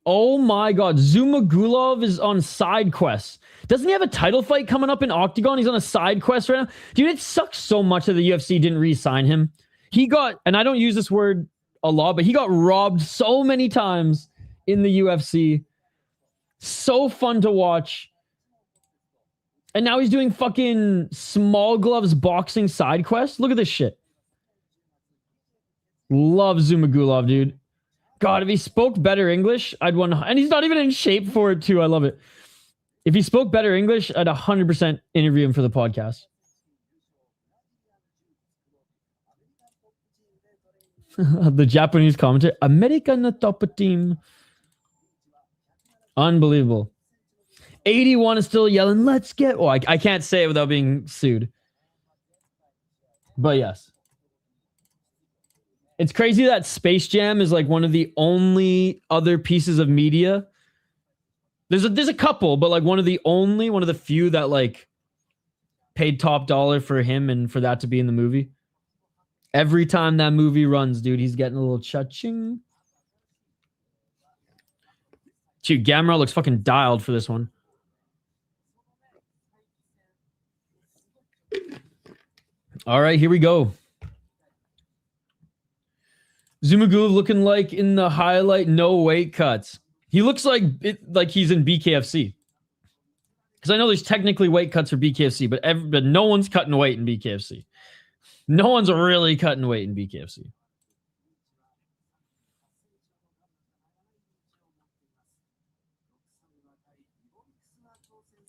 Oh my god. Zumagulov is on side quests. Doesn't he have a title fight coming up in Octagon? He's on a side quest right now. Dude, it sucks so much that the UFC didn't re-sign him. He got, and I don't use this word a lot, but he got robbed so many times in the UFC. So fun to watch. And now he's doing fucking Small Gloves boxing side quests. Look at this shit. Love Zumagulov, dude. God, if he spoke better English, I'd want to... And he's not even in shape for it, too. I love it. If he spoke better English, I'd 100% interview him for the podcast. The Japanese commentator. American top team. Unbelievable. 81 is still yelling, let's get... Oh, I can't say it without being sued. But yes. It's crazy that Space Jam is like one of the only other pieces of media. There's a couple, but like one of the few that like paid top dollar for him and for that to be in the movie. Every time that movie runs, dude, he's getting a little cha-ching. Dude, Gamrot looks fucking dialed for this one. All right, here we go. Zumagulov looking like in the highlight, no weight cuts. He looks like he's in BKFC. Because I know there's technically weight cuts for BKFC, but no one's cutting weight in BKFC. No one's really cutting weight in BKFC.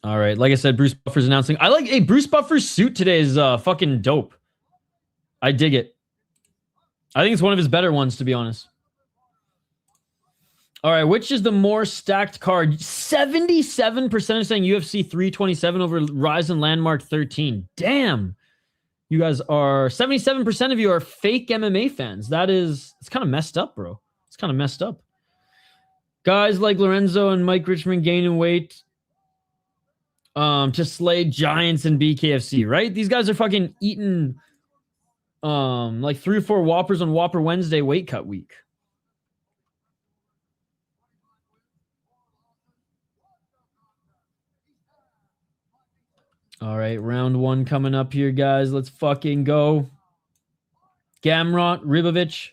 All right, like I said, Bruce Buffer's announcing. Bruce Buffer's suit today is fucking dope. I dig it. I think it's one of his better ones, to be honest. All right, which is the more stacked card? 77% are saying UFC 327 over Ryzen Landmark 13. Damn. You guys are... 77% of you are fake MMA fans. It's kind of messed up, bro. It's kind of messed up. Guys like Lorenzo and Mike Richmond gaining weight to slay giants in BKFC, right? These guys are fucking eating like 3 or 4 Whoppers on Whopper Wednesday weight cut week. All right, round 1 coming up here, guys. Let's fucking go. Gamrot, Ribovics.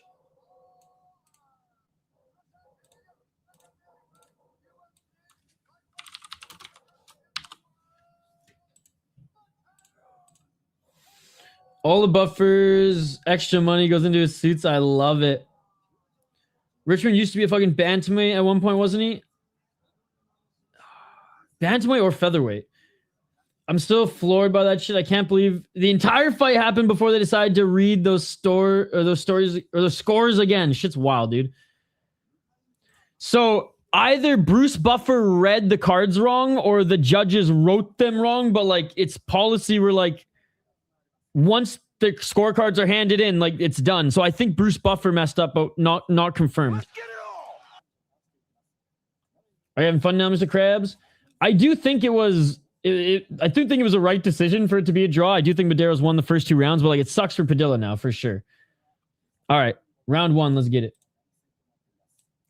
All the buffers, extra money goes into his suits. I love it. Richmond used to be a fucking bantamweight at one point, wasn't he? Bantamweight or featherweight? I'm still floored by that shit. I can't believe the entire fight happened before they decided to read those stories or those scores again. Shit's wild, dude. So either Bruce Buffer read the cards wrong or the judges wrote them wrong, but like it's policy where like once the scorecards are handed in, like it's done. So I think Bruce Buffer messed up, but not confirmed. Are you having fun now, Mr. Krabs? I do think it was... I do think it was a right decision for it to be a draw. I do think Mederos won the first 2 rounds, but like it sucks for Padilla now for sure. All right, round 1, let's get it.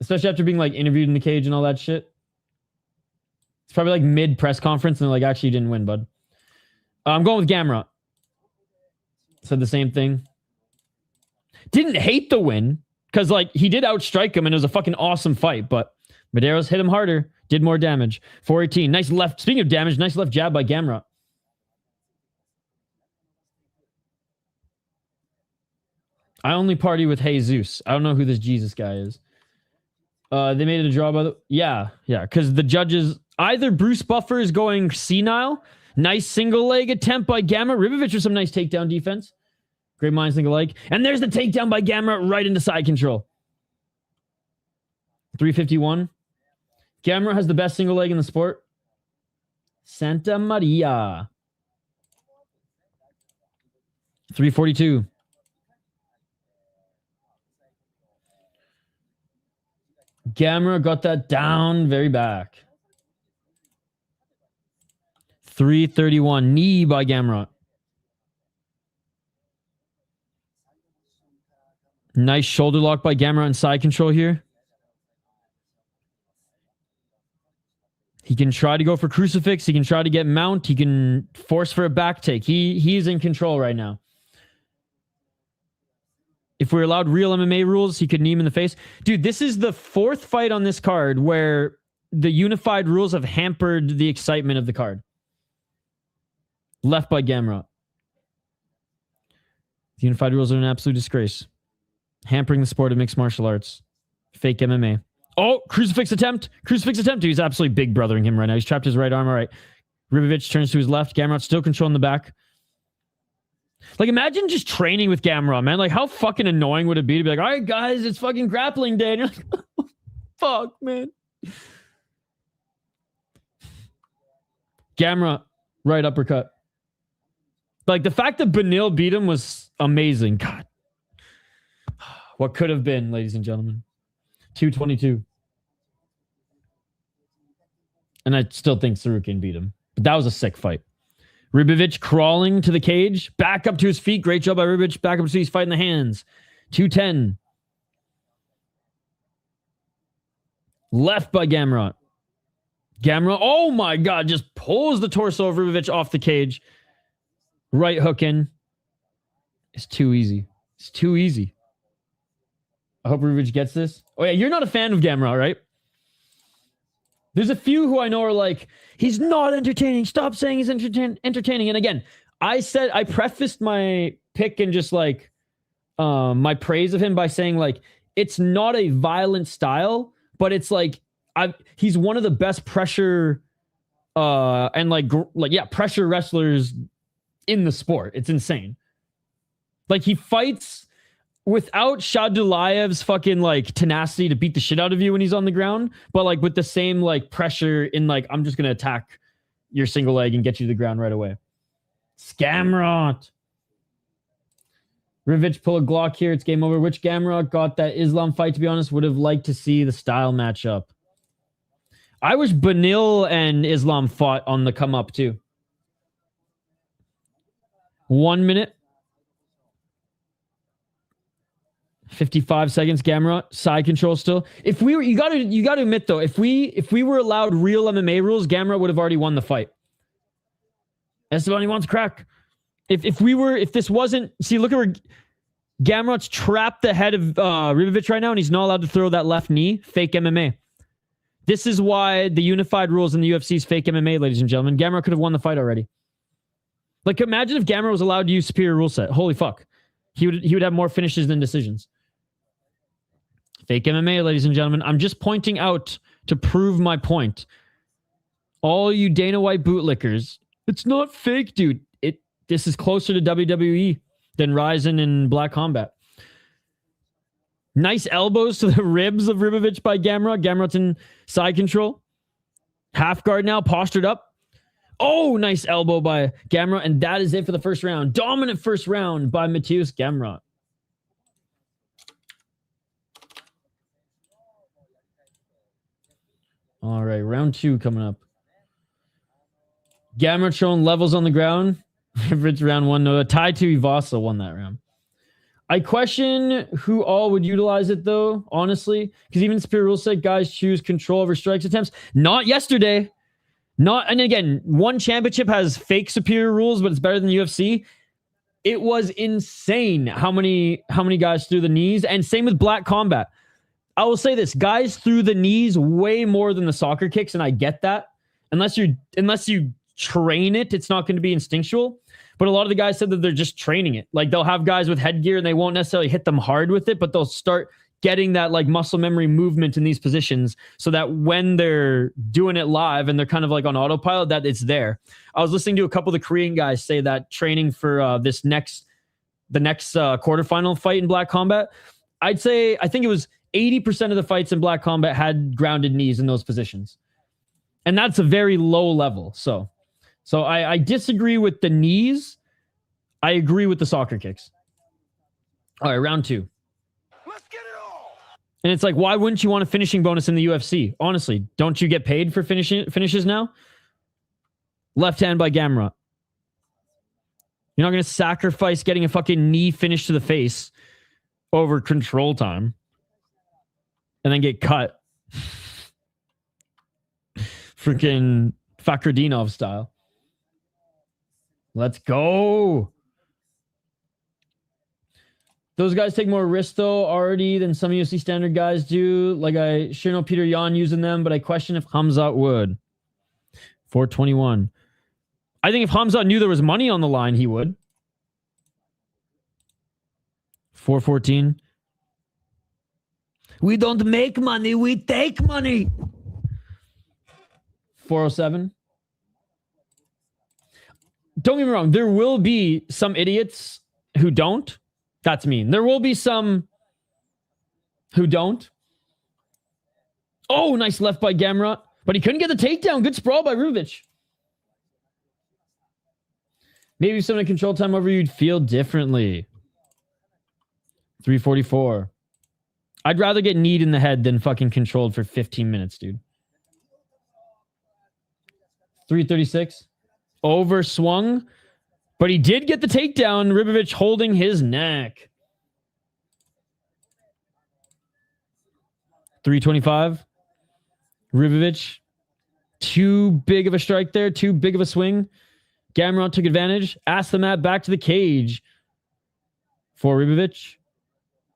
Especially after being like interviewed in the cage and all that shit. It's probably like mid press conference and they're like, actually, you didn't win, bud. I'm going with Gamrot. Said the same thing. Didn't hate the win because like he did outstrike him and it was a fucking awesome fight, but Mederos hit him harder. Did more damage. 418. Nice left. Speaking of damage, nice left jab by Gamrot. I only party with Jesus. I don't know who this Jesus guy is. They made it a draw by the... Yeah. Because the judges... Either Bruce Buffer is going senile. Nice single leg attempt by Gamrot. Ribovics with some nice takedown defense. Great mind single leg. And there's the takedown by Gamrot right into side control. 351. Gamrot has the best single leg in the sport. Santa Maria. 342. Gamrot got that down very back. 331. Knee by Gamrot. Nice shoulder lock by Gamrot and side control here. He can try to go for crucifix. He can try to get mount. He can force for a back take. He's in control right now. If we're allowed real MMA rules, he could knee him in the face. Dude, this is the 4th fight on this card where the unified rules have hampered the excitement of the card. Left by Gamrot. The unified rules are an absolute disgrace. Hampering the sport of mixed martial arts. Fake MMA. Oh, crucifix attempt. Crucifix attempt. Dude, he's absolutely big brothering him right now. He's trapped his right arm. All right. Ribovics turns to his left. Gamrot still controlling the back. Like, imagine just training with Gamrot, man. Like, how fucking annoying would it be to be like, all right, guys, it's fucking grappling day. And you're like, fuck, man. Gamrot, right uppercut. Like, the fact that Benil beat him was amazing. God. What could have been, ladies and gentlemen. 222. And I still think Sarukian beat him. But that was a sick fight. Ribovics crawling to the cage. Back up to his feet. Great job by Ribovics. Back up to his fight in the hands. 210. Left by Gamrot. Gamrot, oh my God, just pulls the torso of Ribovics off the cage. Right hook in. It's too easy. It's too easy. I hope Ribovics gets this. Oh, yeah, you're not a fan of Gamrot, right? There's a few who I know are like, he's not entertaining. Stop saying he's entertaining. And again, I prefaced my pick and just like my praise of him by saying like, it's not a violent style, but it's like, he's one of the best pressure and pressure wrestlers in the sport. It's insane. Like he fights without Shadulaev's fucking like tenacity to beat the shit out of you when he's on the ground, but like with the same like pressure in like, I'm just going to attack your single leg and get you to the ground right away. Gamrot. Ribovics pull a Glock here. It's game over. Which Gamrot got that Islam fight, to be honest? Would have liked to see the style matchup. I wish Benil and Islam fought on the come up too. 1 minute. 55 seconds, Gamrot. Side control still. If we were, you gotta admit though, if we were allowed real MMA rules, Gamrot would have already won the fight. Esteban, he wants crack. If this wasn't, see, look at where Gamrot's trapped the head of Ribovics right now, and he's not allowed to throw that left knee. Fake MMA. This is why the unified rules in the UFC is fake MMA, ladies and gentlemen. Gamrot could have won the fight already. Like, imagine if Gamrot was allowed to use superior rule set. Holy fuck. He would have more finishes than decisions. Fake MMA, ladies and gentlemen. I'm just pointing out to prove my point. All you Dana White bootlickers, it's not fake, dude. This is closer to WWE than Ryzen and Black Combat. Nice elbows to the ribs of Ribovics by Gamrot. Gamrot's in side control. Half guard now, postured up. Oh, nice elbow by Gamrot. And that is it for the first round. Dominant first round by Mateusz Gamrot. All right, round 2 coming up. Gamrot showing levels on the ground. Ribovics round 1. No, Tai Tuivasa won that round. I question who all would utilize it, though, honestly. Because even superior rule set guys choose control over strikes attempts. Not yesterday. And again, one championship has fake superior rules, but it's better than UFC. It was insane how many guys threw the knees. And same with Black Combat. I will say this. Guys threw the knees way more than the soccer kicks, and I get that. Unless you train it, it's not going to be instinctual. But a lot of the guys said that they're just training it. Like they'll have guys with headgear and they won't necessarily hit them hard with it, but they'll start getting that like muscle memory movement in these positions so that when they're doing it live and they're kind of like on autopilot, that it's there. I was listening to a couple of the Korean guys say that training for the next quarterfinal fight in Black Combat, I think it was 80% of the fights in Black Combat had grounded knees in those positions. And that's a very low level. So I disagree with the knees. I agree with the soccer kicks. All right, round 2. Let's get it all. And it's like, why wouldn't you want a finishing bonus in the UFC? Honestly, don't you get paid for finishes now? Left hand by Gamrot. You're not going to sacrifice getting a fucking knee finish to the face over control time and then get cut. Freaking Fakhretdinov style. Let's go. Those guys take more risk, though, already than some UFC standard guys do. Like, I sure know Peter Yan using them, but I question if Hamzat would. 421. I think if Hamzat knew there was money on the line, he would. 414. We don't make money, we take money. 407. Don't get me wrong. There will be some idiots who don't. That's mean. There will be some who don't. Oh, nice left by Gamrot. But he couldn't get the takedown. Good sprawl by Ribovics. Maybe if someone control time over you'd feel differently. 344. I'd rather get kneed in the head than fucking controlled for 15 minutes, dude. 336. Overswung. But he did get the takedown. Ribovics holding his neck. 325. Ribovics. Too big of a strike there. Too big of a swing. Gamrot took advantage. Asked the mat back to the cage for Ribovics.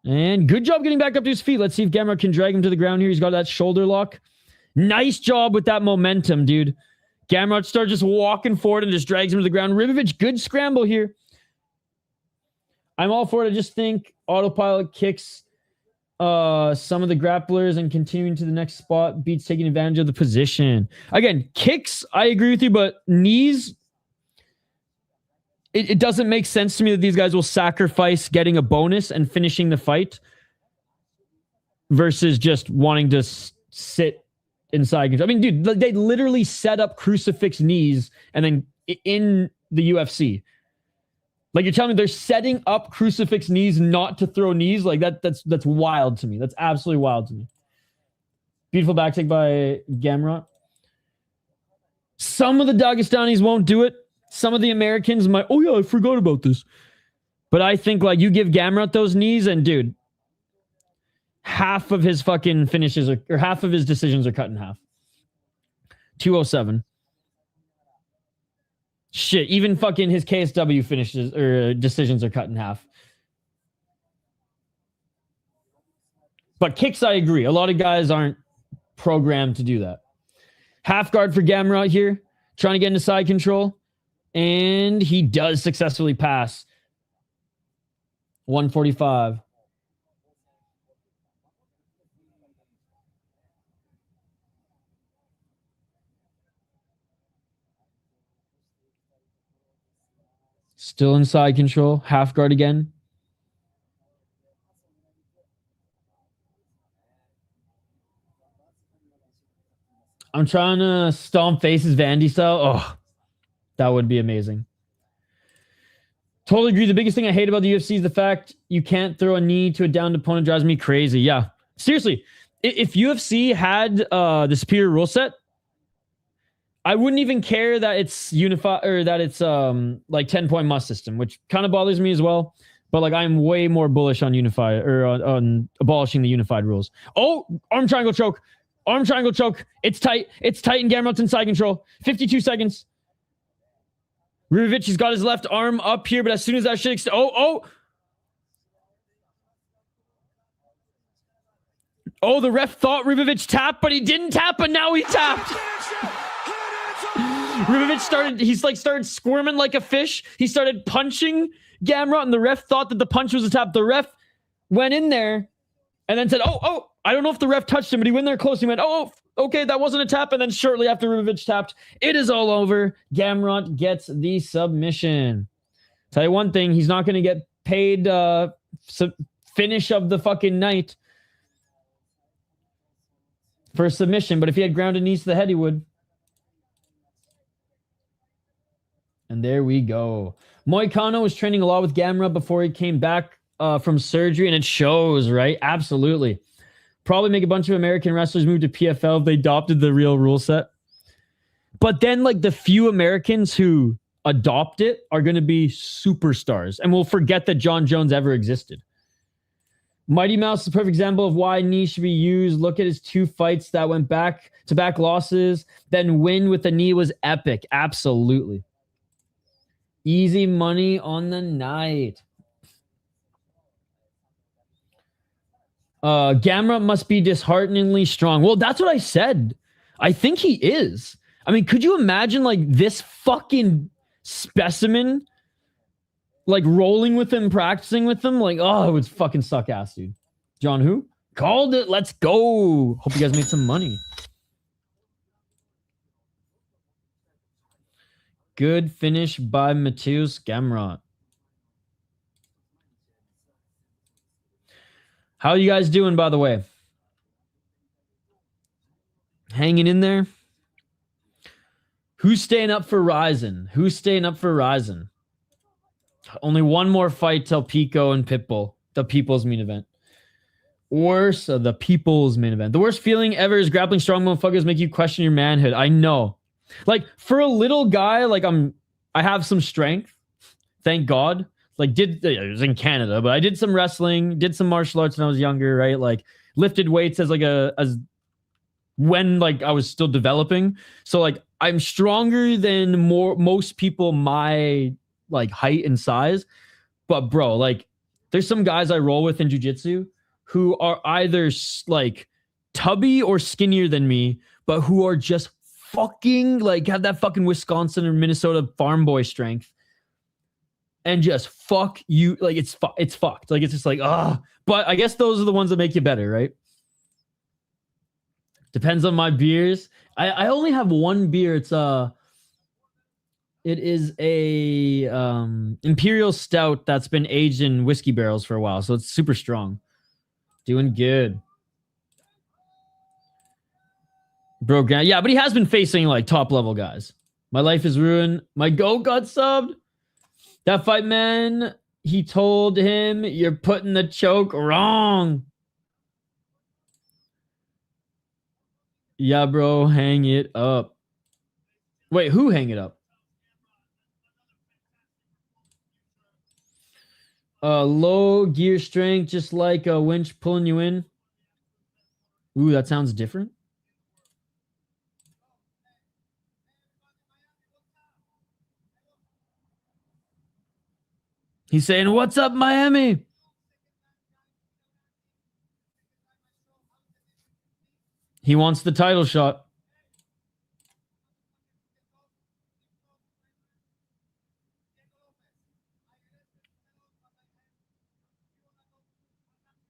And good job getting back up to his feet. Let's see if Gamrot can drag him to the ground here. He's got that shoulder lock. Nice job with that momentum, dude. Gamrot starts just walking forward and just drags him to the ground. Ribovics, good scramble here. I'm all for it. I just think autopilot kicks some of the grapplers and continuing to the next spot beats taking advantage of the position. Again, kicks, I agree with you, but knees, it doesn't make sense to me that these guys will sacrifice getting a bonus and finishing the fight versus just wanting to sit inside. I mean, dude, they literally set up crucifix knees and then in the UFC. Like, you're telling me they're setting up crucifix knees not to throw knees? Like, that's wild to me. That's absolutely wild to me. Beautiful back take by Gamrot. Some of the Dagestanis won't do it. Some of the Americans might, oh yeah, I forgot about this. But I think, like, you give Gamrot those knees and, dude, half of his fucking finishes or half of his decisions are cut in half. 207. Shit, even fucking his KSW finishes or decisions are cut in half. But kicks, I agree. A lot of guys aren't programmed to do that. Half guard for Gamrot here, trying to get into side control. And he does successfully pass. 145. Still in side control. Half guard again. I'm trying to stomp faces Vandy style. Oh, that would be amazing. Totally agree. The biggest thing I hate about the UFC is the fact you can't throw a knee to a downed opponent. Drives me crazy. Yeah. Seriously. If UFC had the superior rule set, I wouldn't even care that it's unified or that it's like 10-point must system, which kind of bothers me as well. But like, I'm way more bullish on unified or on abolishing the unified rules. Oh, arm triangle choke. Arm triangle choke. It's tight. It's tight and Gamrot's in side control. 52 seconds. Ribovics, he's got his left arm up here, but as soon as that shit oh, the ref thought Ribovics tapped, but he didn't tap, but now he tapped. Ribovics started squirming like a fish. He started punching Gamrot, and the ref thought that the punch was a tap. The ref went in there and then said, oh, I don't know if the ref touched him, but he went there close. He went, oh, okay, that wasn't a tap. And then shortly after Ribovics tapped, it is all over. Gamrot gets the submission. Tell you one thing, he's not going to get paid finish of the fucking night for a submission, but if he had grounded knees to the head, he would. And there we go. Moicano was training a lot with Gamrot before he came back from surgery, and it shows, right? Absolutely. Probably make a bunch of American wrestlers move to PFL if they adopted the real rule set. But then, like, the few Americans who adopt it are going to be superstars, and we'll forget that John Jones ever existed. Mighty Mouse is a perfect example of why knee should be used. Look at his 2 fights that went back-to-back losses. Then win with the knee was epic. Absolutely. Easy money on the night. Gamrot must be dishearteningly strong. Well, that's what I said. I think he is. I mean, could you imagine, like, this fucking specimen, like, rolling with him, practicing with him? Like, oh, it would fucking suck ass, dude. John who? Called it. Let's go. Hope you guys made some money. Good finish by Mateusz Gamrot. How are you guys doing, by the way? Hanging in there? Who's staying up for Ryzen? Who's staying up for Ryzen? Only one more fight till Pico and Pitbull. The people's main event. The people's main event. The worst feeling ever is grappling strong motherfuckers make you question your manhood. I know. Like, for a little guy, like, I have some strength. Thank God. Like, it was in Canada, but I did some wrestling, did some martial arts when I was younger, right? Like, lifted weights as when, like, I was still developing. So, like, I'm stronger than most people my, like, height and size. But, bro, like, there's some guys I roll with in jiu-jitsu who are either like tubby or skinnier than me, but who are just fucking like have that fucking Wisconsin or Minnesota farm boy strength and just fuck you. Like it's fucked. Like it's just like, but I guess those are the ones that make you better, right? Depends on my beers. I only have one beer. It is a Imperial Stout that's been aged in whiskey barrels for a while, so it's super strong. Doing good. Broke down. Yeah, but he has been facing like top level guys. My life is ruined. My goat got subbed. That fight, man, he told him, you're putting the choke wrong. Yeah, bro, hang it up. Wait, who hang it up? Low gear strength, just like a winch pulling you in. Ooh, that sounds different. He's saying, what's up, Miami? He wants the title shot.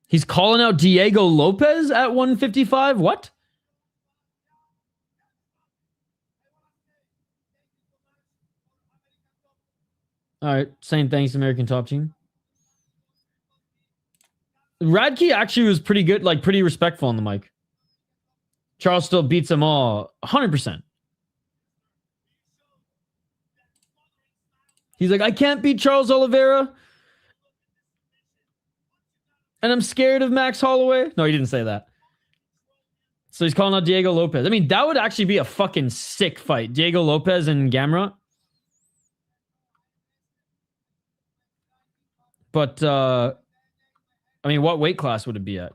He's calling out Diego Lopez at 155? What? All right, saying thanks, American Top Team. Radtke actually was pretty good, like pretty respectful on the mic. Charles still beats them all 100%. He's like, I can't beat Charles Oliveira. And I'm scared of Max Holloway. No, he didn't say that. So he's calling out Diego Lopez. I mean, that would actually be a fucking sick fight. Diego Lopez and Gamrot. But, I mean, what weight class would it be at?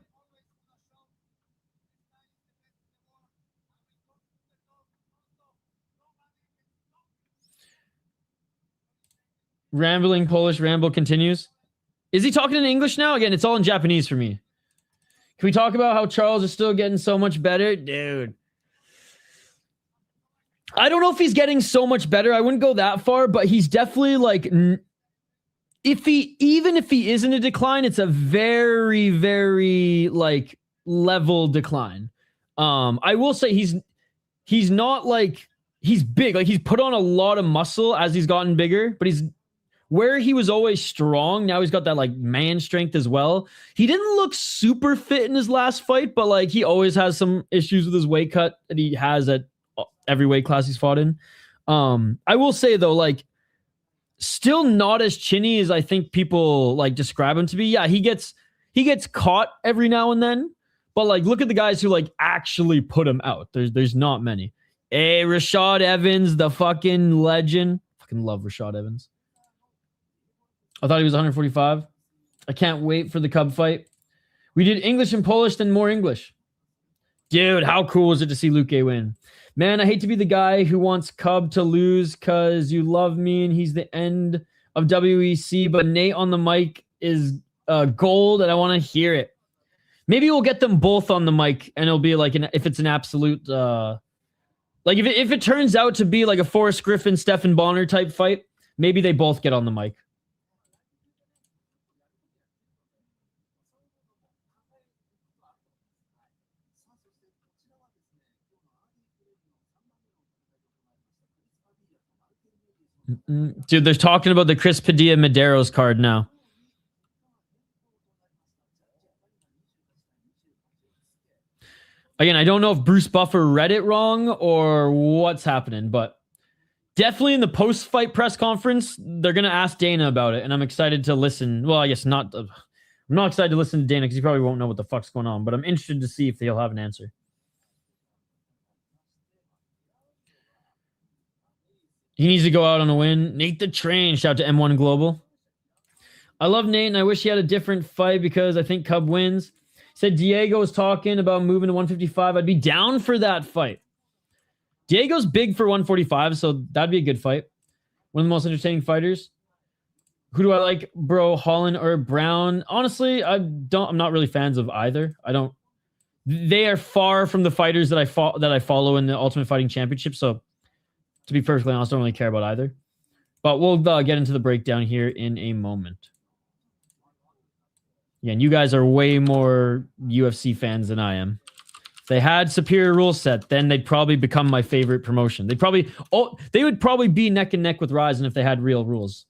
Rambling Polish ramble continues. Is he talking in English now? Again, it's all in Japanese for me. Can we talk about how Charles is still getting so much better? Dude. I don't know if he's getting so much better. I wouldn't go that far, but he's definitely like, even if he is in a decline, it's a very, very like level decline. I will say he's not like, he's big. Like he's put on a lot of muscle as he's gotten bigger, but he's where he was always strong. Now he's got that like man strength as well. He didn't look super fit in his last fight, but like he always has some issues with his weight cut that he has at every weight class he's fought in. I will say though, like still not as chinny as I think people like describe him to be. Yeah, he gets caught every now and then, but like look at the guys who like actually put him out. There's not many. Hey, Rashad Evans, the fucking legend. Fucking love Rashad Evans. I thought he was 145. I can't wait for the Cub fight. We did English and Polish, then more English. Dude, how cool is it to see Luque win? Man, I hate to be the guy who wants Cub to lose because you love me and he's the end of WEC, but Nate on the mic is gold and I want to hear it. Maybe we'll get them both on the mic and it'll be like, if it's an absolute, like if it turns out to be like a Forrest Griffin, Stephan Bonner type fight, maybe they both get on the mic. Dude, they're talking about the Chris Padilla Mederos card now. Again, I don't know if Bruce Buffer read it wrong or what's happening, but definitely in the post-fight press conference, they're going to ask Dana about it, and I'm excited to listen. Well, I guess not. I'm not excited to listen to Dana because he probably won't know what the fuck's going on, but I'm interested to see if he'll have an answer. He needs to go out on a win. Nate the Train. Shout out to M1 Global. I love Nate, and I wish he had a different fight because I think Cub wins. He said Diego was talking about moving to 155. I'd be down for that fight. Diego's big for 145, so that'd be a good fight. One of the most entertaining fighters. Who do I like, bro? Holland or Brown? Honestly, I'm not really fans of either. They are far from the fighters that I follow in the Ultimate Fighting Championship. So, to be perfectly honest, I don't really care about either. But we'll get into the breakdown here in a moment. Yeah, and you guys are way more UFC fans than I am. If they had superior rule set, then they'd probably become my favorite promotion. They would probably be neck and neck with Ryzen if they had real rules.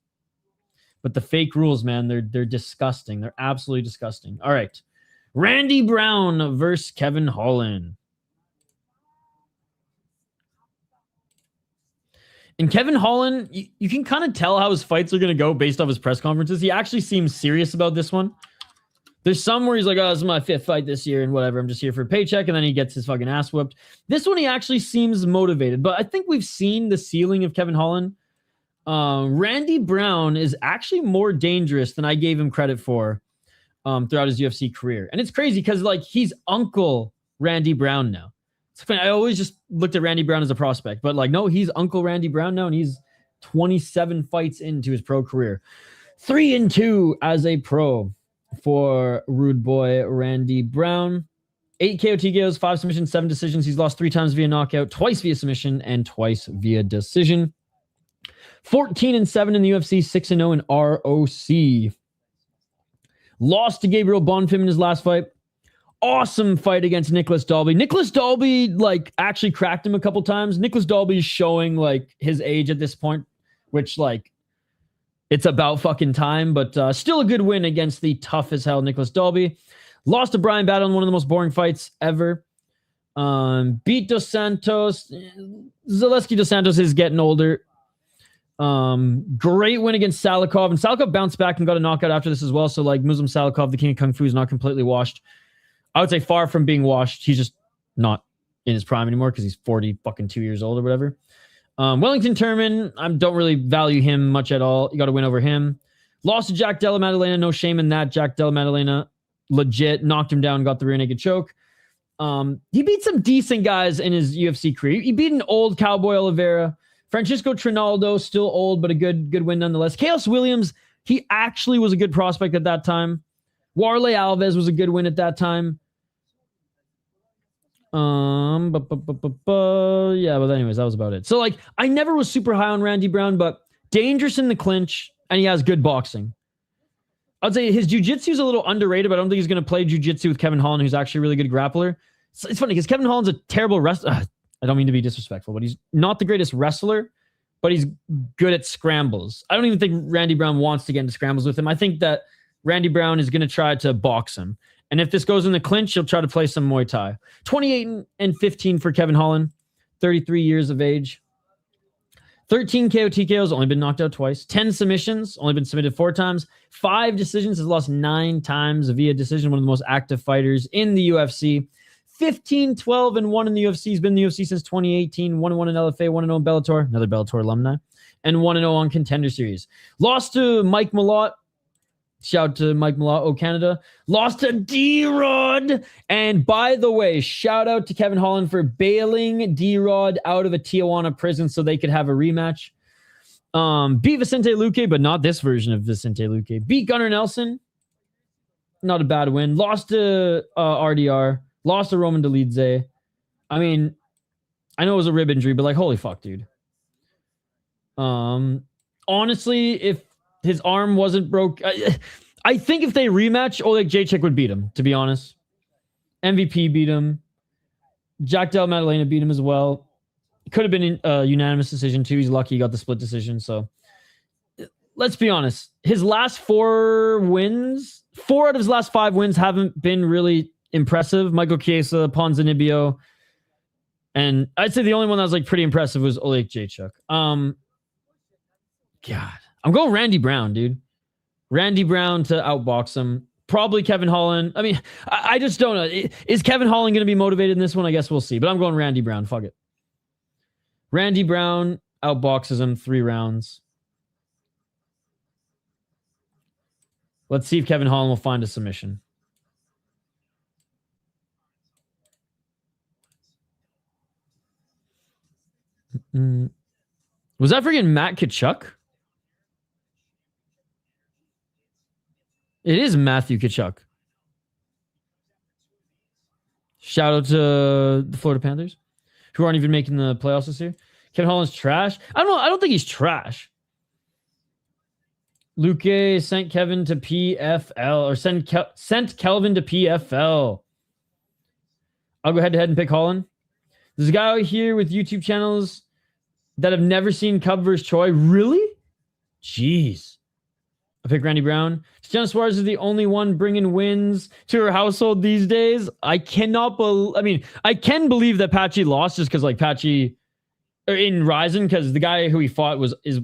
But the fake rules, man, they're disgusting. They're absolutely disgusting. All right. Randy Brown versus Kevin Holland. And Kevin Holland, you can kind of tell how his fights are going to go based off his press conferences. He actually seems serious about this one. There's some where he's like, oh, this is my 5th fight this year and whatever. I'm just here for a paycheck. And then he gets his fucking ass whooped. This one, he actually seems motivated. But I think we've seen the ceiling of Kevin Holland. Randy Brown is actually more dangerous than I gave him credit for throughout his UFC career. And it's crazy because like he's Uncle Randy Brown now. It's funny. I always just looked at Randy Brown as a prospect, but like, no, he's Uncle Randy Brown now, and he's 27 fights into his pro career. 3-2 as a pro for rude boy Randy Brown. 8 KO TKOs, 5 submissions, 7 decisions. He's lost 3 times via knockout, twice via submission, and twice via decision. 14-7 in the UFC, 6-0 in ROC. Lost to Gabriel Bonfim in his last fight. Awesome fight against Nicholas Dalby. Nicholas Dalby, like, actually cracked him a couple times. Nicholas Dalby is showing, like, his age at this point, which, like, it's about fucking time, but still a good win against the tough as hell Nicholas Dalby. Lost to Brian Battle in one of the most boring fights ever. Beat Dos Santos. Zaleski Dos Santos is getting older. Great win against Salikov, and Salikov bounced back and got a knockout after this as well. So like Muslim Salikov, the king of kung fu, is not completely washed. I would say far from being washed. He's just not in his prime anymore because he's 42 years old or whatever. Wellington Turman, I don't really value him much at all. You got to win over him. Lost to Jack Della Maddalena. No shame in that. Jack Della Maddalena legit knocked him down, got the rear naked choke. He beat some decent guys in his UFC career. He beat an old Cowboy Oliveira. Francisco Trinaldo, still old, but a good win nonetheless. Chaos Williams, he actually was a good prospect at that time. Warley Alves was a good win at that time. Yeah, but anyways, that was about it. So, like, I never was super high on Randy Brown, but dangerous in the clinch, and he has good boxing. I'd say his jiu-jitsu is a little underrated, but I don't think he's going to play jiu-jitsu with Kevin Holland, who's actually a really good grappler. So it's funny because Kevin Holland's a terrible wrestler. I don't mean to be disrespectful, but he's not the greatest wrestler, but he's good at scrambles. I don't even think Randy Brown wants to get into scrambles with him. I think that Randy Brown is going to try to box him. And if this goes in the clinch, he'll try to play some Muay Thai. 28-15 for Kevin Holland, 33 years of age. 13 KO TKOs, only been knocked out twice. 10 submissions, only been submitted 4 times. 5 decisions, has lost 9 times via decision, one of the most active fighters in the UFC. 15-12-1 in the UFC. He's been in the UFC since 2018. 1-1 in LFA, 1-0 in Bellator, another Bellator alumni, and 1-0 on Contender Series. Lost to Mike Malott. Shout out to Mike Malott, Oh Canada. Lost to D-Rod. And by the way, shout out to Kevin Holland for bailing D-Rod out of a Tijuana prison so they could have a rematch. Beat Vicente Luque, but not this version of Vicente Luque. Beat Gunnar Nelson. Not a bad win. Lost to RDR. Lost to Roman Dolidze. I mean, I know it was a rib injury, but like, holy fuck, dude. Honestly, if his arm wasn't broke, I think if they rematch, Oleg Jacek would beat him, to be honest. MVP beat him. Jack Del Maddalena beat him as well. It could have been a unanimous decision, too. He's lucky he got the split decision, so let's be honest. His last 4 wins, 4 out of his last 5 wins haven't been really impressive. Michael Chiesa, Ponzinibbio, and I'd say the only one that was like pretty impressive was Oleg Jacek. God, I'm going Randy Brown, dude. Randy Brown to outbox him. Probably Kevin Holland. I mean, I just don't know. Is Kevin Holland going to be motivated in this one? I guess we'll see. But I'm going Randy Brown. Fuck it. Randy Brown outboxes him 3 rounds. Let's see if Kevin Holland will find a submission. Was that freaking Matt Kachuk? It is Matthew Tkachuk. Shout out to the Florida Panthers, who aren't even making the playoffs this year. Kevin Holland's trash. I don't know. I don't think he's trash. Luque sent Kevin to PFL, or sent Kelvin to PFL. I'll go head to head and pick Holland. There's a guy out here with YouTube channels that have never seen Cub versus Troy. Really? Jeez. I pick Randy Brown. Jenna Suarez is the only one bringing wins to her household these days. I cannot believe. I mean, I can believe that Patchy lost just because, like, Patchy or in Ryzen, because the guy who he fought is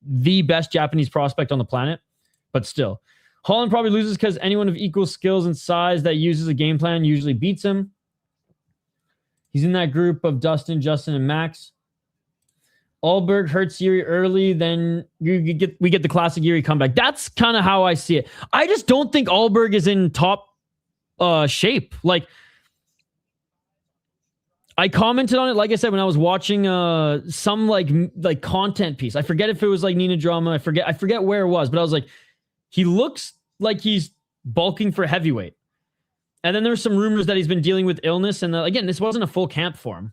the best Japanese prospect on the planet. But still, Holland probably loses because anyone of equal skills and size that uses a game plan usually beats him. He's in that group of Dustin, Justin, and Max. Ulberg hurts Jiří early, then we get the classic Jiří comeback. That's kind of how I see it. I just don't think Ulberg is in top shape. Like, I commented on it, like I said, when I was watching some like content piece. I forget if it was like Nina Drama. I forget where it was, but I was like, he looks like he's bulking for heavyweight. And then there were some rumors that he's been dealing with illness. And again, this wasn't a full camp for him.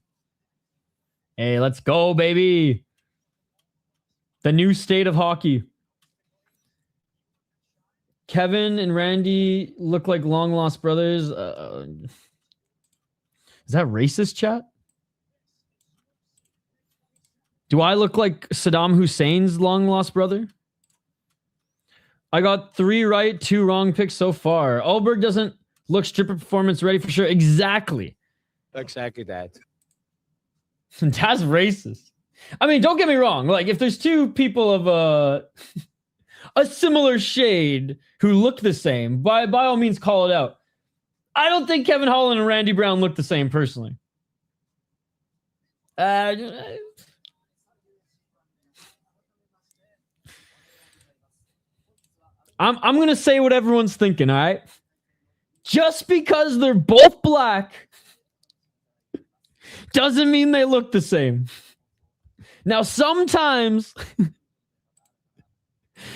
Hey, let's go, baby. The new state of hockey. Kevin and Randy look like long-lost brothers. Is that racist, chat? Do I look like Saddam Hussein's long-lost brother? I got 3 right, 2 wrong picks so far. Ulberg doesn't look stripper performance ready for sure. Exactly. Exactly that. That's racist. I mean, don't get me wrong. Like, if there's 2 people of a similar shade who look the same, by all means, call it out. I don't think Kevin Holland and Randy Brown look the same, personally. I'm gonna say what everyone's thinking. All right, just because they're both black doesn't mean they look the same. Now, sometimes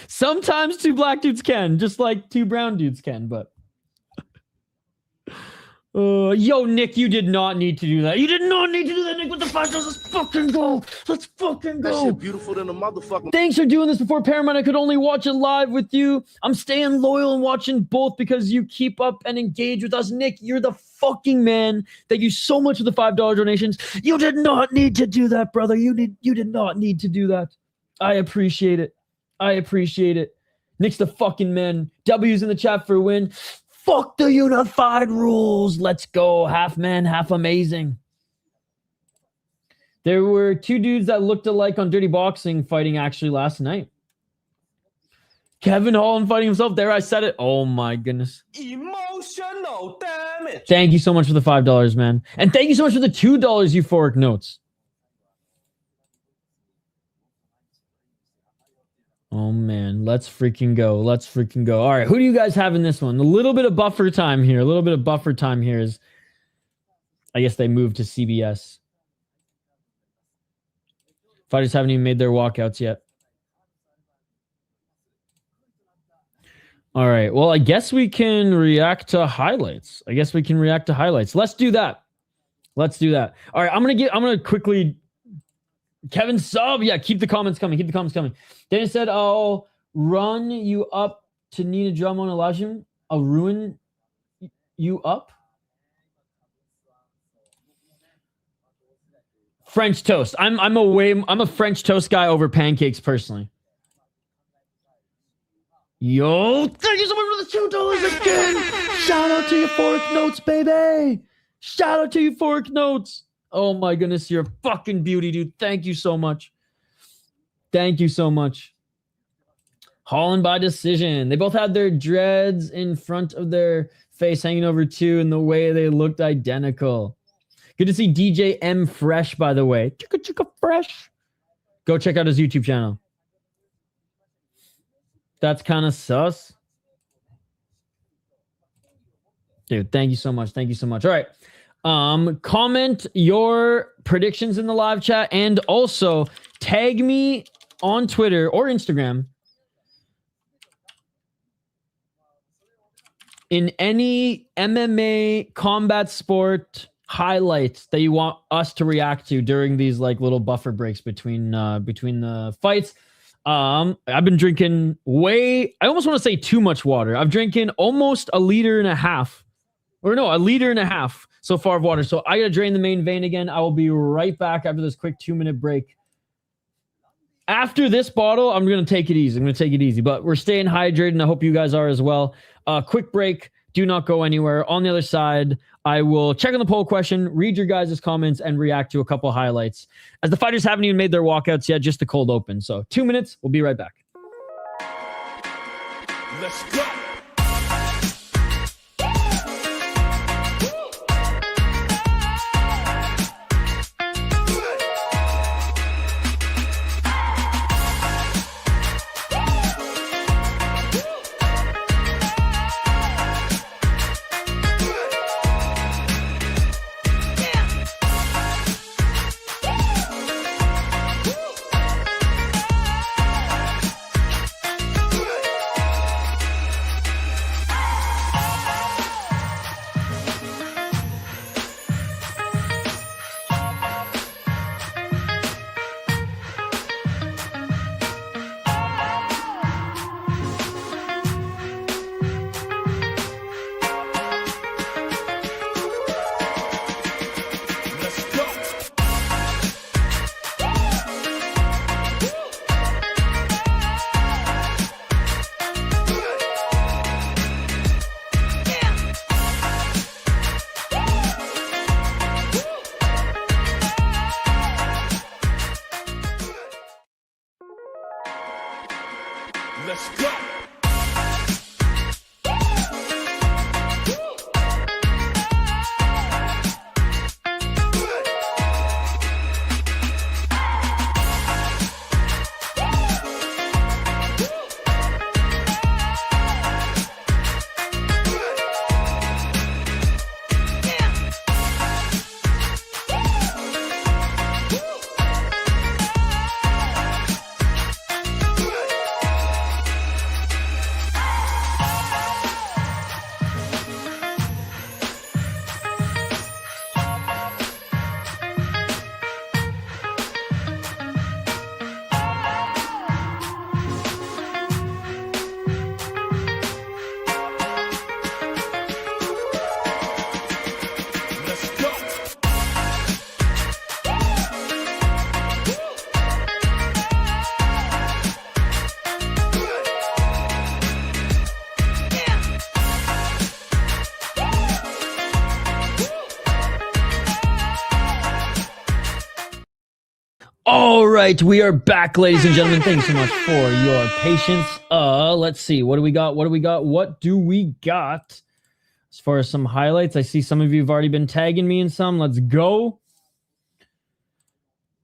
2 black dudes can, just like 2 brown dudes can, but yo, Nick, you did not need to do that. You did not need to do that, Nick, with the $5. Let's fucking go. Let's fucking go. That shit beautiful than a motherfucking. Thanks for doing this before Paramount. I could only watch it live with you. I'm staying loyal and watching both because you keep up and engage with us. Nick, you're the fucking man. Thank you so much for the $5 donations. You did not need to do that, brother. You did not need to do that. I appreciate it. I appreciate it. Nick's the fucking man. W's in the chat for a win. Fuck the unified rules. Let's go. Half man, half amazing. There were 2 dudes that looked alike on Dirty Boxing fighting actually last night. Kevin Holland fighting himself. There, I said it. Oh my goodness. Emotional damage. Thank you so much for the $5, man. And thank you so much for the $2 euphoric notes. Oh, man. Let's freaking go. Let's freaking go. All right. Who do you guys have in this one? A little bit of buffer time here. A little bit of buffer time here is, I guess they moved to CBS. Fighters haven't even made their walkouts yet. All right. Well, I guess we can react to highlights. Let's do that. Let's do that. All right. I'm going to quickly... Kevin Sub, yeah, keep the comments coming. Dennis said, I'll run you up to Nina Drama and Elijah. I'll ruin you up. French toast. I'm a French toast guy over pancakes personally. Yo, thank you so much for the $2 again. Shout out to euphoric notes, baby. Shout out to euphoric notes. Oh my goodness, you're a fucking beauty, dude. Thank you so much. Thank you so much. Holland by decision. They both had their dreads in front of their face hanging over too, and the way they looked identical. Good to see DJ M Fresh, by the way. Chicka Fresh. Go check out his YouTube channel. That's kind of sus. Dude, thank you so much. Thank you so much. All right. Comment your predictions in the live chat and also tag me on Twitter or Instagram in any MMA combat sport highlights that you want us to react to during these like little buffer breaks between the fights. I've been drinking I almost want to say too much water. I'm drinking almost a liter and a half so far of water. So I gotta drain the main vein again. I will be right back after this quick 2-minute break. After this bottle, I'm gonna take it easy. But we're staying hydrated, and I hope you guys are as well. Quick break. Do not go anywhere. On the other side, I will check on the poll question, read your guys' comments, and react to a couple highlights. As the fighters haven't even made their walkouts yet, just the cold open. So 2 minutes. We'll be right back. Let's go. Let's go. All right, we are back, ladies and gentlemen. Thanks so much for your patience. Let's see. What do we got? As far as some highlights, I see some of you have already been tagging me in some. Let's go.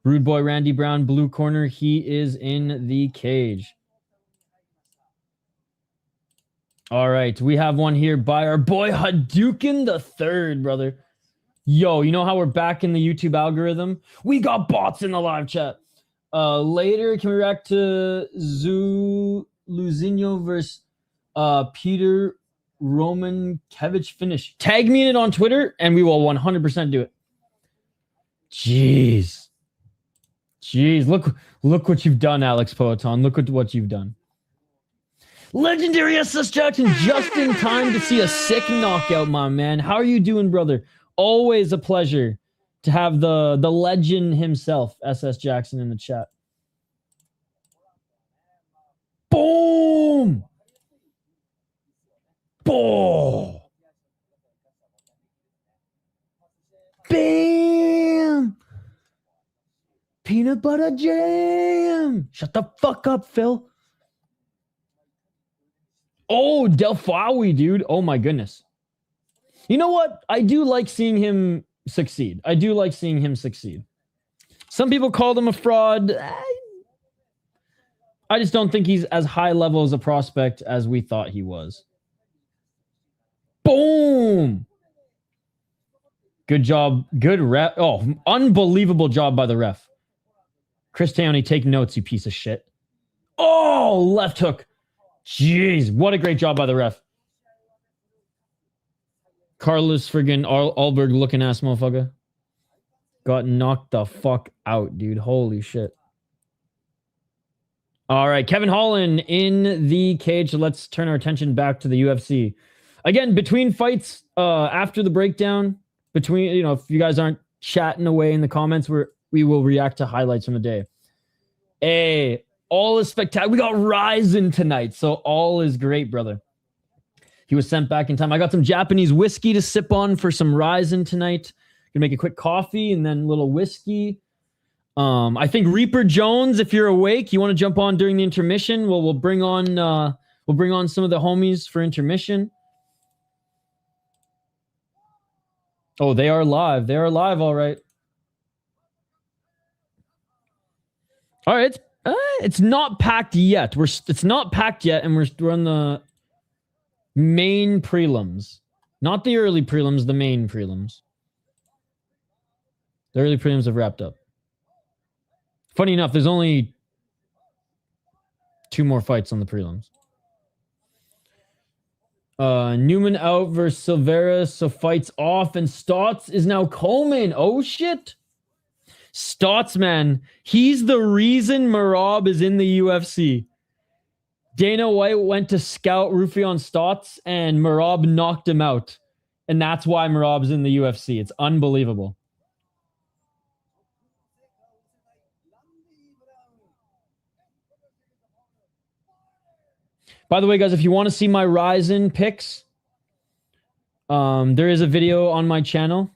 Rude boy Randy Brown, blue corner. He is in the cage. All right, we have one here by our boy Hadouken the Third, brother. Yo, you know how we're back in the YouTube algorithm? We got bots in the live chat. Later, can we react to Luzinho versus Peter Romankevich finish? Tag me in it on Twitter, and we will 100% do it. Jeez, look what you've done, Alex Poeton. Look at what you've done. Legendary SS Jackson, just in time to see a sick knockout, my man. How are you doing, brother? Always a pleasure to have the legend himself, SS Jackson, in the chat. Boom! Boom! Bam! Peanut butter jam! Shut the fuck up, Phil. Oh, Delphawi, dude. Oh my goodness. You know what? I do like seeing him succeed. Some people called him a fraud. I just don't think he's as high level as a prospect as we thought he was. Boom! Good job. Good ref. Oh, unbelievable job by the ref. Chris Tawney, take notes, you piece of shit. Oh, left hook. Jeez, what a great job by the ref. Carlos friggin' Ulberg looking ass motherfucker. Got knocked the fuck out, dude. Holy shit. All right, Kevin Holland in the cage. So let's turn our attention back to the UFC. Again, between fights, after the breakdown, between, you know, if you guys aren't chatting away in the comments, we will react to highlights from the day. Hey, all is spectacular. We got Ryzen tonight, so all is great, brother. He was sent back in time. I got some Japanese whiskey to sip on for some Ryzen tonight. Gonna make a quick coffee and then a little whiskey. I think Reaper Jones, if you're awake, you want to jump on during the intermission. Well, we'll bring on some of the homies for intermission. Oh, they are live. They are live, all right. All right, it's not packed yet. It's not packed yet, and we're on the main prelims, not the early prelims. The main prelims. The early prelims have wrapped up. Funny enough, there's only 2 more fights on the prelims. Newman out versus Silveira, so fights off, and Stotts is now Coleman. Oh shit. Stotts, man, he's the reason Merab is in the UFC. Dana White went to scout Rufion Stotts, and Merab knocked him out. And that's why Merab's in the UFC. It's unbelievable. By the way, guys, if you want to see my Ryzen picks, there is a video on my channel.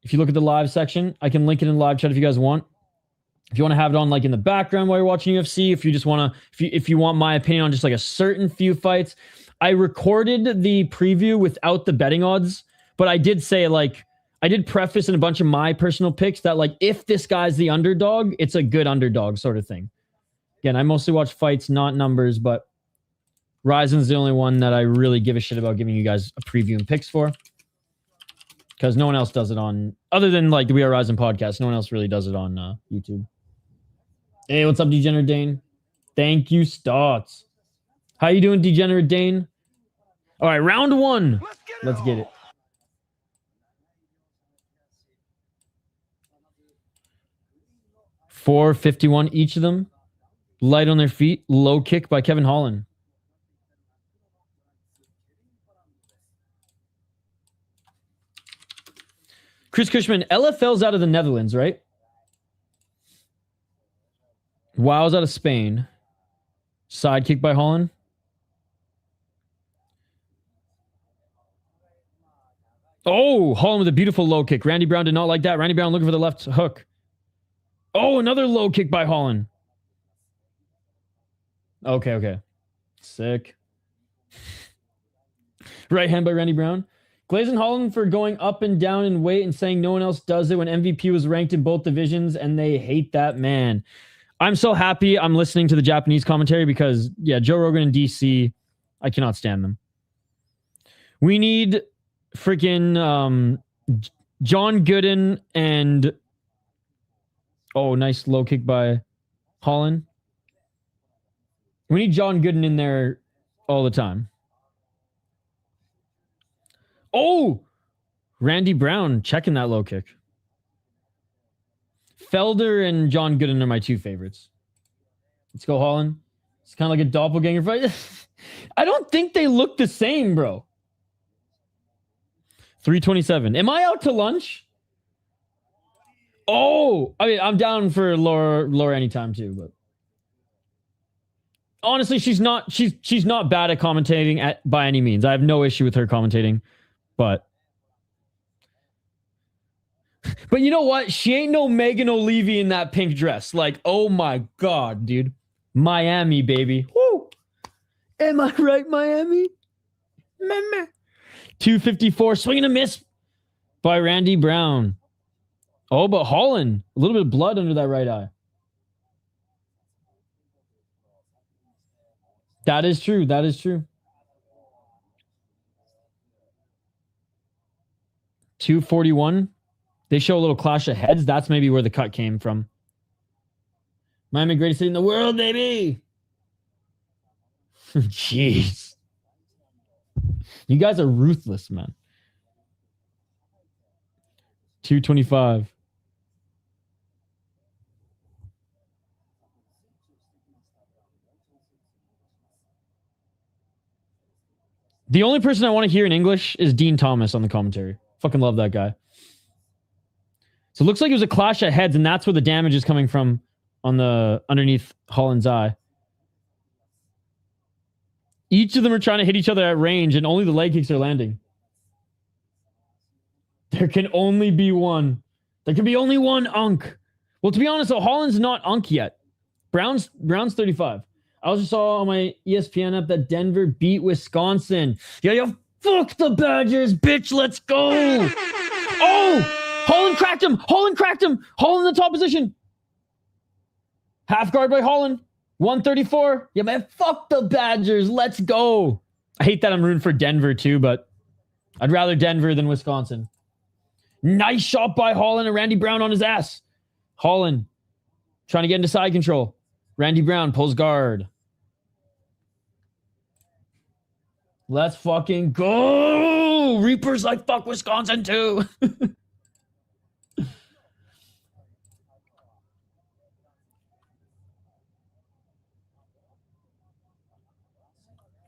If you look at the live section, I can link it in the live chat if you guys want. If you want to have it on like in the background while you're watching UFC, if you just want to, if you want my opinion on just like a certain few fights, I recorded the preview without the betting odds, but I did say like, I did preface in a bunch of my personal picks that like, if this guy's the underdog, it's a good underdog sort of thing. Again, I mostly watch fights, not numbers, but Ryzen's the only one that I really give a shit about giving you guys a preview and picks for. Because no one else does it on, other than like the We Are Ryzen podcast, no one else really does it on YouTube. Hey, what's up, Degenerate Dane? Thank you, Stotts. How you doing, Degenerate Dane? All right, round 1. Let's get it. $4.51 each of them. Light on their feet. Low kick by Kevin Holland. Chris Cushman, LFL's out of the Netherlands, right? Wow's out of Spain. Side kick by Holland. Oh, Holland with a beautiful low kick. Randy Brown did not like that. Randy Brown looking for the left hook. Oh, another low kick by Holland. Okay. Sick. Right hand by Randy Brown. Glazing Holland for going up and down in weight and saying no one else does it when MVP was ranked in both divisions, and they hate that man. I'm so happy I'm listening to the Japanese commentary because, yeah, Joe Rogan and DC, I cannot stand them. We need freaking John Gooden and... Oh, nice low kick by Holland. We need John Gooden in there all the time. Oh! Randy Brown checking that low kick. Felder and John Gooden are my 2 favorites. Let's go, Holland. It's kind of like a doppelganger fight. I don't think they look the same, bro. 327. Am I out to lunch? Oh! I mean, I'm down for Laura anytime too, but... Honestly, she's not bad at commentating by any means. I have no issue with her commentating, but you know what? She ain't no Megan O'Leary in that pink dress. Like, oh my God, dude. Miami, baby. Woo! Am I right, Miami? 254, swing and a miss by Randy Brown. Oh, but Holland, a little bit of blood under that right eye. That is true. That is true. 241. They show a little clash of heads. That's maybe where the cut came from. Miami, greatest city in the world, baby. Jeez. You guys are ruthless, man. 225. The only person I want to hear in English is Dean Thomas on the commentary. Fucking love that guy. So it looks like it was a clash of heads, and that's where the damage is coming from on the underneath Holland's eye. Each of them are trying to hit each other at range, and only the leg kicks are landing. There can only be one. There can be only one Unk. Well, to be honest, though, Holland's not Unk yet. Brown's 35. I also saw on my ESPN app that Denver beat Wisconsin. Yeah, yo, fuck the Badgers, bitch. Let's go. Oh, Holland cracked him. Holland cracked him. Holland in the top position. Half guard by Holland. 134. Yeah, man, fuck the Badgers. Let's go. I hate that I'm rooting for Denver too, but I'd rather Denver than Wisconsin. Nice shot by Holland and Randy Brown on his ass. Holland trying to get into side control. Randy Brown pulls guard. Let's fucking go. Reapers like fuck Wisconsin too.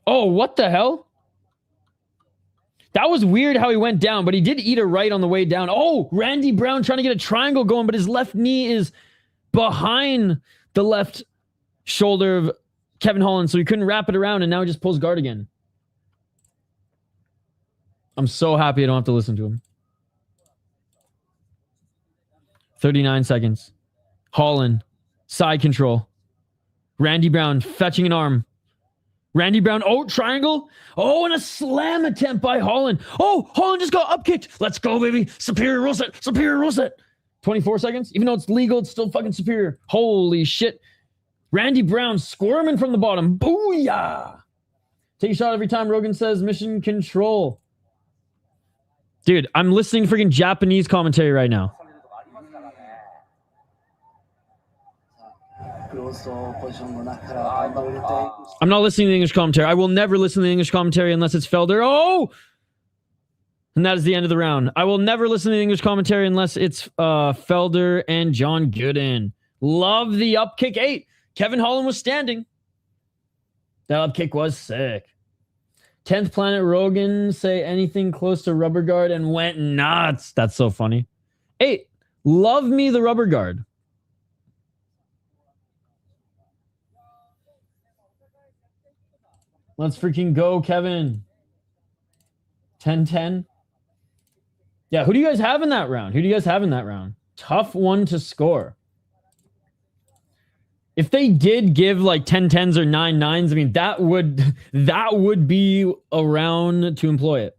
Oh, what the hell? That was weird how he went down, but he did eat a right on the way down. Oh, Randy Brown trying to get a triangle going, but his left knee is behind the left shoulder of Kevin Holland, so he couldn't wrap it around, and now he just pulls guard again. I'm so happy I don't have to listen to him. 39 seconds. Holland, side control. Randy Brown fetching an arm. Randy Brown, oh, triangle. Oh, and a slam attempt by Holland. Oh, Holland just got upkicked. Let's go, baby. Superior rule set. Superior rule set. 24 seconds. Even though it's legal, it's still fucking superior. Holy shit. Randy Brown squirming from the bottom. Booyah. Take a shot every time Rogan says mission control. Dude, I'm listening to freaking Japanese commentary right now. I'm not listening to the English commentary. I will never listen to the English commentary unless it's Felder. Oh! And that is the end of the round. I will never listen to the English commentary unless it's Felder and John Gooden. Love the up kick 8. Kevin Holland was standing. That up kick was sick. 10th Planet Rogan say anything close to rubber guard and went nuts. That's so funny. 8. Love me the rubber guard. Let's freaking go, Kevin. 10-10. Yeah, who do you guys have in that round? Who do you guys have in that round? Tough one to score. If they did give like 10-10s or 9-9s, I mean, that would be a round to employ it.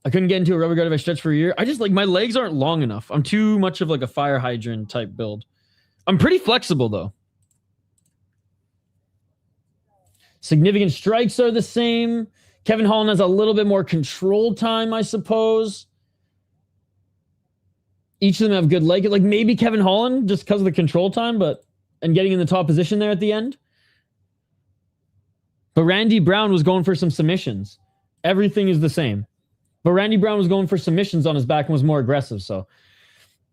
I couldn't get into a rubber guard if I stretched for a year. I just like, my legs aren't long enough. I'm too much of like a fire hydrant type build. I'm pretty flexible though. Significant strikes are the same. Kevin Holland has a little bit more control time, I suppose. Each of them have good leg. Like maybe Kevin Holland just because of the control time, and getting in the top position there at the end. But Randy Brown was going for some submissions. Everything is the same. But Randy Brown was going for submissions on his back and was more aggressive. So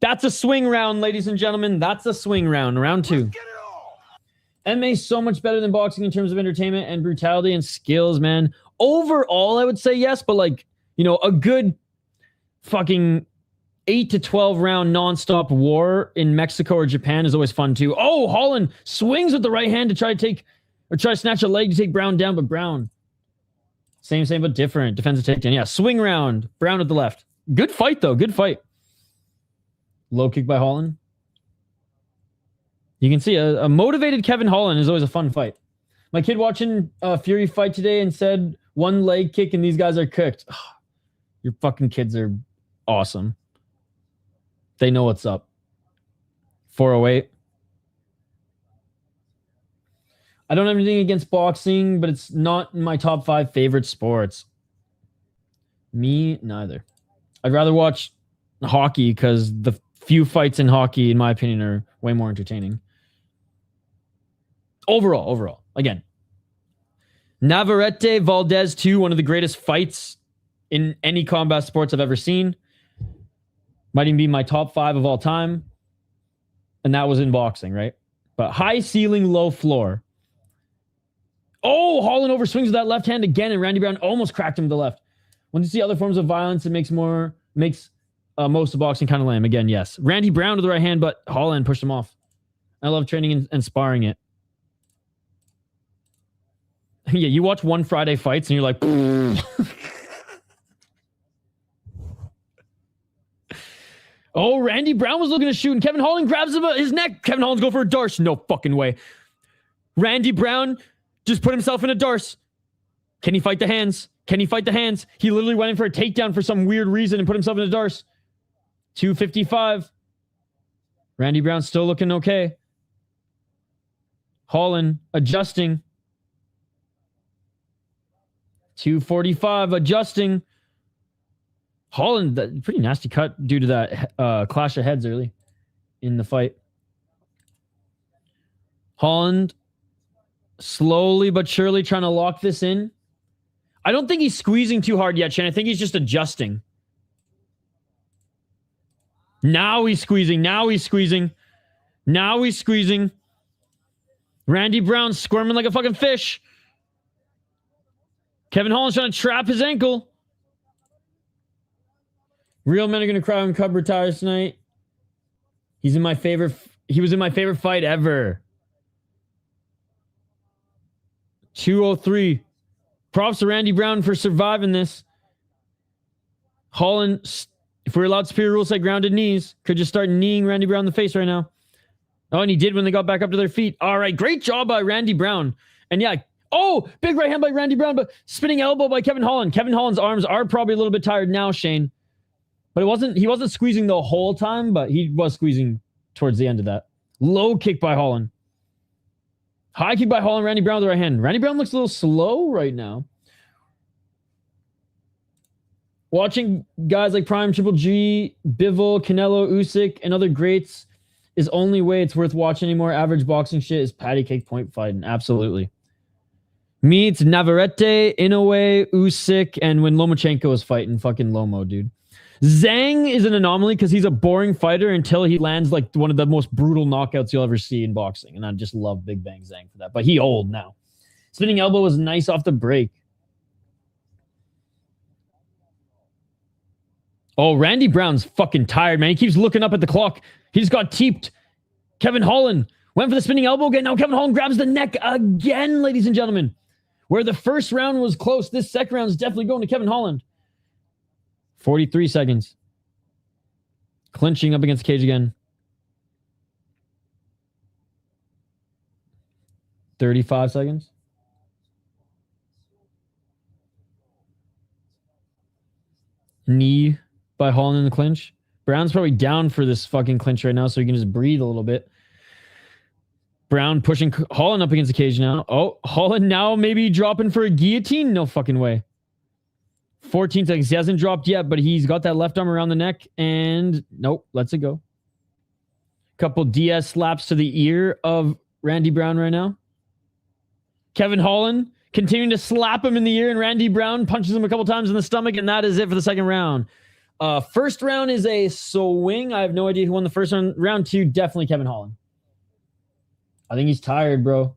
that's a swing round, ladies and gentlemen. That's a swing round. Round 2. MMA is so much better than boxing in terms of entertainment and brutality and skills, man. Overall, I would say yes, but like, you know, a good fucking 8 to 12 round nonstop war in Mexico or Japan is always fun too. Oh, Holland swings with the right hand to try to snatch a leg to take Brown down, but Brown, same, but different. Defensive takedown. Yeah, swing round. Brown with the left. Good fight though. Good fight. Low kick by Holland. You can see a motivated Kevin Holland is always a fun fight. My kid watching Fury fight today and said one leg kick and these guys are cooked. Your fucking kids are awesome. They know what's up. 408. I don't have anything against boxing, but it's not in my top 5 favorite sports. Me, neither. I'd rather watch hockey because the few fights in hockey, in my opinion, are way more entertaining. Overall. Again, Navarrete Valdez 2, one of the greatest fights in any combat sports I've ever seen. Might even be my top 5 of all time. And that was in boxing, right? But high ceiling, low floor. Oh, Holland overswings with that left hand again, and Randy Brown almost cracked him with the left. When you see other forms of violence, it makes most of boxing kind of lame. Again, yes. Randy Brown to the right hand, but Holland pushed him off. I love training and sparring it. Yeah, you watch one Friday fights and you're like, oh, Randy Brown was looking to shoot and Kevin Holland grabs his neck. Kevin Holland's going for a darce. No fucking way. Randy Brown just put himself in a darce. Can he fight the hands? Can he fight the hands? He literally went in for a takedown for some weird reason and put himself in a darce. 255. Randy Brown still looking okay. Holland adjusting. 245 adjusting. Holland, pretty nasty cut due to that clash of heads early in the fight. Holland slowly but surely trying to lock this in. I don't think he's squeezing too hard yet, Shane. I think he's just adjusting. Now he's squeezing. Now he's squeezing. Now he's squeezing. Randy Brown squirming like a fucking fish. Kevin Holland's trying to trap his ankle. Real men are going to cry when Cub retires tonight. He was in my favorite fight ever. 203. Props to Randy Brown for surviving this. Holland, if we're allowed superior rules like grounded knees, could just start kneeing Randy Brown in the face right now. Oh, and he did when they got back up to their feet. All right, great job by Randy Brown. And yeah, oh, big right hand by Randy Brown, but spinning elbow by Kevin Holland. Kevin Holland's arms are probably a little bit tired now, Shane. But he wasn't squeezing the whole time, but he was squeezing towards the end of that. Low kick by Holland. High kick by Holland, Randy Brown with the right hand. Randy Brown looks a little slow right now. Watching guys like Prime, Triple G, Bivol, Canelo, Usyk, and other greats is only way it's worth watching anymore. Average boxing shit is patty cake point fighting. Absolutely. Me, it's Navarrete, Inoue, Usyk, and when Lomachenko was fighting, fucking Lomo, dude. Zhang is an anomaly because he's a boring fighter until he lands like one of the most brutal knockouts you'll ever see in boxing. And I just love Big Bang Zhang for that. But he old now. Spinning elbow was nice off the break. Oh, Randy Brown's fucking tired, man. He keeps looking up at the clock. He just got teeped. Kevin Holland went for the spinning elbow again. Now Kevin Holland grabs the neck again, ladies and gentlemen. Where the first round was close, this second round is definitely going to Kevin Holland. 43 seconds. Clinching up against the cage again. 35 seconds. Knee by Holland in the clinch. Brown's probably down for this fucking clinch right now, so he can just breathe a little bit. Brown pushing Holland up against the cage now. Oh, Holland now maybe dropping for a guillotine? No fucking way. 14 seconds. He hasn't dropped yet, but he's got that left arm around the neck. And nope, lets it go. Couple DS slaps to the ear of Randy Brown right now. Kevin Holland continuing to slap him in the ear, and Randy Brown punches him a couple times in the stomach, and that is it for the second round. First round is a swing. I have no idea who won the first round. Round 2, definitely Kevin Holland. I think he's tired, bro.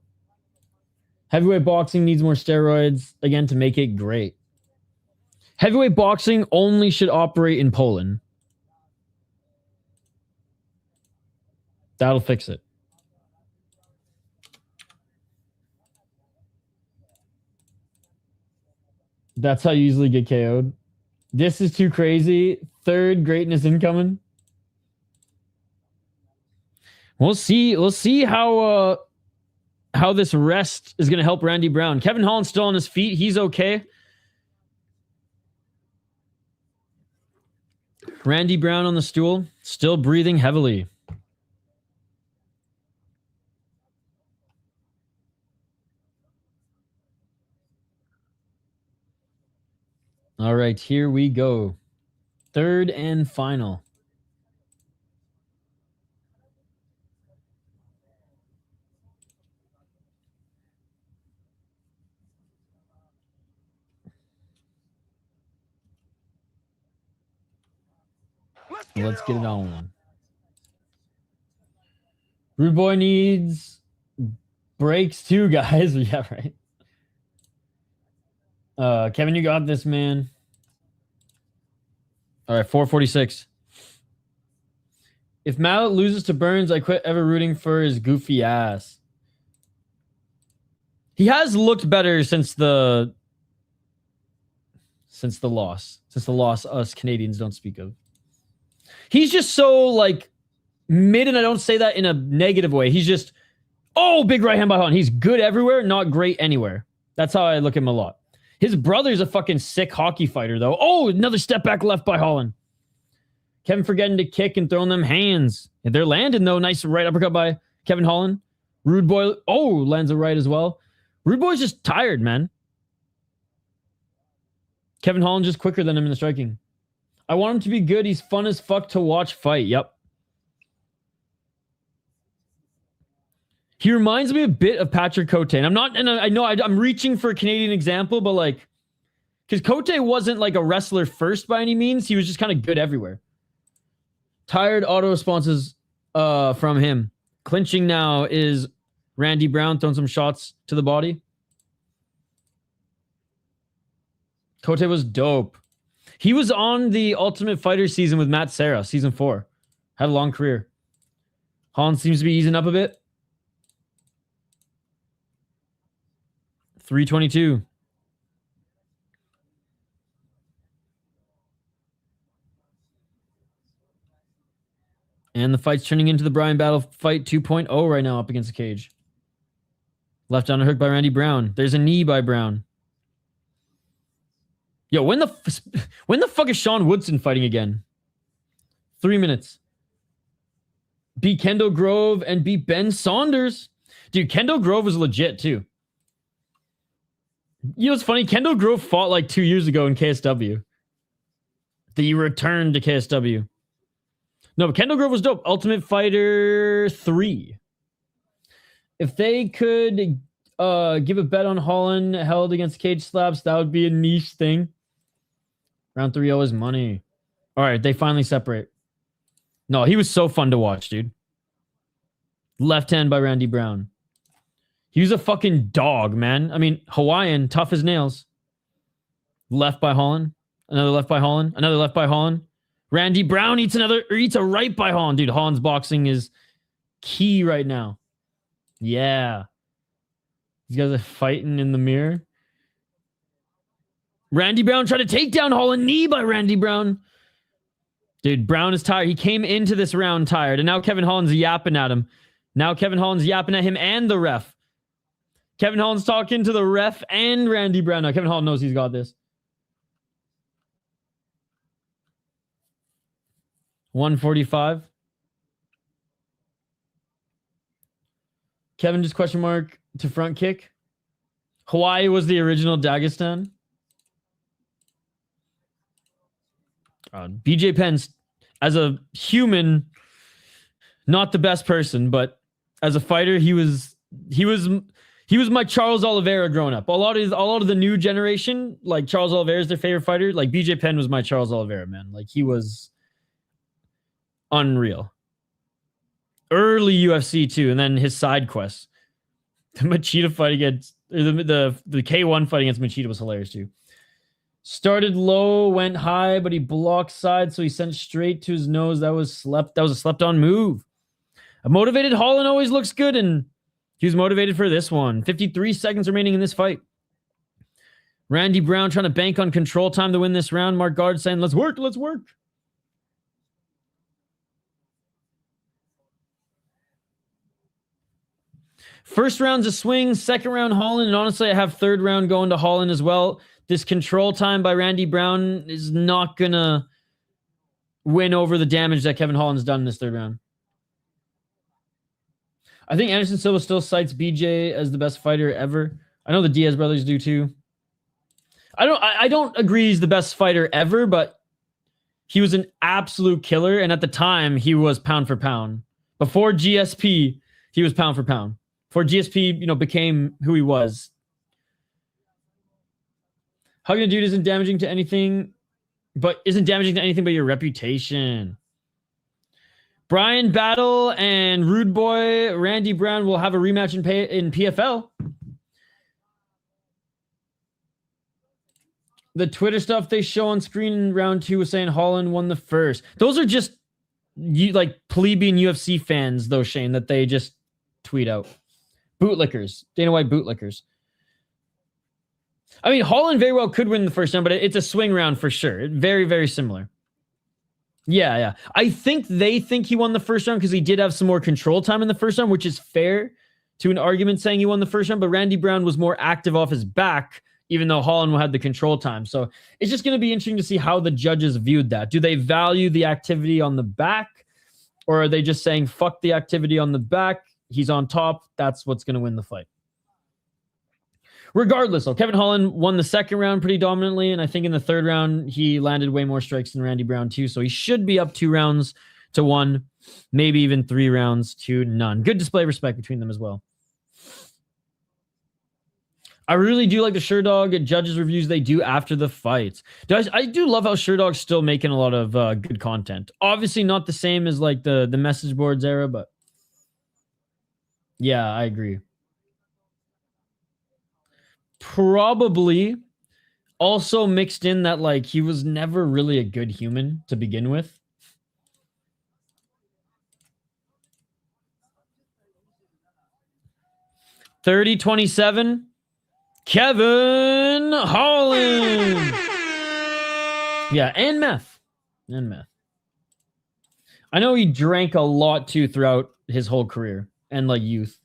Heavyweight boxing needs more steroids, again, to make it great. Heavyweight boxing only should operate in Poland. That'll fix it. That's how you usually get KO'd. This is too crazy. Third greatness incoming. We'll see. We'll see how this rest is going to help Randy Brown. Kevin Holland's still on his feet. He's okay. Randy Brown on the stool, still breathing heavily. All right, here we go. Third and final. Let's get it on. Rude boy needs breaks too, guys. Yeah, right. Kevin, you got this, man. All right, 446. If Mallet loses to Burns, I quit ever rooting for his goofy ass. He has looked better since the loss. Since the loss us Canadians don't speak of. He's just so like mid, and I don't say that in a negative way. He's just, oh, big right hand by Holland. He's good everywhere, not great anywhere. That's how I look at him a lot. His brother's a fucking sick hockey fighter, though. Oh, another step back left by Holland. Kevin forgetting to kick and throwing them hands. And they're landing, though. Nice right uppercut by Kevin Holland. Rude boy. Oh, lands a right as well. Rude boy's just tired, man. Kevin Holland just quicker than him in the striking. I want him to be good. He's fun as fuck to watch fight. Yep. He reminds me a bit of Patrick Cote. And I know I'm reaching for a Canadian example, but like, because Cote wasn't like a wrestler first by any means. He was just kind of good everywhere. Tired auto responses from him. Clinching now is Randy Brown throwing some shots to the body. Cote was dope. He was on the Ultimate Fighter season with Matt Serra, season 4. Had a long career. Holland seems to be easing up a bit. 322. And the fight's turning into the Brian Battle fight 2.0 right now up against the cage. Left on a hook by Randy Brown. There's a knee by Brown. Yo, when the fuck is Sean Woodson fighting again? 3 minutes. Beat Kendall Grove and beat Ben Saunders. Dude, Kendall Grove was legit too. You know what's funny? Kendall Grove fought like 2 years ago in KSW. He returned to KSW. No, but Kendall Grove was dope. Ultimate Fighter 3. If they could give a bet on Holland held against cage slaps, that would be a niche thing. Round 3 is money. All right, they finally separate. No, he was so fun to watch, dude. Left hand by Randy Brown. He was a fucking dog, man. I mean, Hawaiian, tough as nails. Left by Holland. Another left by Holland. Another left by Holland. Randy Brown eats a right by Holland. Dude, Holland's boxing is key right now. Yeah. These guys are fighting in the mirror. Randy Brown tried to take down Holland. Knee by Randy Brown. Dude, Brown is tired. He came into this round tired. And now Kevin Holland's yapping at him. Now Kevin Holland's yapping at him and the ref. Kevin Holland's talking to the ref and Randy Brown. Now Kevin Holland knows he's got this. 145. Kevin just question mark to front kick. Hawaii was the original Dagestan. BJ Pence, as a human, not the best person, but as a fighter, he was my Charles Oliveira growing up. A lot of the new generation, like Charles Oliveira is their favorite fighter. Like BJ Penn was my Charles Oliveira, man. Like he was unreal. Early UFC too, and then his side quests. The Machida fight against the K1 fight against Machida was hilarious too. Started low, went high, but he blocked side, so he sent straight to his nose. That was a slept on move. A motivated Holland always looks good, and he was motivated for this one. 53 seconds remaining in this fight. Randy Brown trying to bank on control time to win this round. Mark Guard saying, let's work, let's work. First round's a swing, second round Holland, and honestly, I have third round going to Holland as well. This control time by Randy Brown is not going to win over the damage that Kevin Holland's done in this third round. I think Anderson Silva still cites BJ as the best fighter ever. I know the Diaz brothers do too. I don't agree he's the best fighter ever, but he was an absolute killer, and at the time, he was pound for pound. Before GSP, he was pound for pound. Before GSP, became who he was. Hugging a dude isn't damaging to anything but your reputation. Brian Battle and Rude Boy Randy Brown will have a rematch in PFL. The Twitter stuff they show on screen in round 2 was saying Holland won the first. Those are just like plebeian UFC fans, though, Shane, that they just tweet out. Bootlickers. Dana White bootlickers. I mean, Holland very well could win the first round, but it's a swing round for sure. Very, very similar. Yeah. I think they think he won the first round because he did have some more control time in the first round, which is fair to an argument saying he won the first round, but Randy Brown was more active off his back, even though Holland had the control time. So it's just going to be interesting to see how the judges viewed that. Do they value the activity on the back, or are they just saying, fuck the activity on the back, he's on top, that's what's going to win the fight? Regardless, though, Kevin Holland won the second round pretty dominantly, and I think in the third round, he landed way more strikes than Randy Brown, too, so he should be up 2-1, maybe even 3-0. Good display of respect between them as well. I really do like the Sherdog judges reviews they do after the fights. I do love how Sherdog's still making a lot of good content. Obviously not the same as like the message boards era, but yeah, I agree. Probably also mixed in that like he was never really a good human to begin with. $30-27. Kevin Holland. Yeah, and meth. I know he drank a lot too throughout his whole career and like youth.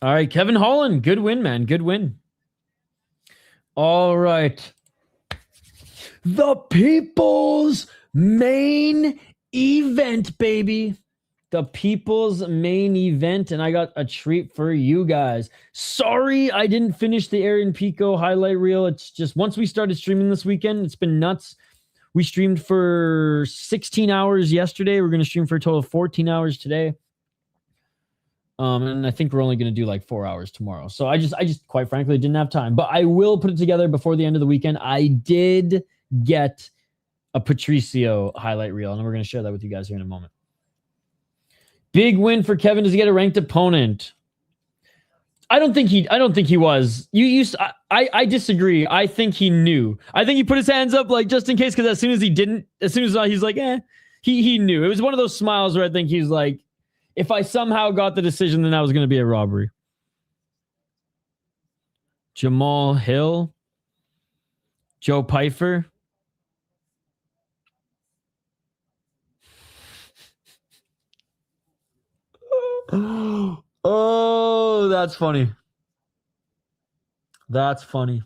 All right, Kevin Holland. Good win, man. Good win. All right. The people's main event, baby. The people's main event, and I got a treat for you guys. Sorry I didn't finish the Aaron Pico highlight reel. It's just once we started streaming this weekend, it's been nuts. We streamed for 16 hours yesterday. We're going to stream for a total of 14 hours today. And I think we're only going to do like 4 hours tomorrow. So I just quite frankly didn't have time, but I will put it together before the end of the weekend. I did get a Patricio highlight reel, and we're going to share that with you guys here in a moment. Big win for Kevin. Does he get a ranked opponent? I don't think he was. I disagree. I think he knew. I think he put his hands up like just in case, because as soon as he's like, he knew. It was one of those smiles where I think he's like, if I somehow got the decision, then that was going to be a robbery. Jamal Hill. Joe Pfeiffer. Oh, that's funny. That's funny.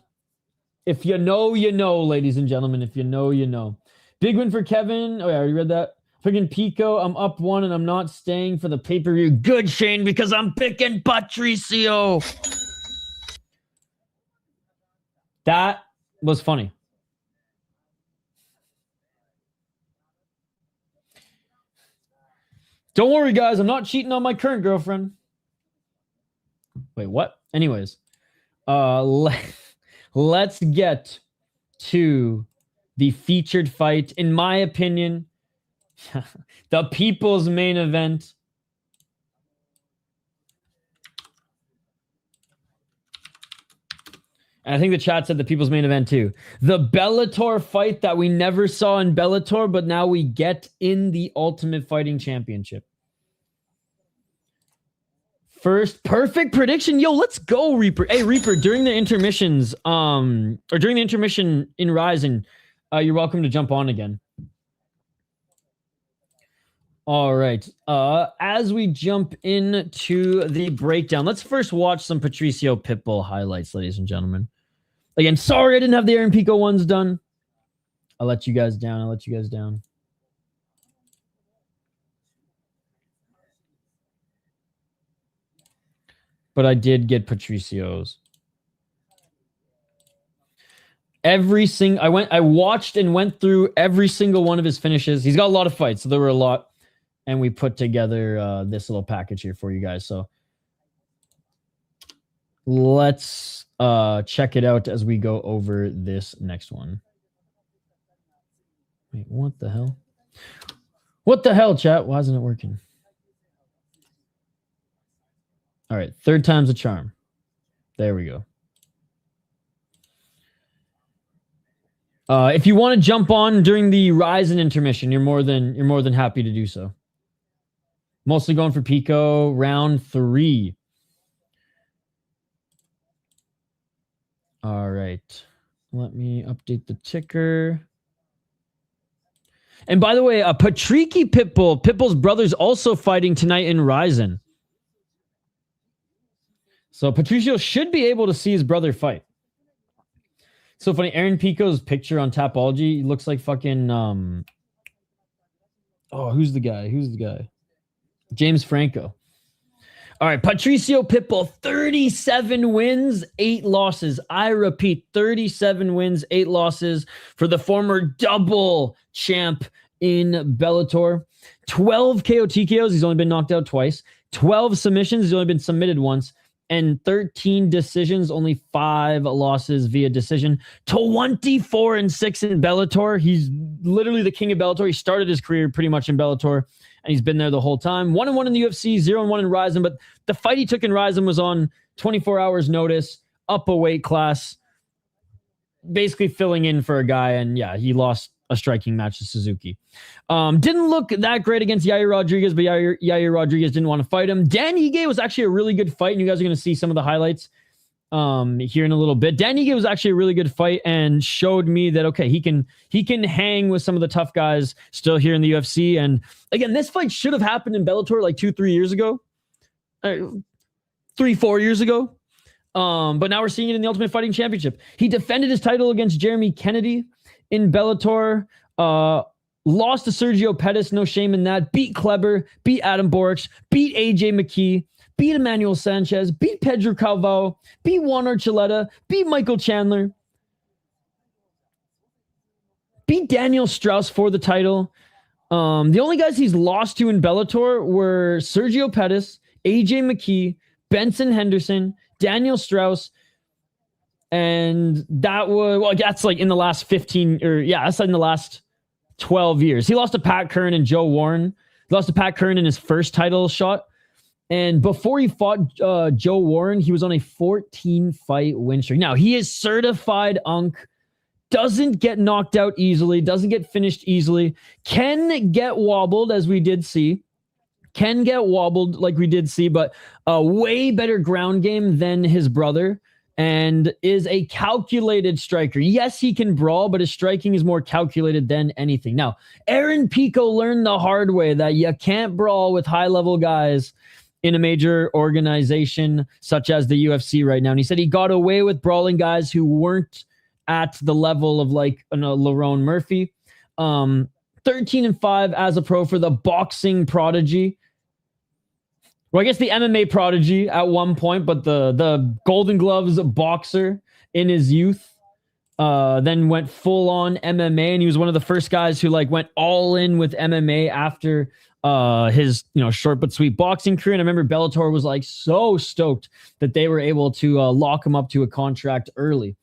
If you know, you know, ladies and gentlemen. If you know, you know. Big win for Kevin. Oh, yeah, I already read that. Freaking Pico, I'm up 1 and I'm not staying for the pay-per-view. Good, Shane, because I'm picking Patricio. That was funny. Don't worry, guys. I'm not cheating on my current girlfriend. Wait, what? Anyways, let's get to the featured fight. In my opinion, the people's main event. And I think the chat said the people's main event too. The Bellator fight that we never saw in Bellator, but now we get in the Ultimate Fighting Championship. First, perfect prediction. Yo, let's go, Reaper. Hey, Reaper, during the intermissions, or during the intermission in Ryzen, you're welcome to jump on again. All right. As we jump into the breakdown, let's first watch some Patricio Pitbull highlights, ladies and gentlemen. Again, sorry I didn't have the Aaron Pico ones done. I'll let you guys down. But I did get Patricio's. I watched and went through every single one of his finishes. He's got a lot of fights, so there were a lot. And we put together this little package here for you guys. So let's check it out as we go over this next one. Wait, what the hell? What the hell, chat? Why isn't it working? All right, third time's a charm. There we go. If you want to jump on during the Ryzen intermission, you're more than happy to do so. Mostly going for Pico, round 3. All right. Let me update the ticker. And by the way, Patricio Pitbull's brother's also fighting tonight in Ryzen. So Patricio should be able to see his brother fight. So funny, Aaron Pico's picture on Tapology looks like fucking who's the guy? James Franco. All right, Patricio Pitbull, 37 wins, 8 losses. I repeat, 37 wins, 8 losses for the former double champ in Bellator. 12 KO TKOs, he's only been knocked out twice. 12 submissions, he's only been submitted once. And 13 decisions, only 5 losses via decision. 24-6 in Bellator. He's literally the king of Bellator. He started his career pretty much in Bellator, and he's been there the whole time. 1-1 in the UFC, 0-1 in Ryzen, but the fight he took in Ryzen was on 24 hours notice, up a weight class, basically filling in for a guy, and yeah, he lost a striking match to Suzuki. Didn't look that great against Yair Rodriguez, but Yair Rodriguez didn't want to fight him. Dan Ige was actually a really good fight, and you guys are going to see some of the highlights here in a little bit. Dan Ige was actually a really good fight and showed me that, okay, he can hang with some of the tough guys still here in the UFC. And again, this fight should have happened in Bellator like 2-3 years ago. 3-4 years ago. But now we're seeing it in the Ultimate Fighting Championship. He defended his title against Jeremy Kennedy in Bellator. Lost to Sergio Pettis, no shame in that. Beat Kleber, beat Adam Borics, beat AJ McKee, beat Emmanuel Sanchez, beat Pedro Calvo, beat Juan Archuleta, beat Michael Chandler, beat Daniel Strauss for the title. The only guys he's lost to in Bellator were Sergio Pettis, AJ McKee, Benson Henderson, Daniel Strauss, and that was, well, that's like in the last 15, or yeah, that's in the last 12 years. He lost to Pat Curran and Joe Warren. He lost to Pat Curran in his first title shot. And before he fought Joe Warren, he was on a 14-fight win streak. Now, he is certified UNC, doesn't get knocked out easily, doesn't get finished easily, can get wobbled, as we did see. Can get wobbled like we did see, but a way better ground game than his brother, and is a calculated striker. Yes, he can brawl, but his striking is more calculated than anything. Now, Aaron Pico learned the hard way that you can't brawl with high-level guys in a major organization such as the UFC right now. And he said he got away with brawling guys who weren't at the level of like Lerone Murphy. 13-5 as a pro for the boxing prodigy. Well, I guess the MMA prodigy at one point, but the Golden Gloves boxer in his youth, then went full on MMA, and he was one of the first guys who like went all in with MMA after his short but sweet boxing career. And I remember Bellator was like so stoked that they were able to lock him up to a contract early.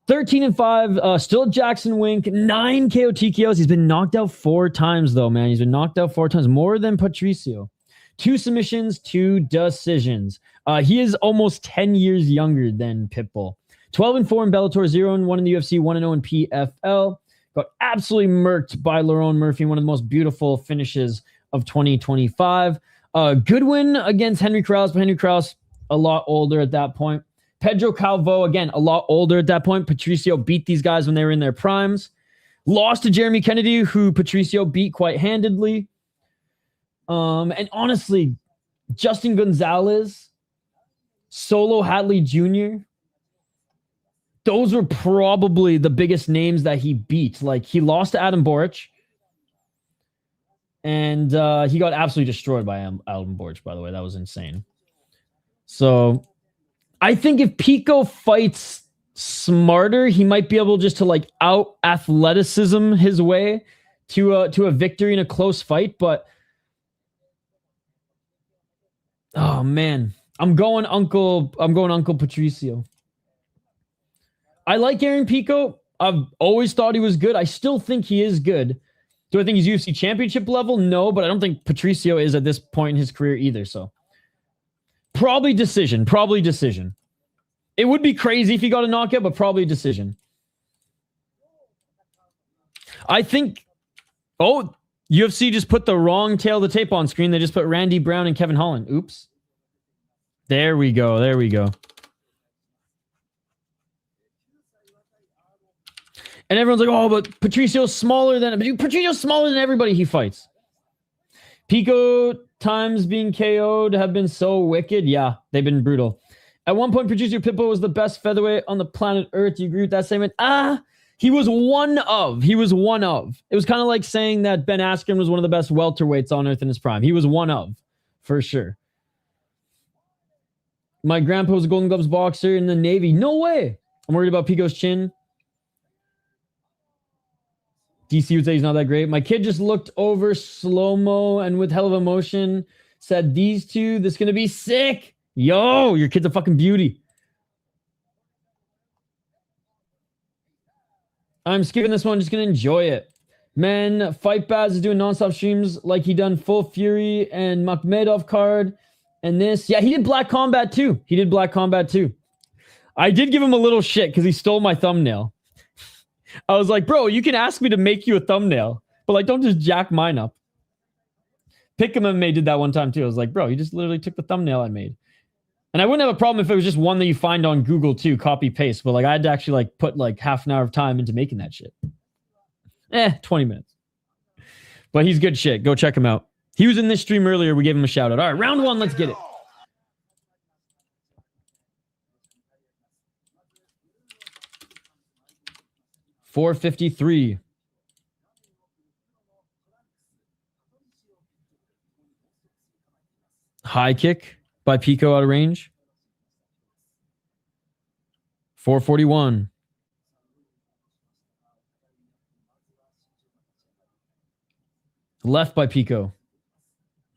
13-5, still at Jackson Wink, 9 KO TKOs. He's been knocked out 4 times though, man. He's been knocked out 4 times, more than Patricio. 2 submissions, 2 decisions. He is almost 10 years younger than Pitbull. 12-4 in Bellator, 0-1 in the UFC, 1-0 in PFL. Got absolutely murked by Lerone Murphy, one of the most beautiful finishes of 2025. Good win against Henry Krause, but Henry Krause a lot older at that point. Pedro Calvo, again, a lot older at that point. Patricio beat these guys when they were in their primes. Lost to Jeremy Kennedy, who Patricio beat quite handedly. And honestly, Justin Gonzalez, Solo Hadley Jr., those were probably the biggest names that he beat. Like, he lost to Adam Boric, and he got absolutely destroyed by Adam Boric, by the way. That was insane. So I think if Pico fights smarter, he might be able just to like out athleticism his way to a victory in a close fight, but oh man, I'm going Uncle Patricio. I like Aaron Pico. I've always thought he was good. I still think he is good. Do I think he's UFC championship level? No, but I don't think Patricio is at this point in his career either. So probably decision. Probably decision. It would be crazy if he got a knockout, but probably decision. I think... Oh, UFC just put the wrong tail of the tape on screen. They just put Randy Brown and Kevin Holland. Oops. There we go. There we go. And everyone's like, oh, but Patricio's smaller than... Patricio's smaller than everybody he fights. Pico times being KO'd have been so wicked. Yeah, they've been brutal. At one point, Patricio Pitbull was the best featherweight on the planet Earth. Do you agree with that statement? He was one of. He was one of. It was kind of like saying that Ben Askren was one of the best welterweights on Earth in his prime. He was one of, for sure. My grandpa was a Golden Gloves boxer in the Navy. No way. I'm worried about Pico's chin. DC would say he's not that great. My kid just looked over slow-mo and with hell of emotion said, these two, this is going to be sick. Yo, your kid's a fucking beauty. I'm skipping this one. Just going to enjoy it. Man, Fight Baz is doing nonstop streams like he done Full Fury and Makhmedov card. And this. Yeah, he did Black Combat too. He did Black Combat too. I did give him a little shit because he stole my thumbnail. I was like, bro, you can ask me to make you a thumbnail, but like, don't just jack mine up. Pick'em MMA did that one time too. I was like, bro, you just literally took the thumbnail I made. And I wouldn't have a problem if it was just one that you find on Google too, copy paste. But like, I had to actually like put like half an hour of time into making that shit. 20 minutes. But he's good shit. Go check him out. He was in this stream earlier. We gave him a shout out. All right, round one. Let's get it. $453. High kick by Pico out of range. $441. Left by Pico.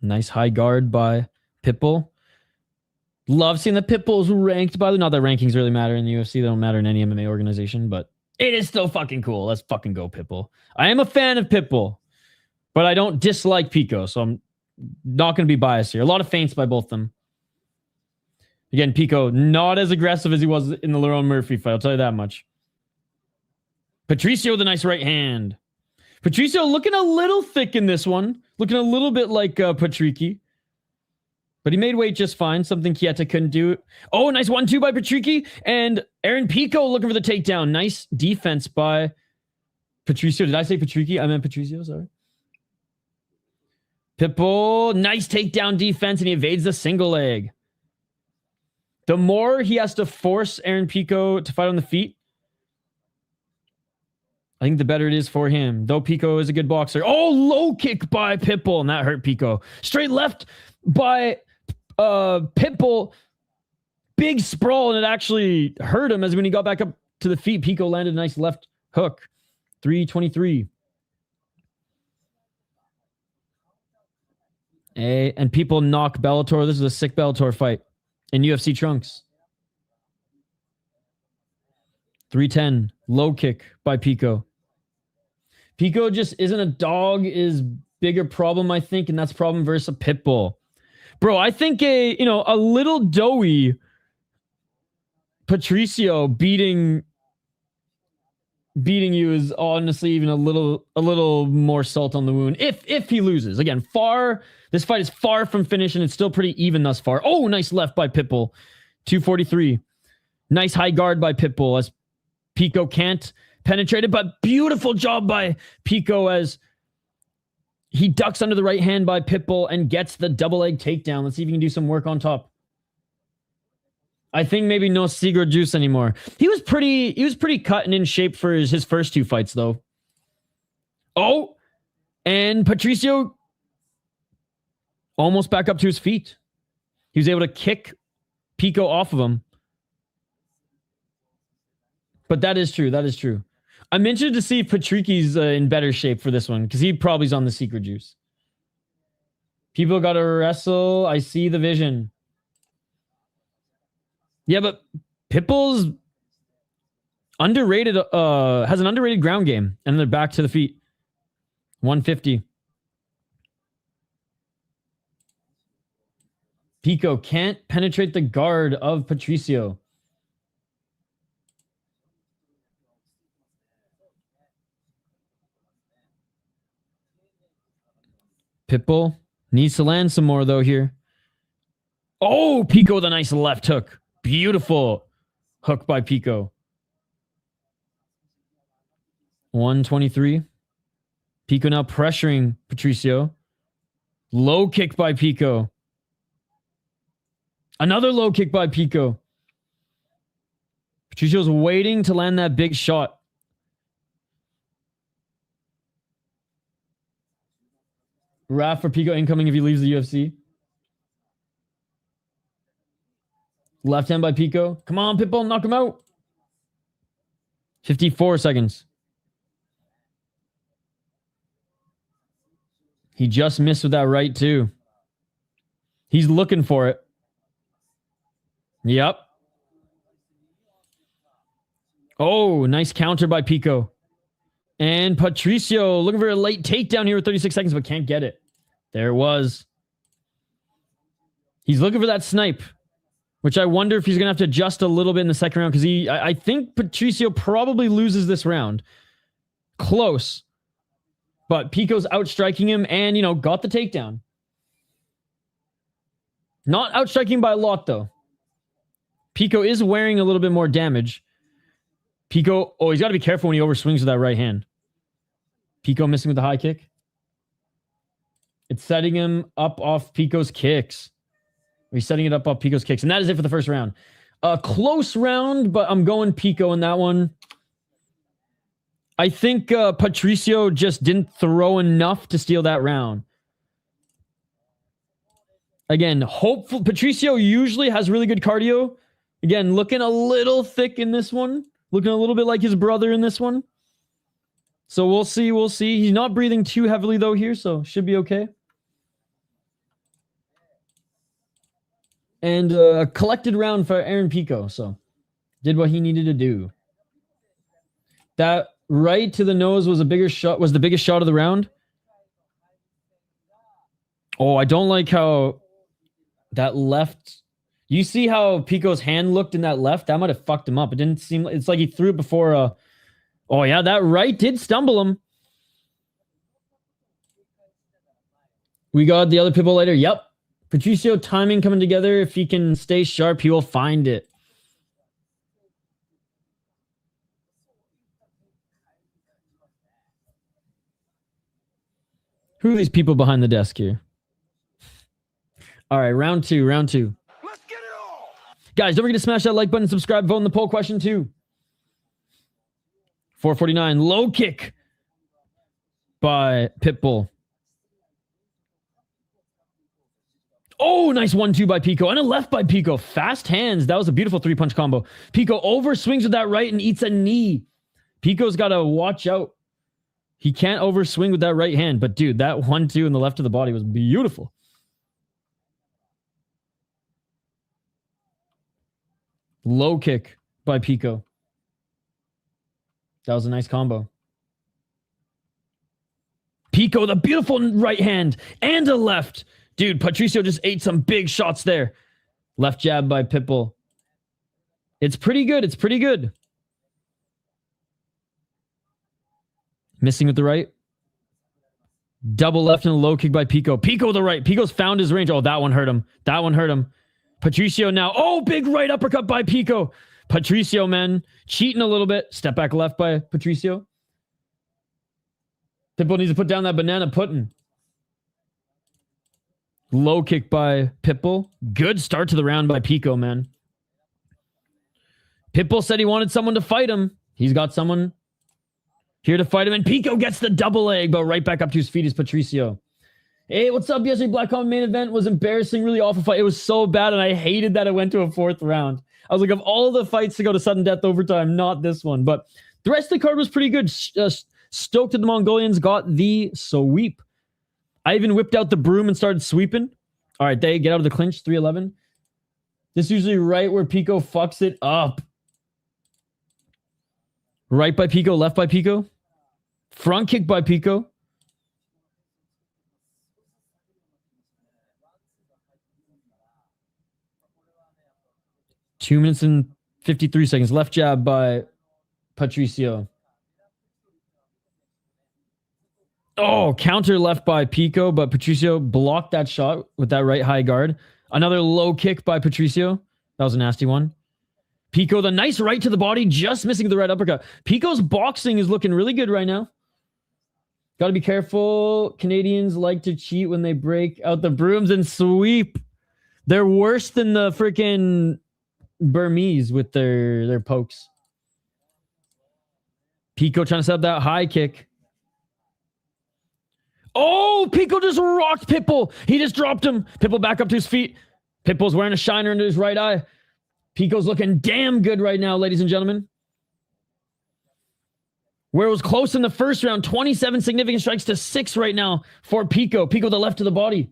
Nice high guard by Pitbull. Love seeing the Pitbulls ranked by the... Not that rankings really matter in the UFC. They don't matter in any MMA organization, but it is still fucking cool. Let's fucking go, Pitbull. I am a fan of Pitbull, but I don't dislike Pico, so I'm not going to be biased here. A lot of feints by both of them. Again, Pico, not as aggressive as he was in the Lerone Murphy fight. I'll tell you that much. Patricio with a nice right hand. Patricio looking a little thick in this one. Looking a little bit like Patrici. But he made weight just fine. Something Chieta couldn't do. Oh, nice 1-2 by Patrici. And Aaron Pico looking for the takedown. Nice defense by Patricio. Did I say Patrici? I meant Patricio, sorry. Pitbull, nice takedown defense, and he evades the single leg. The more he has to force Aaron Pico to fight on the feet, I think the better it is for him. Though Pico is a good boxer. Oh, low kick by Pitbull, and that hurt Pico. Straight left by Pitbull. Big sprawl, and it actually hurt him as when he got back up to the feet, Pico landed a nice left hook. 323. And people knock Bellator. This is a sick Bellator fight in UFC trunks. 310. Low kick by Pico. Pico just isn't a dog is bigger problem, I think, and that's problem versus a Pitbull. Bro, I think a little doughy Patricio beating you is honestly even a little more salt on the wound if he loses. Again, this fight is far from finished and it's still pretty even thus far. Oh, nice left by Pitbull. 243. Nice high guard by Pitbull as Pico can't penetrate it, but beautiful job by Pico as he ducks under the right hand by Pitbull and gets the double leg takedown. Let's see if he can do some work on top. I think maybe no secret juice anymore. He was pretty cut and in shape for his first two fights, though. Oh, and Patricio almost back up to his feet. He was able to kick Pico off of him. But that is true. That is true. I'm interested to see if Patrici's in better shape for this one because he probably's on the secret juice. People got to wrestle. I see the vision. Yeah, but Pitbull's Underrated, has an underrated ground game. And they're back to the feet. 150. Pico can't penetrate the guard of Patricio. Pitbull needs to land some more, though, here. Oh, Pico with a nice left hook. Beautiful hook by Pico. 123. Pico now pressuring Patricio. Low kick by Pico. Another low kick by Pico. Patricio's waiting to land that big shot. Raf for Pico incoming if he leaves the UFC. Left hand by Pico. Come on, Pitbull, knock him out. 54 seconds. He just missed with that right, too. He's looking for it. Yep. Oh, nice counter by Pico. And Patricio looking for a late takedown here with 36 seconds, but can't get it. There it was. He's looking for that snipe, which I wonder if he's going to have to adjust a little bit in the second round, because I think Patricio probably loses this round. Close. But Pico's outstriking him and, you know, got the takedown. Not outstriking by a lot, though. Pico is wearing a little bit more damage. Pico, oh, he's got to be careful when he overswings with that right hand. Pico missing with the high kick. It's setting him up off Pico's kicks. He's setting it up off Pico's kicks. And that is it for the first round. A close round, but I'm going Pico in that one. I think Patricio just didn't throw enough to steal that round. Again, hopeful. Patricio usually has really good cardio. Again, looking a little thick in this one. Looking a little bit like his brother in this one. So we'll see. We'll see. He's not breathing too heavily, though, here, so should be okay. And a collected round for Aaron Pico, so did what he needed to do. That right to the nose was a bigger shot, was the biggest shot of the round. Oh, I don't like how that left. You see how Pico's hand looked in that left? That might have fucked him up. It didn't seem like, it's like he threw it before. Oh yeah, that right did stumble him. We got the other Pitbull later. Yep. Patricio timing coming together. If he can stay sharp, he will find it. Who are these people behind the desk here? All right, round two. Let's get it all. Guys, don't forget to smash that like button, subscribe, vote in the poll question too. 449, low kick by Pitbull. Oh, nice 1-2 by Pico. And a left by Pico. Fast hands. That was a beautiful three-punch combo. Pico over swings with that right and eats a knee. Pico's got to watch out. He can't over swing with that right hand. But, dude, that 1-2 in the left of the body was beautiful. Low kick by Pico. That was a nice combo. Pico, the beautiful right hand and a left. Dude, Patricio just ate some big shots there. Left jab by Pitbull. It's pretty good. It's pretty good. Missing with the right. Double left and a low kick by Pico. Pico the right. Pico's found his range. Oh, that one hurt him. That one hurt him. Patricio now. Oh, big right uppercut by Pico. Patricio, man. Cheating a little bit. Step back left by Patricio. Pitbull needs to put down that banana pudding. Low kick by Pitbull. Good start to the round by Pico, man. Pitbull said he wanted someone to fight him. He's got someone here to fight him. And Pico gets the double leg, but right back up to his feet is Patricio. Hey, what's up? Yesterday, Black Comment main event was embarrassing. Really awful fight. It was so bad, and I hated that it went to a fourth round. I was like, of all the fights to go to sudden death overtime, not this one. But the rest of the card was pretty good. Stoked that the Mongolians got the sweep. I even whipped out the broom and started sweeping. All right, they get out of the clinch, 311. This is usually right where Pico fucks it up. Right by Pico, left by Pico. Front kick by Pico. Two minutes and 53 seconds. Left jab by Patricio. Oh, counter left by Pico, but Patricio blocked that shot with that right high guard. Another low kick by Patricio. That was a nasty one. Pico, the nice right to the body, just missing the right uppercut. Pico's boxing is looking really good right now. Got to be careful. Canadians like to cheat when they break out the brooms and sweep. They're worse than the freaking Burmese with their pokes. Pico trying to set up that high kick. Oh, Pico just rocked Pitbull. He just dropped him. Pitbull back up to his feet. Pitbull's wearing a shiner under his right eye. Pico's looking damn good right now, ladies and gentlemen. Where it was close in the first round, 27 significant strikes to 6 right now for Pico. Pico the left to the body.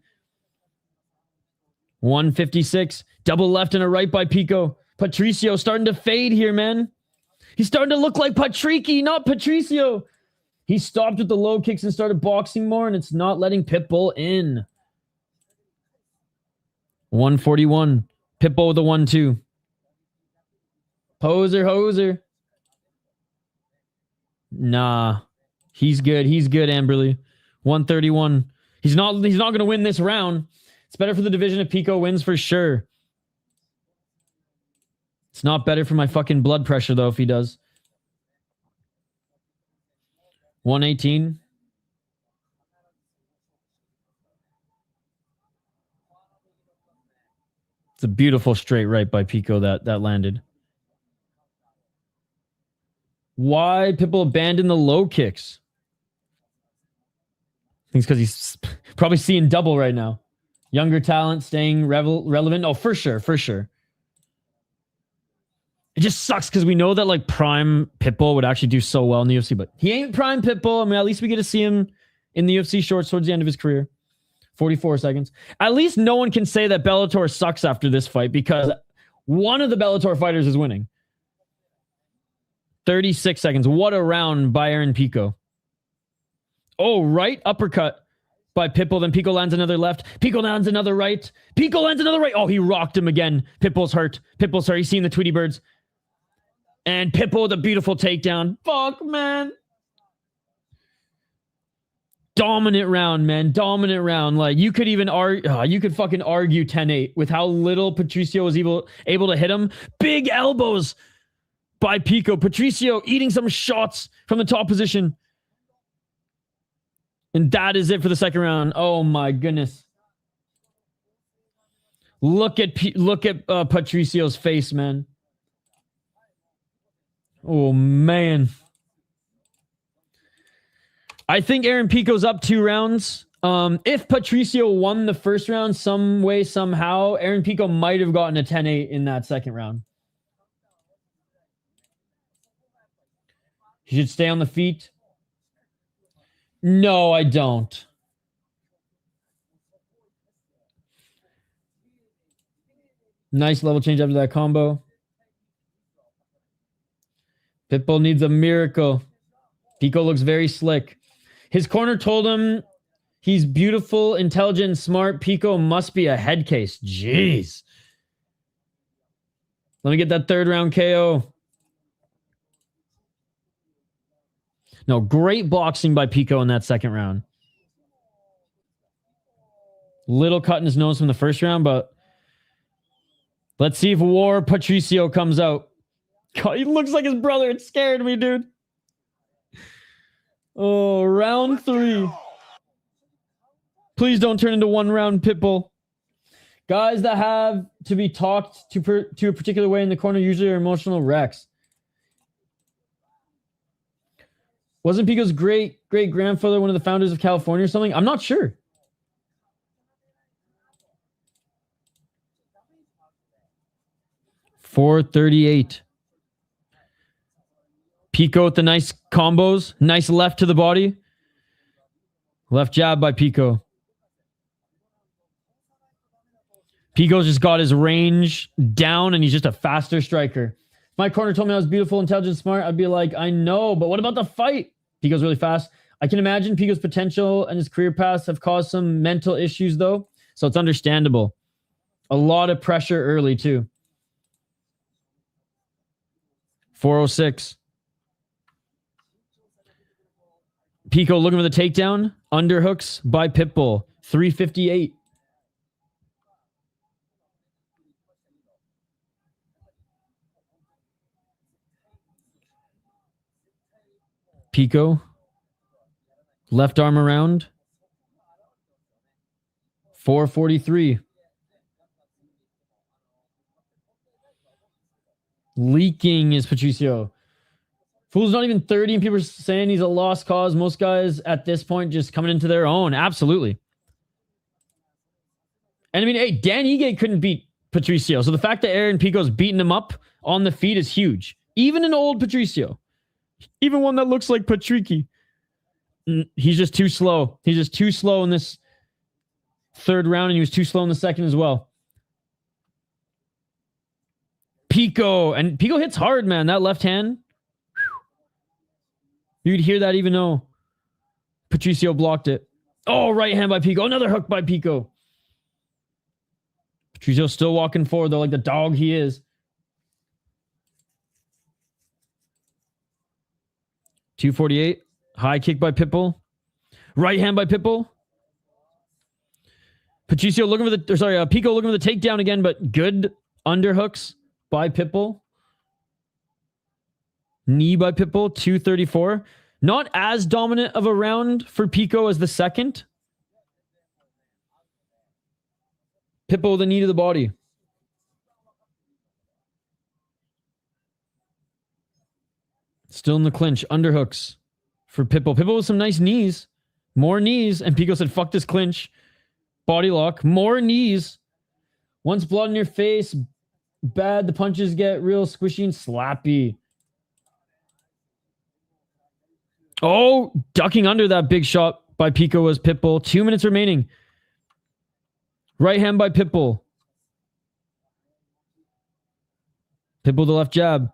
156. Double left and a right by Pico. Patricio starting to fade here, man. He's starting to look like Patricky, not Patricio. He stopped with the low kicks and started boxing more, and it's not letting Pitbull in. 141. Pitbull with the 1-2. Hoser. Nah. He's good. He's good, Amberly. 131. He's not going to win this round. It's better for the division if Pico wins for sure. It's not better for my fucking blood pressure, though, if he does. 118. It's a beautiful straight right by Pico that landed. Why Pitbull abandoned the low kicks? I think it's because he's probably seeing double right now. Younger talent staying relevant. Oh, for sure. It just sucks because we know that like prime Pitbull would actually do so well in the UFC, but he ain't prime Pitbull. I mean, at least we get to see him in the UFC shorts towards the end of his career. 44 seconds. At least no one can say that Bellator sucks after this fight because one of the Bellator fighters is winning. 36 seconds. What a round by Aaron Pico. Oh, right uppercut by Pitbull. Then Pico lands another left. Pico lands another right. Pico lands another right. Oh, he rocked him again. Pitbull's hurt. He's seen the Tweety Birds. And Pitbull with a beautiful takedown. Fuck, man. Dominant round, man. Dominant round. Like, you could even argue, you could fucking argue 10-8 with how little Patricio was able to hit him. Big elbows by Pico. Patricio eating some shots from the top position. And that is it for the second round. Oh my goodness. Look at Patricio's face, man. Oh, man. I think Aaron Pico's up 2 rounds. If Patricio won the first round some way, somehow, Aaron Pico might have gotten a 10-8 in that second round. He should stay on the feet. No, I don't. Nice level change after that combo. Pitbull needs a miracle. Pico looks very slick. His corner told him he's beautiful, intelligent, smart. Pico must be a head case. Jeez. Let me get that third round KO. No, great boxing by Pico in that second round. Little cut in his nose from the first round, but let's see if War Patricio comes out. God, he looks like his brother. It scared me, dude. Oh, round 3. Please don't turn into 1 round Pitbull. Guys that have to be talked to a particular way in the corner usually are emotional wrecks. Wasn't Pico's great-great-grandfather one of the founders of California or something? I'm not sure. .438. Pico with the nice combos. Nice left to the body. Left jab by Pico. Pico's just got his range down and he's just a faster striker. My corner told me I was beautiful, intelligent, smart. I'd be like, I know, but what about the fight? Pico's really fast. I can imagine Pico's potential and his career paths have caused some mental issues, though. So it's understandable. A lot of pressure early, too. 406. Pico looking for the takedown. Underhooks by Pitbull. 358. Pico. Left arm around. 443. Leaking is Patricio. Fool's not even 30 and people are saying he's a lost cause. Most guys at this point just coming into their own. Absolutely. And I mean, hey, Dan Ige couldn't beat Patricio. So the fact that Aaron Pico's beating him up on the feet is huge. Even an old Patricio. Even one that looks like Patrici. He's just too slow. He's just too slow in this third round, and he was too slow in the second as well. Pico. And Pico hits hard, man. That left hand. You'd hear that even though Patricio blocked it. Oh, right hand by Pico. Another hook by Pico. Patricio's still walking forward, though, like the dog he is. 248. High kick by Pitbull. Right hand by Pitbull. Patricio looking for the... Pico looking for the takedown again, but good underhooks by Pitbull. Knee by Pitbull, 234. Not as dominant of a round for Pico as the second. Pitbull with a knee to the body. Still in the clinch. Underhooks for Pitbull. Pitbull with some nice knees. More knees. And Pico said, fuck this clinch. Body lock. More knees. Once blood in your face. Bad. The punches get real squishy and slappy. Oh, ducking under that big shot by Pico was Pitbull. 2 minutes remaining. Right hand by Pitbull. Pitbull the left jab.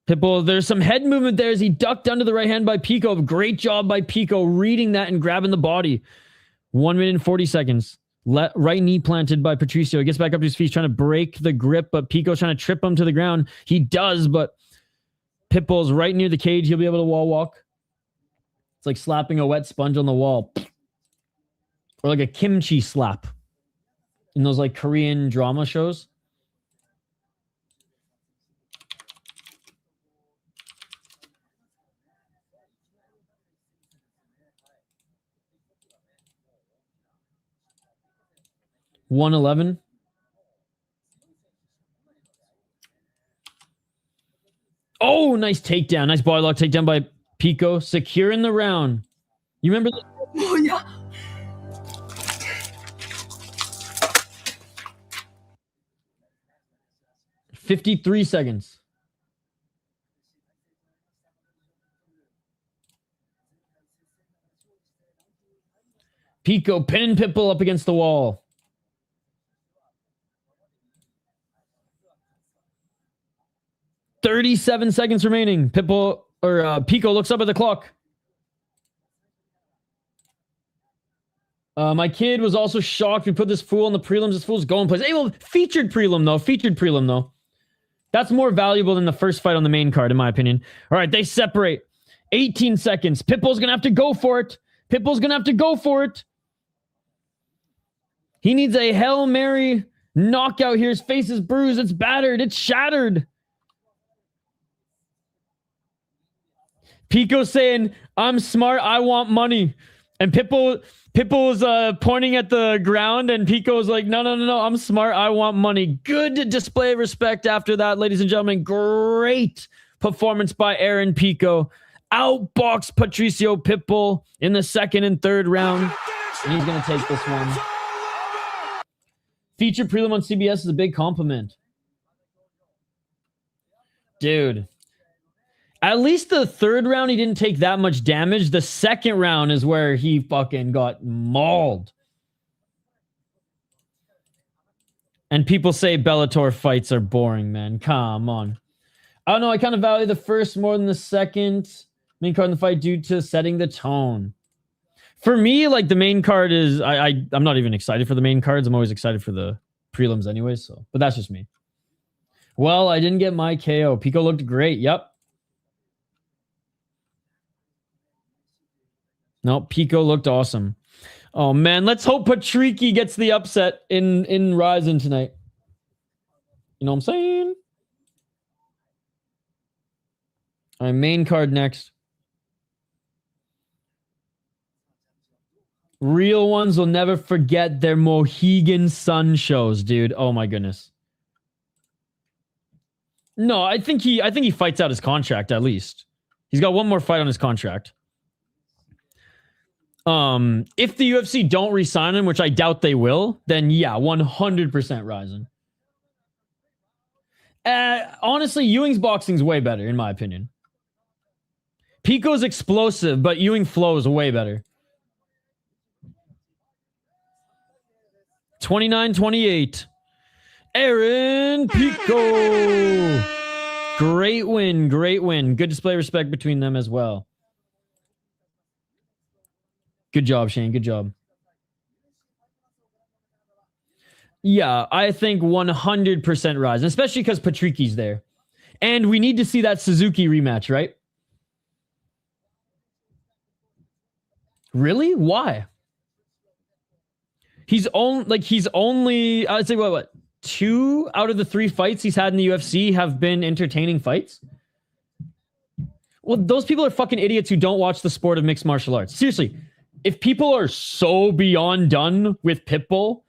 Pitbull, there's some head movement there as he ducked under the right hand by Pico. Great job by Pico reading that and grabbing the body. 1 minute and 40 seconds. Right knee planted by Patricio. He gets back up to his feet trying to break the grip, but Pico's trying to trip him to the ground. He does, but Pitbull's right near the cage. He'll be able to wall walk. It's like slapping a wet sponge on the wall. Or like a kimchi slap. In those like Korean drama shows. $111. Oh, nice takedown. Nice body lock takedown by Pico. Secure in the round. You remember that? Oh, yeah. $53 seconds. Pico pinning Pitbull up against the wall. $37 seconds remaining. Pico looks up at the clock. My kid was also shocked. We put this fool on the prelims. This fool's going places. Hey, well, featured prelim though. That's more valuable than the first fight on the main card, in my opinion. All right, they separate. 18 seconds. Pitbull's going to have to go for it. He needs a Hail Mary knockout here. His face is bruised. It's battered. It's shattered. Pico saying, I'm smart. I want money. And Pitbull was pointing at the ground, and Pico's like, no, I'm smart. I want money. Good display of respect after that, ladies and gentlemen. Great performance by Aaron Pico. Outboxed Patricio Pitbull in the second and third round. And he's going to take this one. Featured prelim on CBS is a big compliment. Dude. At least the third round, he didn't take that much damage. The second round is where he fucking got mauled. And people say Bellator fights are boring, man. Come on. I don't know. I kind of value the first more than the second main card in the fight due to setting the tone. For me, like the main card is I'm not even excited for the main cards. I'm always excited for the prelims anyway. So, but that's just me. Well, I didn't get my KO. Pico looked great. Yep. No, Pico looked awesome. Oh man, let's hope Patricio gets the upset in Ryzen tonight. You know what I'm saying? All right, main card next. Real ones will never forget their Mohegan Sun shows, dude. Oh my goodness. No, I think he fights out his contract at least. He's got one more fight on his contract. If the UFC don't re-sign him, which I doubt they will, then yeah, 100% Ryzen. Honestly, Ewing's boxing's way better, in my opinion. Pico's explosive, but Ewing flows way better. 29-28. Aaron Pico. Great win. Great win. Good display of respect between them as well. Good job, Shane. Good job. Yeah, I think 100% Rise, especially because Patricio's there. And we need to see that Suzuki rematch, right? Really? Why? He's only I'd say what 2 out of the 3 fights he's had in the UFC have been entertaining fights. Well, those people are fucking idiots who don't watch the sport of mixed martial arts. Seriously, if people are so beyond done with Pitbull,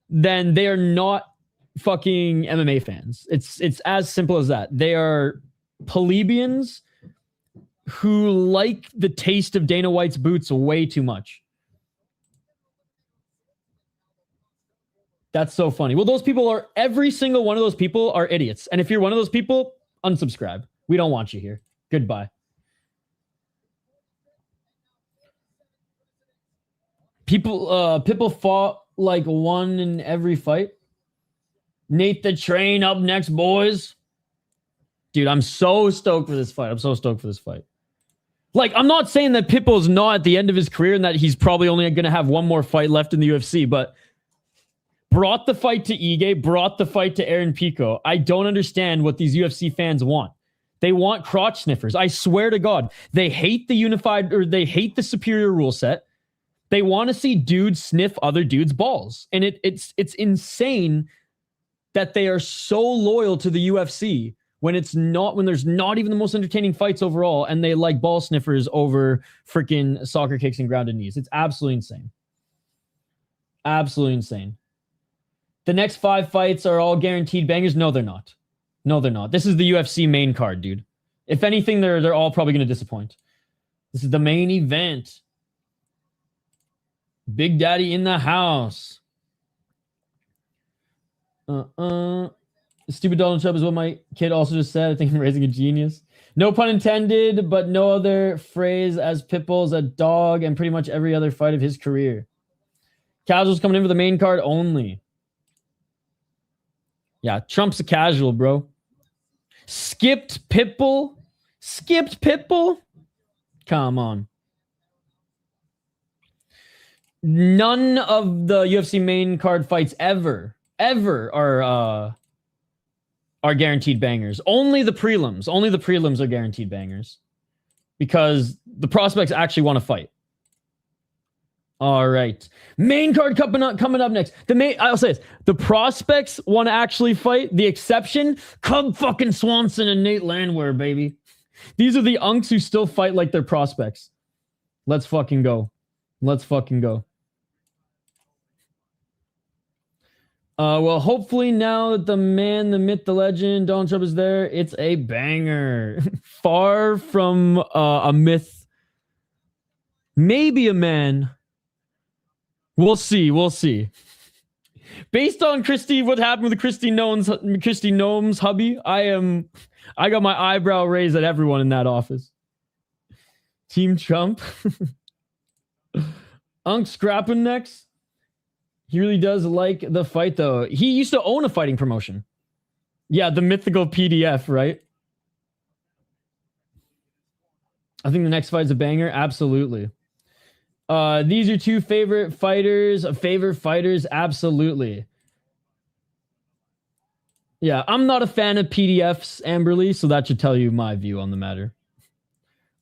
then they are not fucking MMA fans. It's as simple as that. They are plebeians who like the taste of Dana White's boots way too much. That's so funny. Well, those people are, every single one of those people are idiots. And if you're one of those people, unsubscribe. We don't want you here. Goodbye. Pitbull fought like one in every fight. Nate the Train up next, boys. Dude, I'm so stoked for this fight. I'm so stoked for this fight. Like, I'm not saying that Pitbull's not at the end of his career and that he's probably only going to have one more fight left in the UFC, but brought the fight to Ige, brought the fight to Aaron Pico. I don't understand what these UFC fans want. They want crotch sniffers. I swear to God, they hate the unified, or they hate the superior rule set. They want to see dudes sniff other dudes' balls. And it's insane that they are so loyal to the UFC when there's not even the most entertaining fights overall, and they like ball sniffers over freaking soccer kicks and grounded knees. It's absolutely insane. Absolutely insane. The next 5 fights are all guaranteed bangers. No, they're not. No, they're not. This is the UFC main card, dude. If anything, they're all probably going to disappoint. This is the main event. Big Daddy in the house. Stupid Donald Trump is what my kid also just said. I think I'm raising a genius. No pun intended, but no other phrase, as Pitbull's a dog and pretty much every other fight of his career. Casuals coming in for the main card only. Yeah, Trump's a casual, bro. Skipped Pitbull? Skipped Pitbull? Come on. None of the UFC main card fights ever are guaranteed bangers. Only the prelims. Only the prelims are guaranteed bangers. Because the prospects actually want to fight. All right. Main card coming up next. I'll say this. The prospects want to actually fight. The exception, Cub fucking Swanson and Nate Landwehr, baby. These are the unks who still fight like they're prospects. Let's fucking go. Let's fucking go. Well, hopefully now that the man, the myth, the legend, Donald Trump is there, it's a banger. Far from a myth. Maybe a man. We'll see. We'll see. Based on what happened with Christy Gnome's hubby, I got my eyebrow raised at everyone in that office. Team Trump. Unk scrapping next. He really does like the fight, though. He used to own a fighting promotion. Yeah, the mythical PDF, right? I think the next fight's a banger. Absolutely. These are two favorite fighters. Absolutely. Yeah, I'm not a fan of PDFs, Amberly, so that should tell you my view on the matter.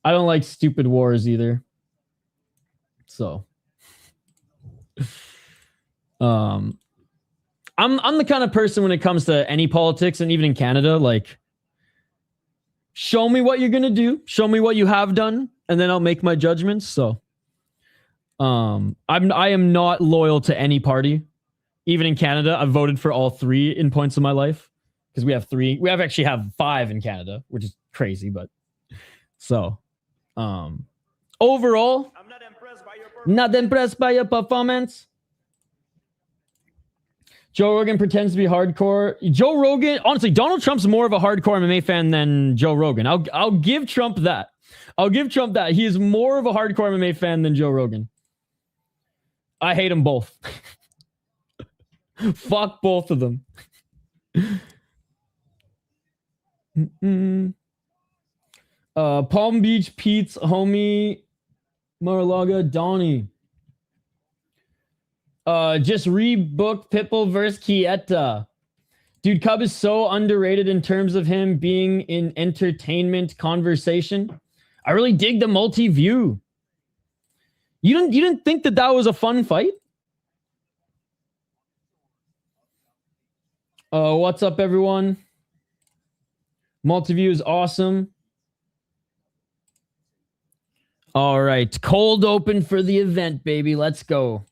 I don't like stupid wars either. So, I'm the kind of person when it comes to any politics, and even in Canada, like, show me what you're gonna do, show me what you have done, and then I'll make my judgments. So, I am not loyal to any party. Even in Canada, I've voted for all three in points of my life because we have three. We actually have five in Canada, which is crazy, but so overall, I'm not impressed by your performance. Joe Rogan pretends to be hardcore. Joe Rogan, honestly, Donald Trump's more of a hardcore MMA fan than Joe Rogan. I'll give Trump that. He is more of a hardcore MMA fan than Joe Rogan. I hate them both. Fuck both of them. Palm Beach Pete's homie Mar-a-Lago Donnie. Just rebooked Pitbull versus Chieta. Dude, Cub is so underrated in terms of him being in entertainment conversation. I really dig the multi-view. You didn't think that was a fun fight? What's up, everyone? Multi-view is awesome. All right, cold open for the event, baby. Let's go.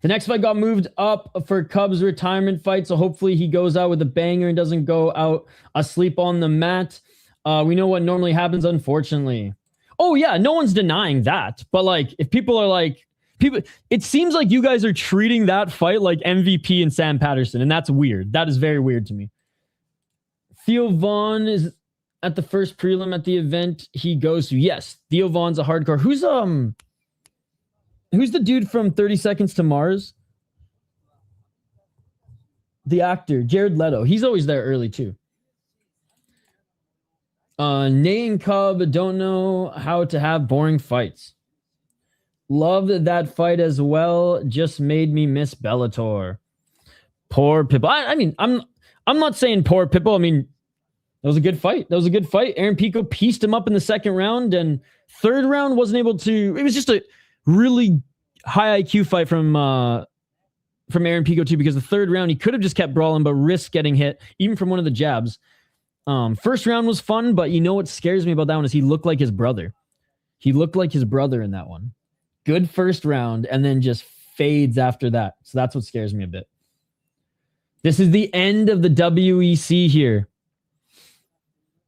The next fight got moved up for Cubs' retirement fight, so hopefully he goes out with a banger and doesn't go out asleep on the mat. We know what normally happens, unfortunately. Oh, yeah, no one's denying that. But, like, if people are like... it seems like you guys are treating that fight like MVP and Sam Patterson, and that's weird. That is very weird to me. Theo Vaughn is at the first prelim at the event he goes to. Yes, Theo Vaughn's a hardcore. Who's the dude from 30 Seconds to Mars? The actor, Jared Leto. He's always there early, too. Nay and Cub don't know how to have boring fights. Loved that fight as well. Just made me miss Bellator. Poor Pitbull. I mean, I'm not saying poor Pitbull. I mean, that was a good fight. Aaron Pico pieced him up in the second round, and third round wasn't able to. It was just a really high IQ fight from Aaron Pico too, because the third round he could have just kept brawling, but risked getting hit even from one of the jabs. First round was fun, but you know what scares me about that one is he looked like his brother. He looked like his brother in that one. Good first round, and then just fades after that. So that's what scares me a bit. This is the end of the WEC here.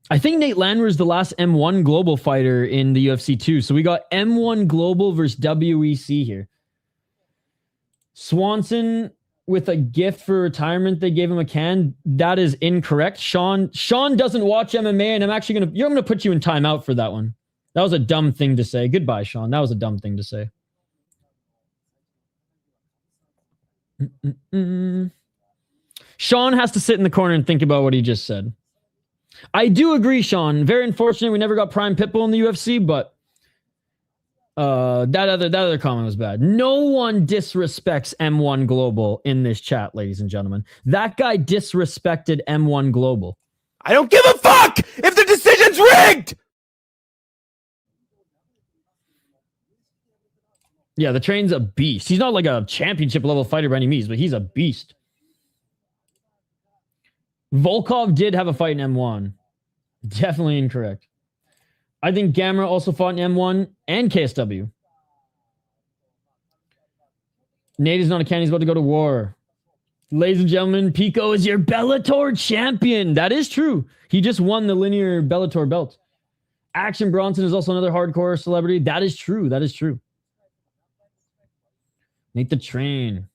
I think Nate Landwehr is the last M1 global fighter in the UFC too. So we got M1 global versus WEC here. Swanson with a gift for retirement. They gave him a can. That is incorrect. Sean doesn't watch MMA, and I'm going to put you in timeout for that one. That was a dumb thing to say. Goodbye, Sean. That was a dumb thing to say. Sean has to sit in the corner and think about what he just said. I do agree, Sean. Very unfortunate we never got Prime Pitbull in the UFC, but that other comment was bad. No one disrespects M1 Global in this chat, ladies and gentlemen. That guy disrespected M1 Global. I don't give a fuck if the decision's rigged! Yeah, the train's a beast. He's not like a championship level fighter by any means, but he's a beast. Volkov did have a fight in M1. Definitely incorrect. I think Gamrot also fought in M1 and KSW. Nate is not a can. He's about to go to war. Ladies and gentlemen, Pico is your Bellator champion. That is true. He just won the linear Bellator belt. Action Bronson is also another hardcore celebrity. That is true. That is true. Nate the Train.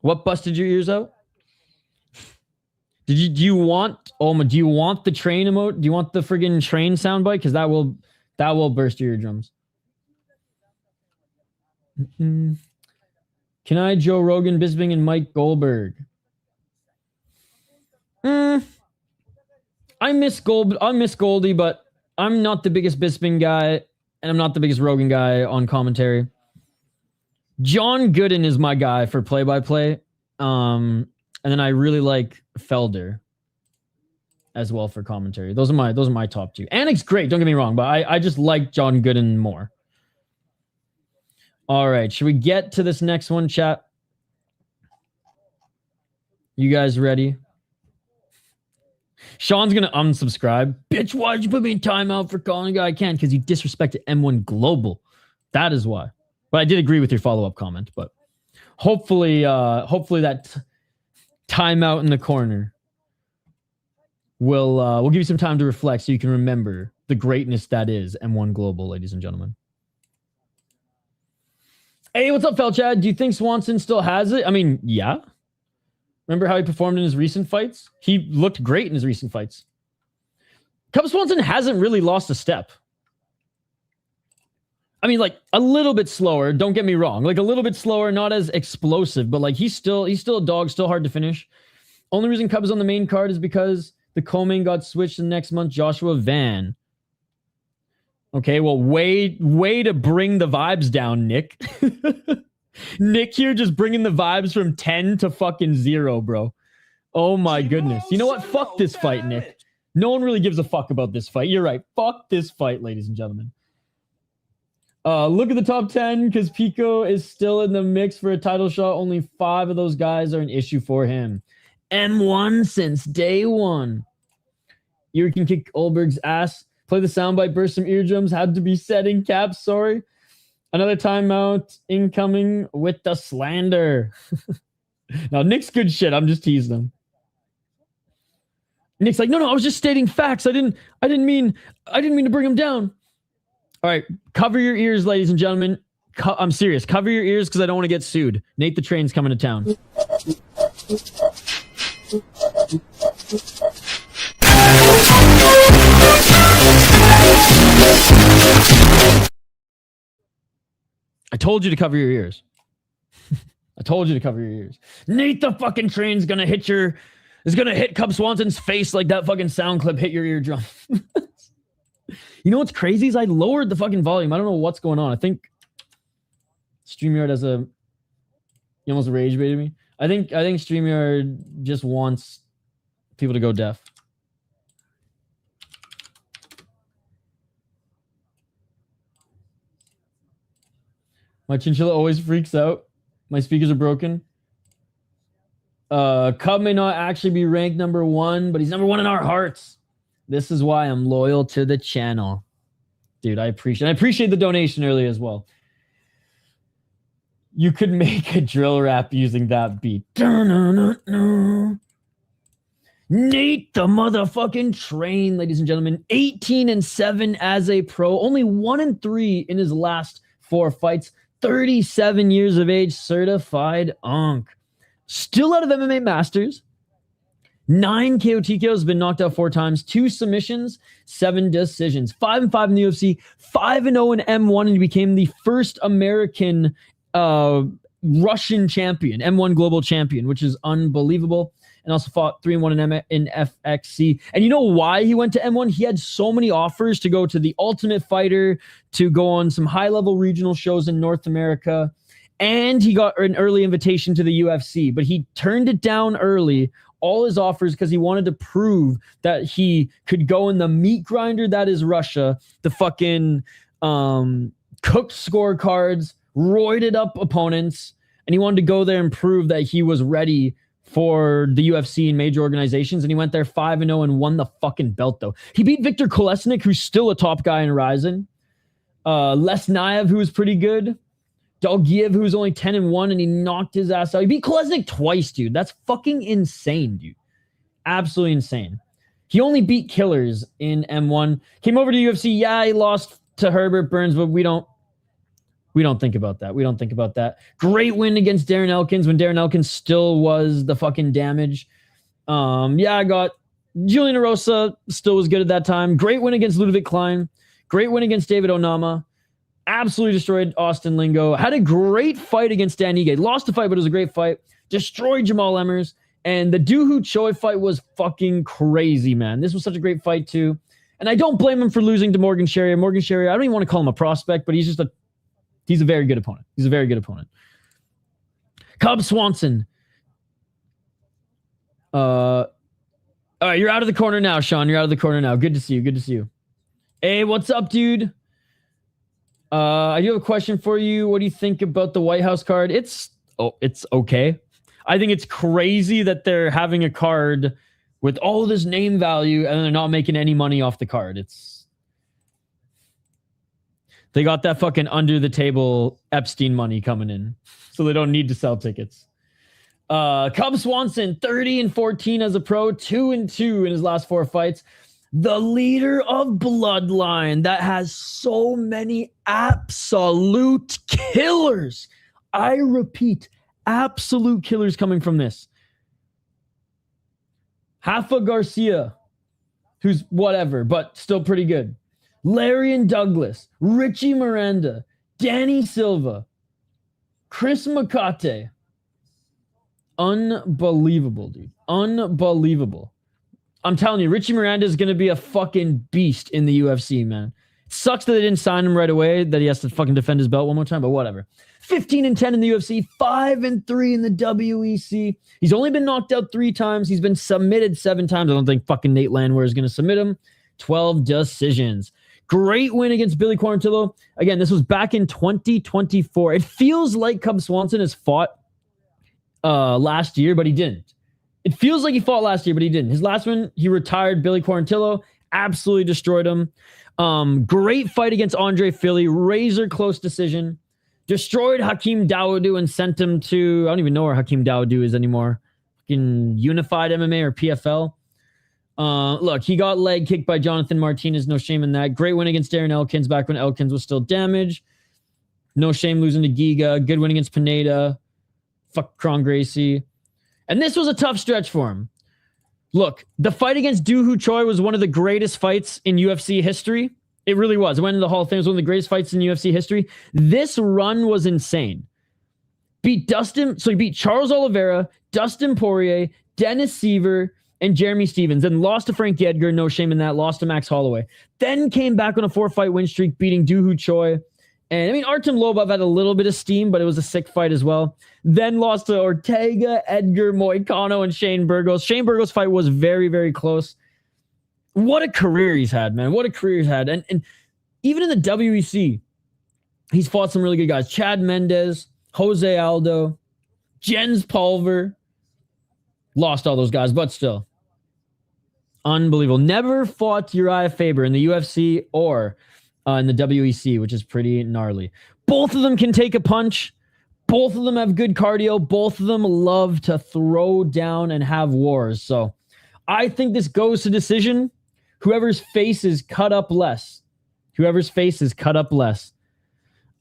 What busted your ears out? Do you want the train emote? Do you want the friggin' train soundbite? Because that will burst your eardrums. Can I Joe Rogan, Bisping, and Mike Goldberg? I miss Goldie, but I'm not the biggest Bisping guy, and I'm not the biggest Rogan guy on commentary. John Gooden is my guy for play-by-play. And then I really like Felder as well for commentary. Those are my top two. Anik's great, don't get me wrong, but I just like John Gooden more. All right, should we get to this next one, chat? You guys ready? Sean's gonna unsubscribe. Bitch, why'd you put me in timeout for calling a guy I can't? Because you disrespected M1 Global. That is why. But I did agree with your follow-up comment. But hopefully that timeout in the corner will give you some time to reflect so you can remember the greatness that is M1 Global, ladies and gentlemen. Hey, what's up, Felchad? Do you think Swanson still has it? I mean, yeah. Remember how he performed in his recent fights? He looked great in his recent fights. Cub Swanson hasn't really lost a step. I mean, like, a little bit slower, don't get me wrong. Like, a little bit slower, not as explosive, but, like, he's still a dog, still hard to finish. Only reason Cub is on the main card is because the co-main got switched the next month, Joshua Van. Okay, well, way to bring the vibes down, Nick. Nick here just bringing the vibes from 10 to fucking 0, bro. Oh, my goodness. You know what? Fuck this fight, Nick. No one really gives a fuck about this fight. You're right. Fuck this fight, ladies and gentlemen. Look at the top 10 because Pico is still in the mix for a title shot. Only 5 of those guys are an issue for him. M1 since day one. You can kick Ulberg's ass. Play the soundbite, burst some eardrums. Had to be said in caps. Sorry. Another timeout incoming with the slander. Now, Nick's good shit. I'm just teasing him. Nick's like, no, I was just stating facts. I didn't mean to bring him down. All right, cover your ears, ladies and gentlemen. I'm serious. Cover your ears because I don't want to get sued. Nate the Train's coming to town. I told you to cover your ears. I told you to cover your ears. Nate the fucking Train's gonna hit Cub Swanson's face like that fucking sound clip hit your eardrum. You know what's crazy is I lowered the fucking volume. I don't know what's going on. I think StreamYard has you almost rage baited me. I think StreamYard just wants people to go deaf. My chinchilla always freaks out. My speakers are broken. Cub may not actually be ranked number 1, but he's number 1 in our hearts. This is why I'm loyal to the channel. Dude, I appreciate the donation earlier as well. You could make a drill rap using that beat. Nate the motherfucking Train, ladies and gentlemen. 18-7 as a pro. Only 1-3 in his last 4 fights. 37 years of age, certified Onk. Still out of MMA Masters. 9 KO TKOs, been knocked out 4 times, 2 submissions, 7 decisions. 5-5 in the UFC, 5-0 in M1, and he became the first American Russian champion, M1 global champion, which is unbelievable. And also fought 3-1 in FXC. And you know why he went to M1? He had so many offers to go to the Ultimate Fighter, to go on some high-level regional shows in North America, and he got an early invitation to the UFC, but he turned it down early, all his offers, because he wanted to prove that he could go in the meat grinder that is Russia, the fucking cooked scorecards, roided up opponents, and he wanted to go there and prove that he was ready for the UFC and major organizations, and he went there 5-0 and won the fucking belt, though. He beat Viktor Kolesnik, who's still a top guy in Ryzen. Lesnayev, who was pretty good. Dalgiev, who was only 10-1, and he knocked his ass out. He beat Kolesnik twice, dude. That's fucking insane, dude. Absolutely insane. He only beat killers in M1. Came over to UFC. Yeah, he lost to Herbert Burns, but we don't think about that. We don't think about that. Great win against Darren Elkins when Darren Elkins still was the fucking damage. Yeah, I got Julian Erosa, still was good at that time. Great win against Ludovic Klein. Great win against David Onama. Absolutely destroyed Austin Lingo. Had a great fight against Dan Ige. Lost the fight, but it was a great fight. Destroyed Jamal Emmers. And the Doohoo Choi fight was fucking crazy, man. This was such a great fight, too. And I don't blame him for losing to Morgan Sherrier. Morgan Sherrier, I don't even want to call him a prospect, but he's a very good opponent. He's a very good opponent. Cub Swanson. All right, you're out of the corner now, Sean. You're out of the corner now. Good to see you. Good to see you. Hey, what's up, dude? I do have a question for you. What do you think about the White House card? It's okay. I think it's crazy that they're having a card with all this name value and they're not making any money off the card. They got that fucking under the table Epstein money coming in, so they don't need to sell tickets. Cub Swanson, 30-14 as a pro, 2-2 in his last 4 fights. The leader of Bloodline that has so many absolute killers. I repeat, absolute killers coming from this. Rafa Garcia, who's whatever, but still pretty good. Larian Douglas, Richie Miranda, Danny Silva, Chris Makate. Unbelievable, dude. Unbelievable. I'm telling you, Richie Miranda is going to be a fucking beast in the UFC, man. Sucks that they didn't sign him right away, that he has to fucking defend his belt one more time, but whatever. 15-10 in the UFC, 5-3 in the WEC. He's only been knocked out 3 times. He's been submitted 7 times. I don't think fucking Nate Landwehr is going to submit him. 12 decisions. Great win against Billy Quarantillo. Again, this was back in 2024. It feels like Cub Swanson has fought last year, but he didn't. It feels like he fought last year, but he didn't. His last one, he retired Billy Quarantillo, absolutely destroyed him. Great fight against Andre Philly, razor close decision. Destroyed Hakeem Dawodu and sent him to, I don't even know where Hakeem Dawodu is anymore. In Unified MMA or PFL. Look, he got leg kicked by Jonathan Martinez, no shame in that. Great win against Darren Elkins back when Elkins was still damaged. No shame losing to Giga. Good win against Pineda. Fuck Kron Gracie. And this was a tough stretch for him. Look, the fight against Doohoo Choi was one of the greatest fights in UFC history. It really was. It went into the Hall of Fame. It was one of the greatest fights in UFC history. This run was insane. He beat Charles Oliveira, Dustin Poirier, Dennis Seaver, and Jeremy Stevens. Then lost to Frankie Edgar, no shame in that. Lost to Max Holloway. Then came back on a 4-fight win streak, beating Doohoo Choi. And I mean, Artem Lobov had a little bit of steam, but it was a sick fight as well. Then lost to Ortega, Edgar, Moicano, and Shane Burgos. Shane Burgos' fight was very, very close. What a career he's had, man. What a career he's had. And even in the WEC, he's fought some really good guys. Chad Mendez, Jose Aldo, Jens Pulver. Lost all those guys, but still. Unbelievable. Never fought Uriah Faber in the UFC or in the WEC, which is pretty gnarly. Both of them can take a punch. Both of them have good cardio. Both of them love to throw down and have wars. So I think this goes to decision. Whoever's face is cut up less. Whoever's face is cut up less.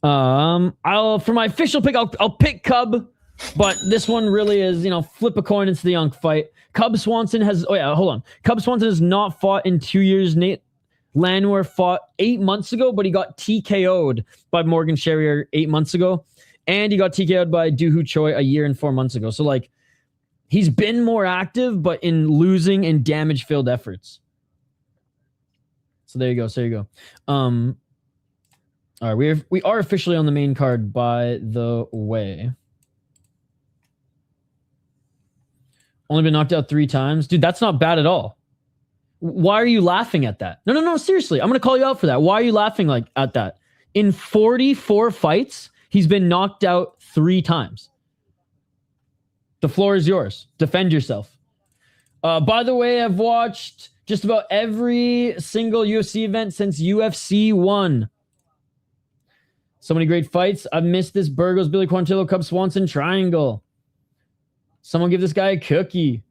For my official pick, I'll pick Cub, but this one really is, flip a coin. It's the Young fight. Cub Swanson has, Cub Swanson has not fought in 2 years. Nate Landwehr fought 8 months ago, but he got TKO'd by Morgan Sherrier 8 months ago. And he got TKO'd by Doohoo Choi a year and 4 months ago. So, he's been more active, but in losing and damage-filled efforts. So, there you go. So, there you go. All right, we are officially on the main card, by the way. Only been knocked out 3 times. Dude, that's not bad at all. Why are you laughing at that? No, seriously. I'm going to call you out for that. Why are you laughing at that? In 44 fights, he's been knocked out 3 times. The floor is yours. Defend yourself. By the way, I've watched just about every single UFC event since UFC 1. So many great fights. I've missed this Burgos, Billy Quarantillo, Cub Swanson triangle. Someone give this guy a cookie.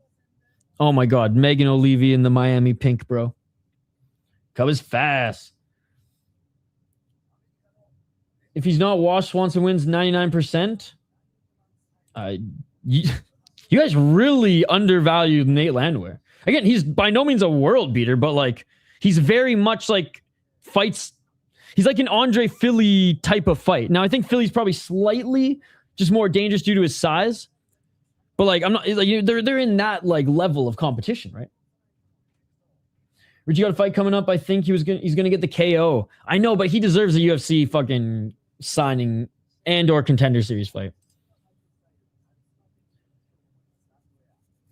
Oh my God. Megan O'Leary in the Miami pink, bro. Cub is fast. If he's not washed, Swanson wins 99%. You guys really undervalued Nate Landwehr. Again, he's by no means a world beater, but he's very much fights. He's like an Andre Philly type of fight. Now, I think Philly's probably slightly just more dangerous due to his size. But like, I'm not like they're in that like level of competition, right? Richie got a fight coming up. I think he's gonna get the KO. I know, but he deserves a UFC fucking signing and or contender series fight.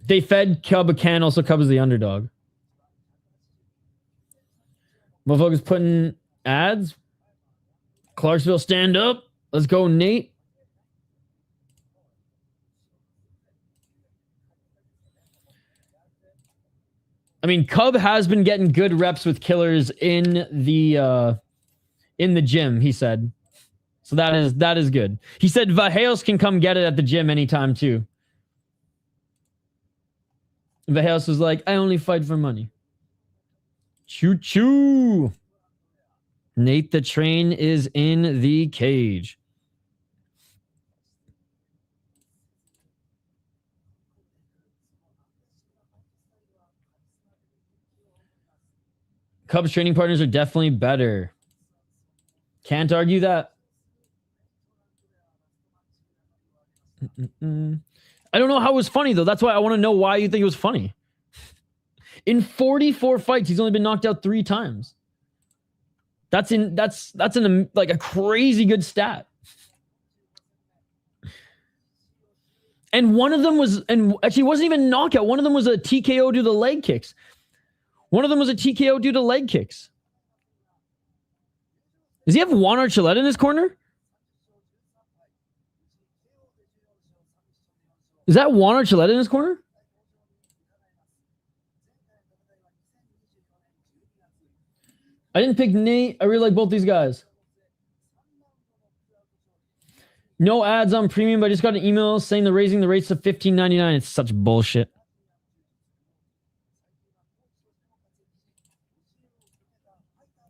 They fed Cub a can. Also, Cub is the underdog. Motherfuckers putting ads. Clarksville, stand up. Let's go, Nate. I mean, Cub has been getting good reps with killers in the gym, he said. So that is good. He said Vajeos can come get it at the gym anytime too. Vajeos was like, I only fight for money. Choo choo. Nate the Train is in the cage. Cubs training partners are definitely better. Can't argue that. I don't know how it was funny, though. That's why I want to know why you think it was funny. In 44 fights, he's only been knocked out 3 times. That's like a crazy good stat. And one of them was, and actually it wasn't even knockout. One of them was a TKO due to leg kicks. One of them was a TKO due to leg kicks. Does he have Juan Archuleta in his corner? Is that Juan Archuleta in his corner? I didn't pick Nate. I really like both these guys. No ads on premium, but I just got an email saying they're raising the rates to $15.99. It's such bullshit.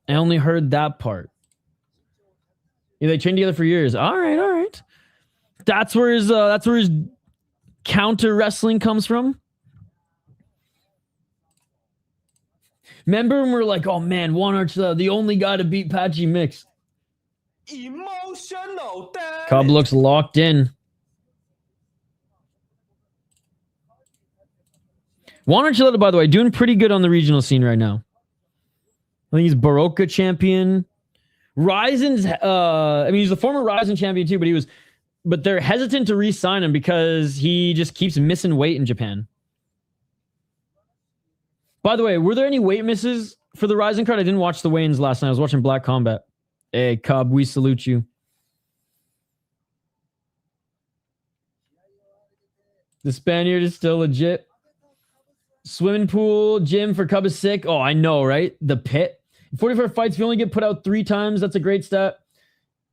I only heard that part. Yeah, they trained together for years. All right. That's where his counter wrestling comes from. Remember when we were like, oh man, Juan Archuleta, the only guy to beat Patchy Mix. Emotional. Cub looks locked in. Juan Archuleta, by the way, doing pretty good on the regional scene right now. I think he's Baroka champion. Ryzen's, he's the former Ryzen champion too, but they're hesitant to re-sign him because he just keeps missing weight in Japan. By the way, were there any weight misses for the Ryzen card? I didn't watch the weigh-ins last night. I was watching Black Combat. Hey, Cub, we salute you. The Spaniard is still legit. Swimming pool, gym for Cub is sick. Oh, I know, right? The pit. 44 fights, if you only get put out 3 times, that's a great stat.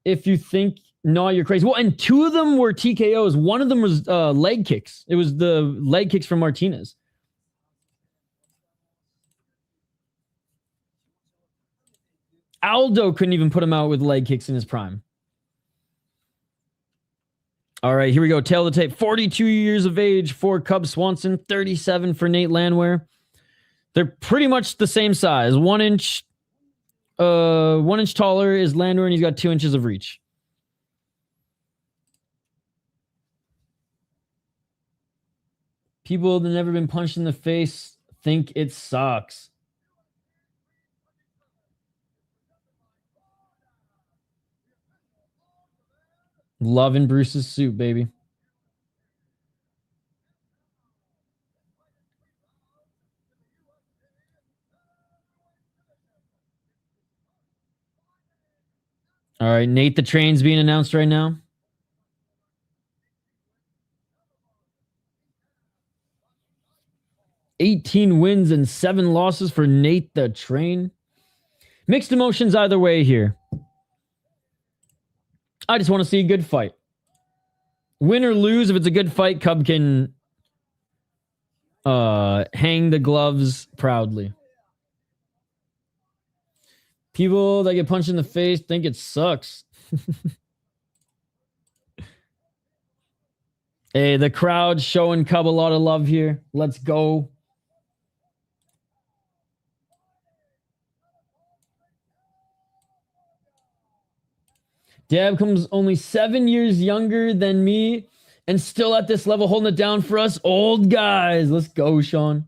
If you think, no, you're crazy. Well, and 2 of them were TKOs. One of them was leg kicks. It was the leg kicks from Martinez. Aldo couldn't even put him out with leg kicks in his prime. All right, here we go. Tail of the tape. 42 years of age for Cub Swanson. 37 for Nate Landwehr. They're pretty much the same size. 1 inch taller is Landwehr, and he's got 2 inches of reach. People that have never been punched in the face think it sucks. Loving Bruce's suit, baby. All right, Nate the Train's being announced right now. $18 wins and 7 losses for Nate the Train. Mixed emotions either way here. I just want to see a good fight. Win or lose, if it's a good fight, Cub can hang the gloves proudly. People that get punched in the face think it sucks. Hey, the crowd showing Cub a lot of love here. Let's go. Dab comes only 7 years younger than me And still at this level, holding it down for us old guys. Let's go, Sean.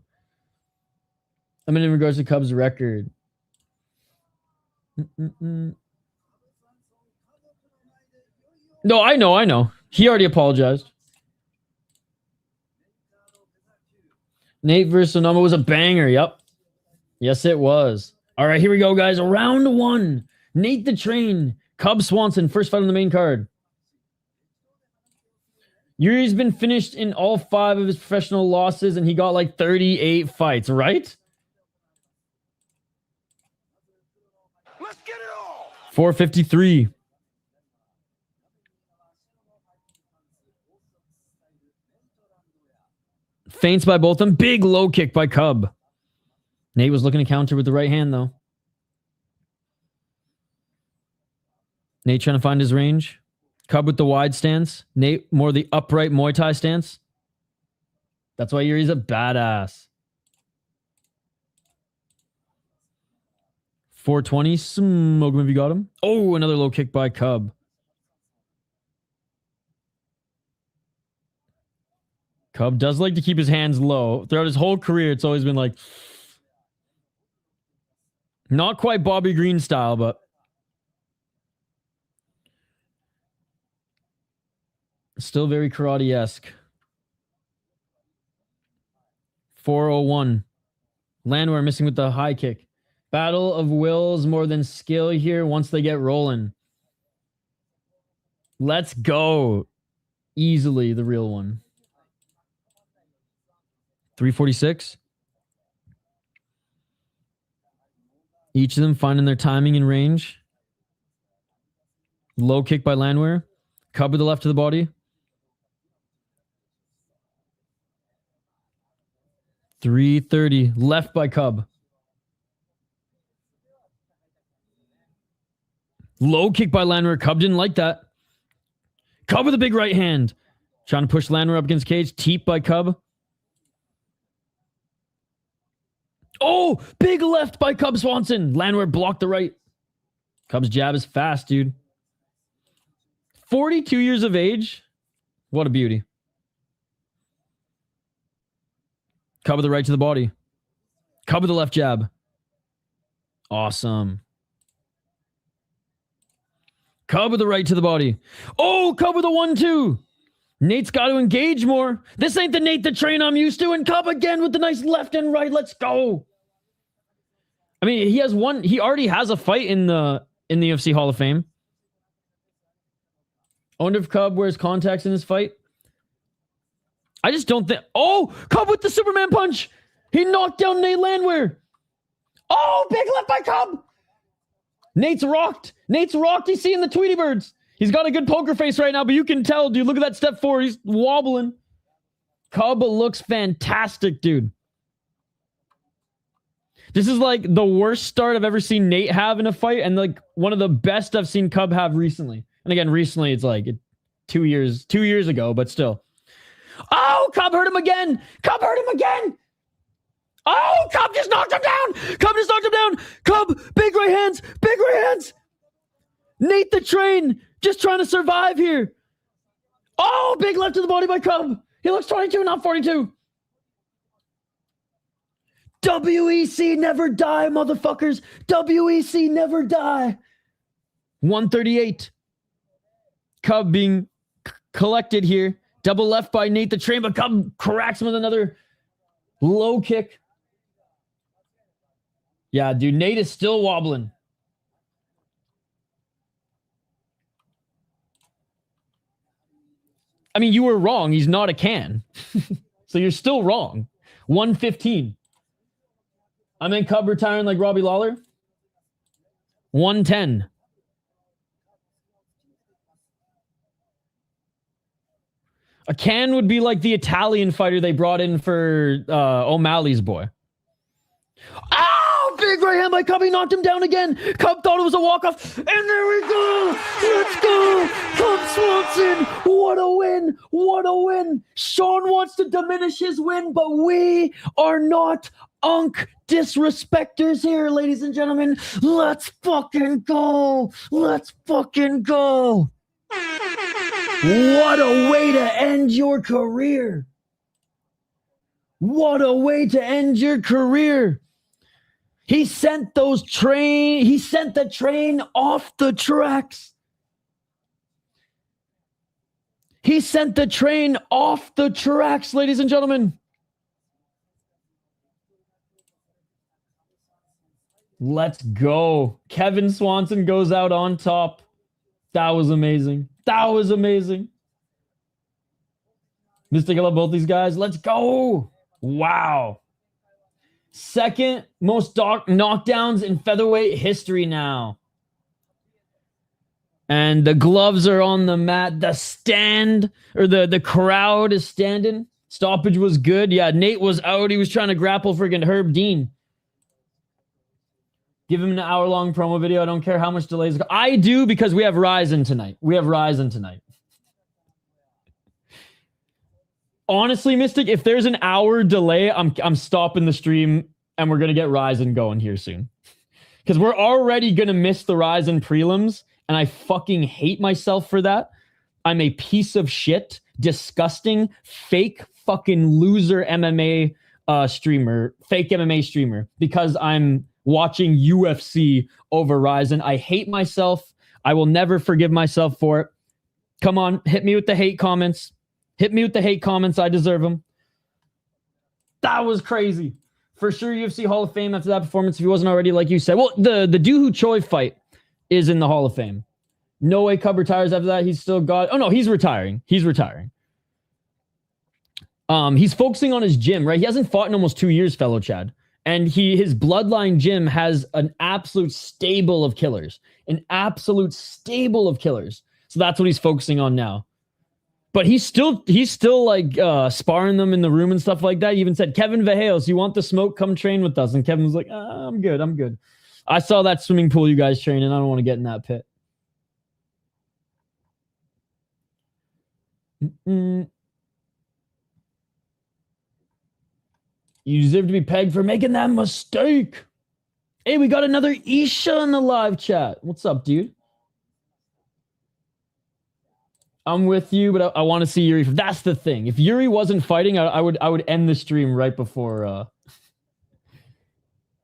I mean, in regards to Cubs' record. No, I know. He already apologized. Nate versus Sonoma was a banger. Yep. Yes, it was. All right, here we go, guys. Round 1. Nate the Train. Cub Swanson. First fight on the main card. Yuri's been finished in all 5 of his professional losses, and he got like 38 fights, right? Let's get it all. 453. Feints by both of them. Big low kick by Cub. Nate was looking to counter with the right hand, though. Nate trying to find his range. Cub with the wide stance. Nate more the upright Muay Thai stance. That's why Yuri's a badass. 420. Smoke him if you got him. Oh, another low kick by Cub. Cub does like to keep his hands low. Throughout his whole career, it's always been like... Not quite Bobby Green style, but... Still very karate-esque. 401. Landwehr missing with the high kick. Battle of wills more than skill here once they get rolling. Let's go. Easily the real one. 346. Each of them finding their timing and range. Low kick by Landwehr. Cub with the left to the body. 330. Left by Cub. Low kick by Landwehr. Cub didn't like that. Cub with a big right hand. Trying to push Landwehr up against cage. Teep by Cub. Oh, big left by Cub Swanson. Landwehr blocked the right. Cub's jab is fast, dude. 42 years of age. What a beauty. Cub with the right to the body. Cub with the left jab. Awesome. Cub with the right to the body. Oh, Cub with a 1-2. Nate's got to engage more. This ain't the Nate the Train I'm used to. And Cub again with the nice left and right. Let's go. I mean, he already has a fight in the UFC Hall of Fame. I wonder if Cub wears contacts in this fight. I just don't think... Oh, Cub with the Superman punch. He knocked down Nate Landwehr. Oh, big left by Cub. Nate's rocked. He's seeing the Tweety Birds. He's got a good poker face right now, but you can tell, dude. Look at that step forward. He's wobbling. Cub looks fantastic, dude. This is like the worst start I've ever seen Nate have in a fight, and like one of the best I've seen Cub have recently. And again, recently it's like 2 years ago, but still. Oh, Cub hurt him again. Oh, Cub just knocked him down. Cub, big right hands. Nate the Train just trying to survive here. Oh, big left to the body by Cub. He looks 22, not 42. WEC never die, motherfuckers. WEC never die. 138. Cub being collected here. Double left by Nate the Train, but Cub cracks him with another low kick. Yeah, dude, Nate is still wobbling. I mean, you were wrong. He's not a can. So you're still wrong. 115. I'm in Cub retiring like Robbie Lawler. 110. A can would be like the Italian fighter they brought in for O'Malley's boy. Oh, big right hand by Cub. He knocked him down again. Cub thought it was a walk-off. And there we go. Let's go. Cub Swanson. What a win. What a win. Sean wants to diminish his win, but we are not disrespecters here, ladies and gentlemen. Let's fucking go. Let's fucking go. What a way to end your career. What a way to end your career. He sent the train off the tracks. He sent the train off the tracks, ladies and gentlemen. Let's go. Kevin Swanson goes out on top. That was amazing. That was amazing. Mystic, I love both these guys. Let's go. Wow. Second most knockdowns in featherweight history now. And the gloves are on the mat. The stand, or the crowd is standing. Stoppage was good. Yeah, Nate was out. He was trying to grapple freaking Herb Dean. Give him an hour-long promo video. I don't care how much delays. I do, because we have Ryzen tonight. Honestly, Mystic, if there's an hour delay, I'm stopping the stream and we're going to get Ryzen going here soon. Because we're already going to miss the Ryzen prelims, and I fucking hate myself for that. I'm a piece of shit, disgusting, fake fucking loser MMA streamer, fake MMA streamer, because I'm watching UFC over Ryzen. I hate myself. I will never forgive myself for it. Come on, hit me with the hate comments. Hit me with the hate comments. I deserve them. That was crazy. For sure, UFC Hall of Fame after that performance, if he wasn't already, like you said. Well, the Doohoo Choi fight is in the Hall of Fame. No way Cub retires after that. He's still got... Oh, no, he's retiring. He's focusing on his gym, right? He hasn't fought in almost 2 years, fellow Chad. And his bloodline gym has an absolute stable of killers. So that's what he's focusing on now. But he's still like sparring them in the room and stuff like that. He even said, Kevin Vejos, you want the smoke? Come train with us. And Kevin was like, I'm good. I saw that swimming pool you guys train in. I don't want to get in that pit. You deserve to be pegged for making that mistake. Hey, we got another Isha in the live chat. What's up, dude? I'm with you, but I want to see Yuri. That's the thing. If Yuri wasn't fighting, I would end the stream right before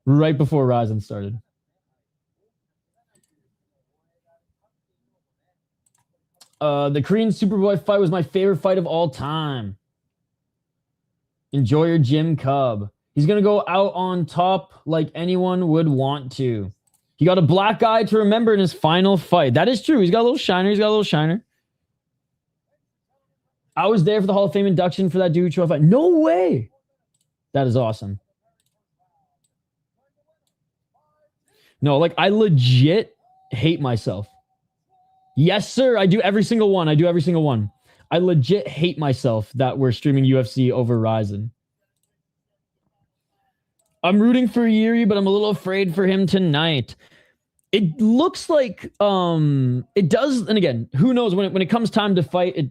Ryzen started. The Korean Superboy fight was my favorite fight of all time. Enjoy your gym, Cub. He's going to go out on top like anyone would want to. He got a black eye to remember in his final fight. That is true. He's got a little shiner. I was there for the Hall of Fame induction for that Doohoo fight. No way. That is awesome. No, like, I legit hate myself. Yes, sir. I do every single one. I legit hate myself that we're streaming UFC over Ryzen. I'm rooting for Yuri, but I'm a little afraid for him tonight. It looks like it does, and again, who knows, when it comes time to fight,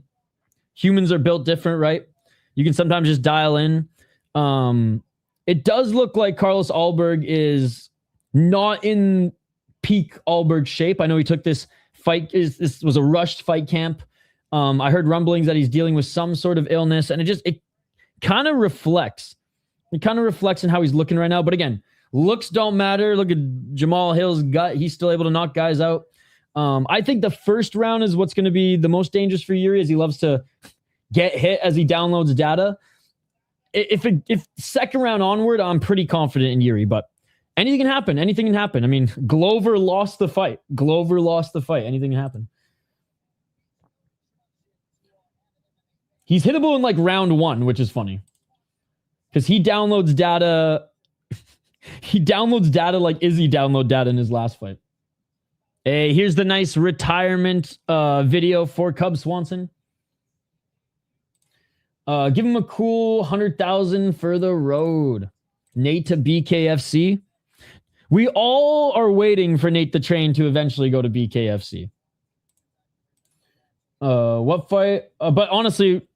humans are built different, right? You can sometimes just dial in. It does look like Carlos Ulberg is not in peak Ulberg shape. I know he took this fight, this was a rushed fight camp. I heard rumblings that he's dealing with some sort of illness, and it kind of reflects. It kind of reflects on how he's looking right now. But again, looks don't matter. Look at Jamal Hill's gut. He's still able to knock guys out. I think the first round is what's going to be the most dangerous for Yuri, as he loves to get hit as he downloads data. If second round onward, I'm pretty confident in Yuri, but anything can happen. I mean, Glover lost the fight. Anything can happen. He's hittable in like round 1, which is funny. Because he downloads data. He downloads data like Izzy download data in his last fight. Hey, here's the nice retirement video for Cub Swanson. Give him a cool 100,000 for the road. Nate to BKFC. We all are waiting for Nate the Train to eventually go to BKFC. What fight? But honestly,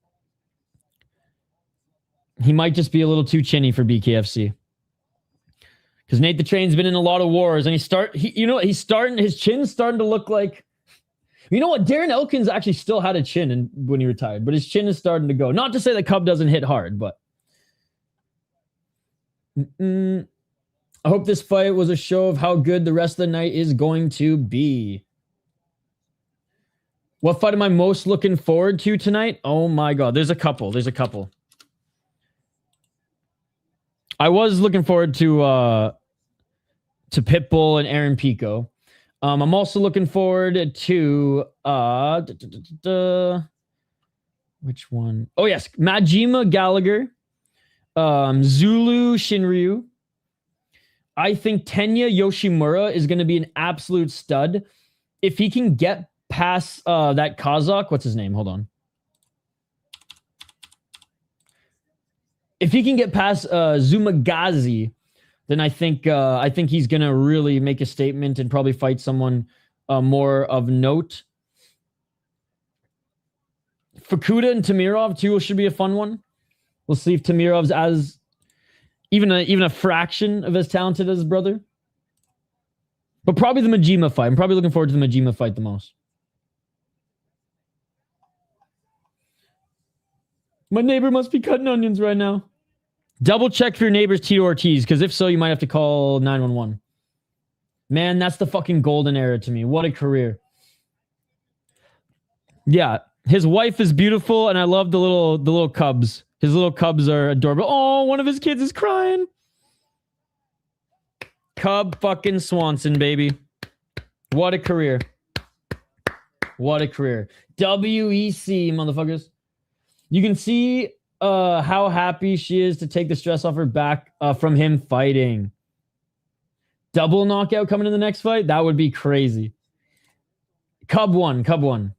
he might just be a little too chinny for BKFC. Because Nate the Train's been in a lot of wars, and his chin's starting to look like You know what? Darren Elkins actually still had a chin when he retired, but his chin is starting to go. Not to say that Cub doesn't hit hard, but I hope this fight was a show of how good the rest of the night is going to be. What fight am I most looking forward to tonight? Oh my God. There's a couple. I was looking forward to Pitbull and Aaron Pico. I'm also looking forward to which one? Oh yes, Majima Gallagher, Zulu Shinryu. I think Tenya Yoshimura is going to be an absolute stud if he can get past that Kazakh. What's his name? Hold on. If he can get past Zumagazi, then I think he's gonna really make a statement and probably fight someone more of note. Fukuda and Tamirov too should be a fun one. We'll see if Tamirov's as even a fraction of as talented as his brother. But probably the Majima fight. I'm probably looking forward to the Majima fight the most. My neighbor must be cutting onions right now. Double check for your neighbor's Tito Ortiz, because if so, you might have to call 911. Man, that's the fucking golden era to me. What a career. Yeah, his wife is beautiful, and I love the little cubs. His little cubs are adorable. Oh, one of his kids is crying. Cub fucking Swanson, baby. What a career. What a career. WEC, motherfuckers. You can see how happy she is to take the stress off her back from him fighting. Double knockout coming in the next fight? That would be crazy. Cub won.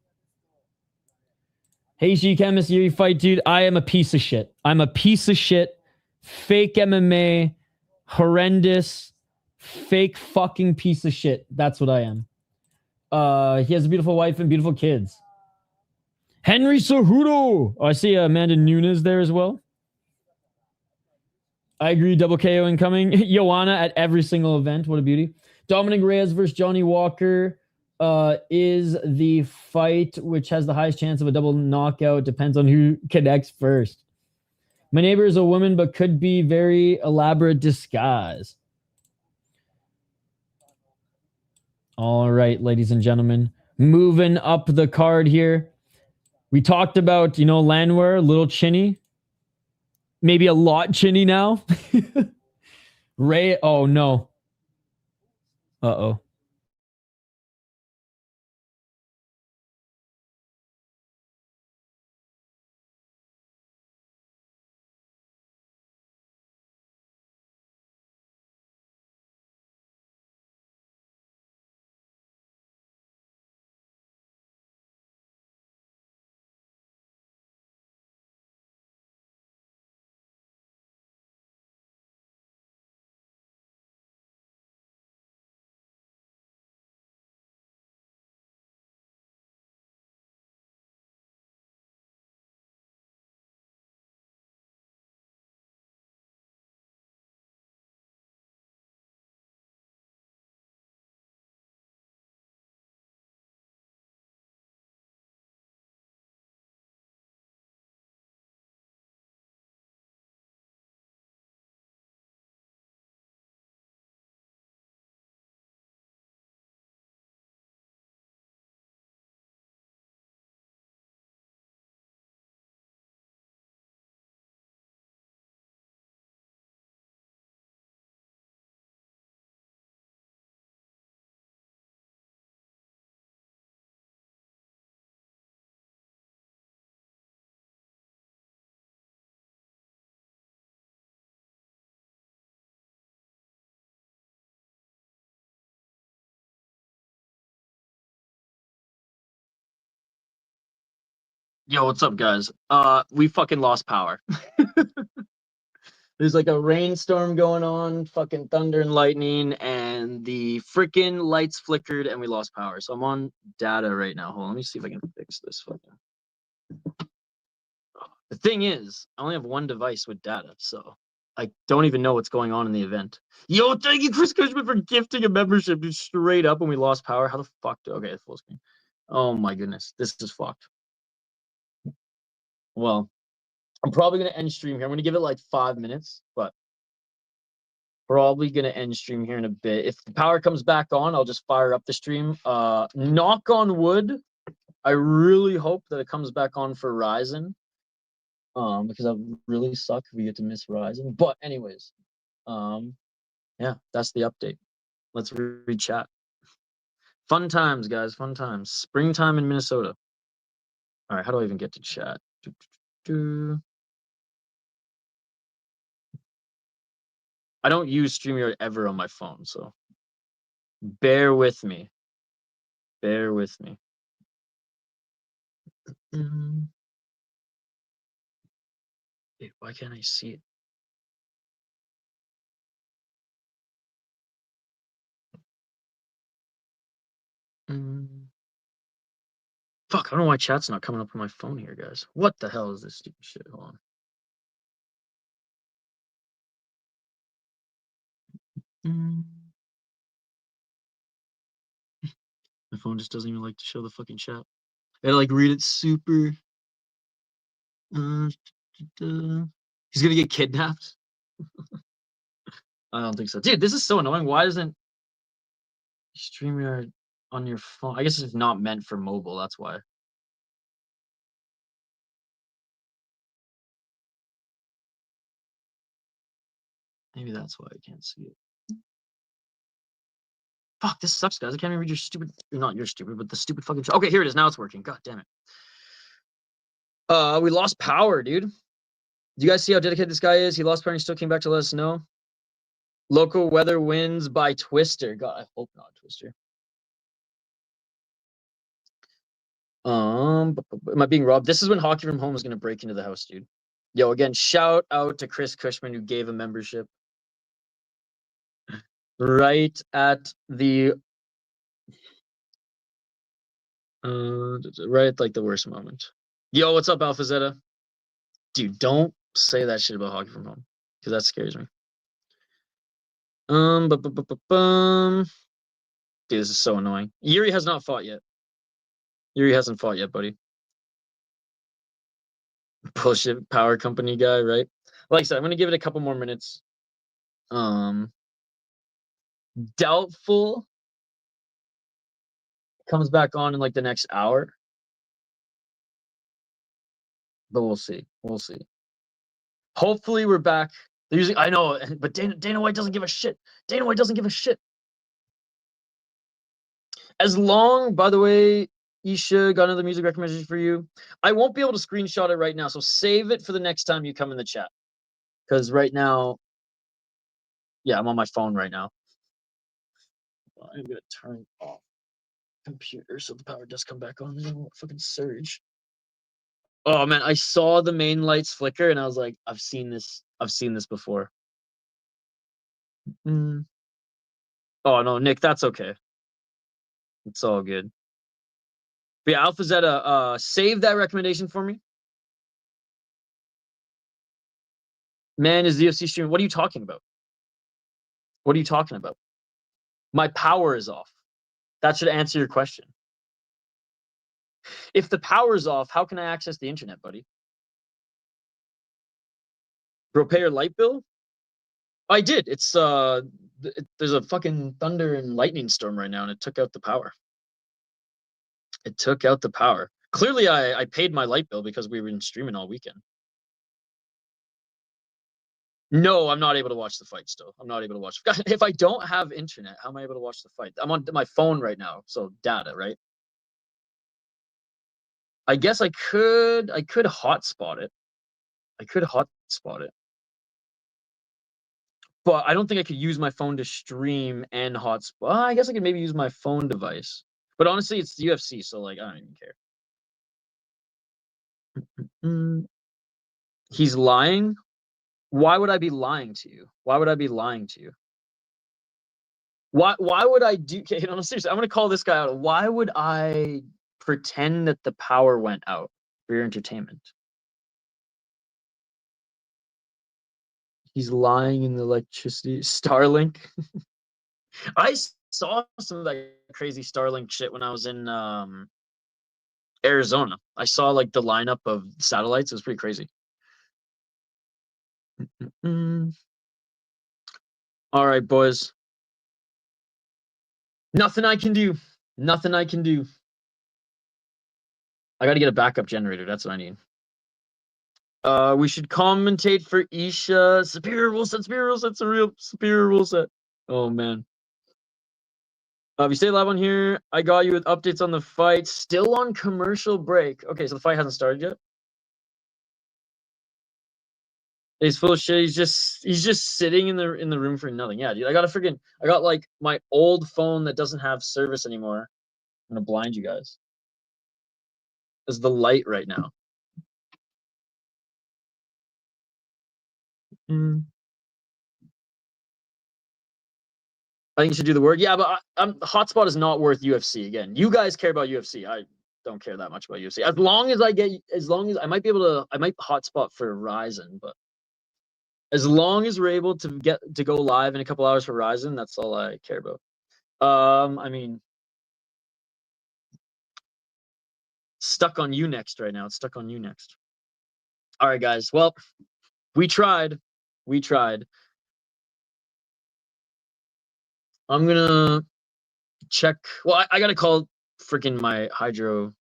Hey, Chemist, you fight, dude. I am a piece of shit. I'm a piece of shit. Fake MMA. Horrendous. Fake fucking piece of shit. That's what I am. He has a beautiful wife and beautiful kids. Henry Cejudo. Oh, I see Amanda Nunes there as well. I agree. Double KO incoming. Joanna at every single event. What a beauty. Dominick Reyes versus Johnny Walker is the fight which has the highest chance of a double knockout. Depends on who connects first. My neighbor is a woman, but could be very elaborate disguise. All right, ladies and gentlemen. Moving up the card here. We talked about, Landwehr, a little chinny. Maybe a lot chinny now. Ray, oh no. Uh-oh. Yo, what's up, guys? We fucking lost power. There's like a rainstorm going on, fucking thunder and lightning, and the freaking lights flickered and we lost power. So I'm on data right now. Hold on, let me see if I can fix this fucking. The thing is, I only have one device with data, so I don't even know what's going on in the event. Yo, thank you, Chris Cushman, for gifting a membership straight up when we lost power. How the fuck okay, full screen. Oh my goodness, this is fucked. Well, I'm probably gonna end stream here. I'm gonna give it like 5 minutes, but probably gonna end stream here in a bit. If the power comes back on, I'll just fire up the stream. Knock on wood. I really hope that it comes back on for Ryzen. Because I really suck if we get to miss Ryzen. But anyways, yeah, that's the update. Let's read chat. Fun times, guys. Fun times. Springtime in Minnesota. All right, how do I even get to chat? I don't use StreamYard ever on my phone, so bear with me. Bear with me. Wait, why can't I see it? Fuck, I don't know why chat's not coming up on my phone here, guys. What the hell is this stupid shit? Hold on. My phone just doesn't even like to show the fucking chat. I gotta like read it super. He's gonna get kidnapped. I don't think so, dude. This is so annoying. Why doesn't StreamYard on your phone? I guess it's not meant for mobile. That's why. Maybe that's why I can't see it. Fuck, this sucks, guys. I can't even read your stupid. Not your stupid, but the stupid fucking. Okay, here it is. Now it's working. God damn it. We lost power, dude. Do you guys see how dedicated this guy is? He lost power and he still came back to let us know. Local weather wins by Twister. God, I hope not Twister. Am I being robbed? This is when Hockey from Home is gonna break into the house, dude. Yo, again, shout out to Chris Cushman who gave a membership. Right at the right at like the worst moment. Yo, what's up, Alpha Zeta? Dude, don't say that shit about Hockey from Home, because that scares me. Dude, this is so annoying. Jiří has not fought yet. Jiří hasn't fought yet, buddy. Bullshit power company guy, right? Like I said, I'm gonna give it a couple more minutes. Doubtful comes back on in like the next hour. But we'll see. We'll see. Hopefully we're back. They're using, I know, but Dana White doesn't give a shit. Dana White doesn't give a shit. As long, by the way, Isha, got another music recommendation for you. I won't be able to screenshot it right now, so save it for the next time you come in the chat. Because right now, yeah, I'm on my phone right now. I'm going to turn off computer so the power does come back on. Then I won't fucking surge. Oh man, I saw the main lights flicker and I was like, I've seen this before. Oh no, Nick, that's okay. It's all good. But yeah, Alpha Zeta, save that recommendation for me. Man, is the UFC stream? What are you talking about? What are you talking about? My power is off. That should answer your question. If the power is off, how can I access the internet, buddy? Bro, pay your light bill? I did. It's there's a fucking thunder and lightning storm right now, and it took out the power. It took out the power. Clearly, I paid my light bill because we were streaming all weekend. No, I'm not able to watch the fight still. I'm not able to watch. If I don't have internet, how am I able to watch the fight? I'm on my phone right now, so data, right? I guess I could hotspot it. I could hotspot it. But I don't think I could use my phone to stream and hotspot. I guess I could maybe use my phone device. But honestly, it's the UFC, so like I don't even care. He's lying? Why would I be lying to you? Why would I be lying to you? Why would I do? Okay, no, seriously, I'm gonna call this guy out. Why would I pretend that the power went out for your entertainment? He's lying in the electricity. Starlink. I saw some of that crazy Starlink shit when I was in Arizona. I saw like the lineup of satellites. It was pretty crazy. All right, boys. Nothing I can do. Nothing I can do. I got to get a backup generator. That's what I need. We should commentate for Isha. Superior rule set. Superior rule set's a real superior rule set. Oh, man. If you stay live on here, I got you with updates on the fight. Still on commercial break. Okay, so the fight hasn't started yet. He's full of shit. He's just sitting in the room for nothing. Yeah, dude. I got like my old phone that doesn't have service anymore. I'm gonna blind you guys. There's the light right now. I think you should do the work. Yeah, but hotspot is not worth UFC. Again, you guys care about UFC. I don't care that much about UFC. As long as I might be able to, I might hotspot for Ryzen, but as long as we're able to get to go live in a couple hours for Ryzen, that's all I care about. I mean, stuck on you next right now. It's stuck on you next. All right, guys. Well, we tried. We tried. I'm gonna check. Well, I gotta call freaking my hydro,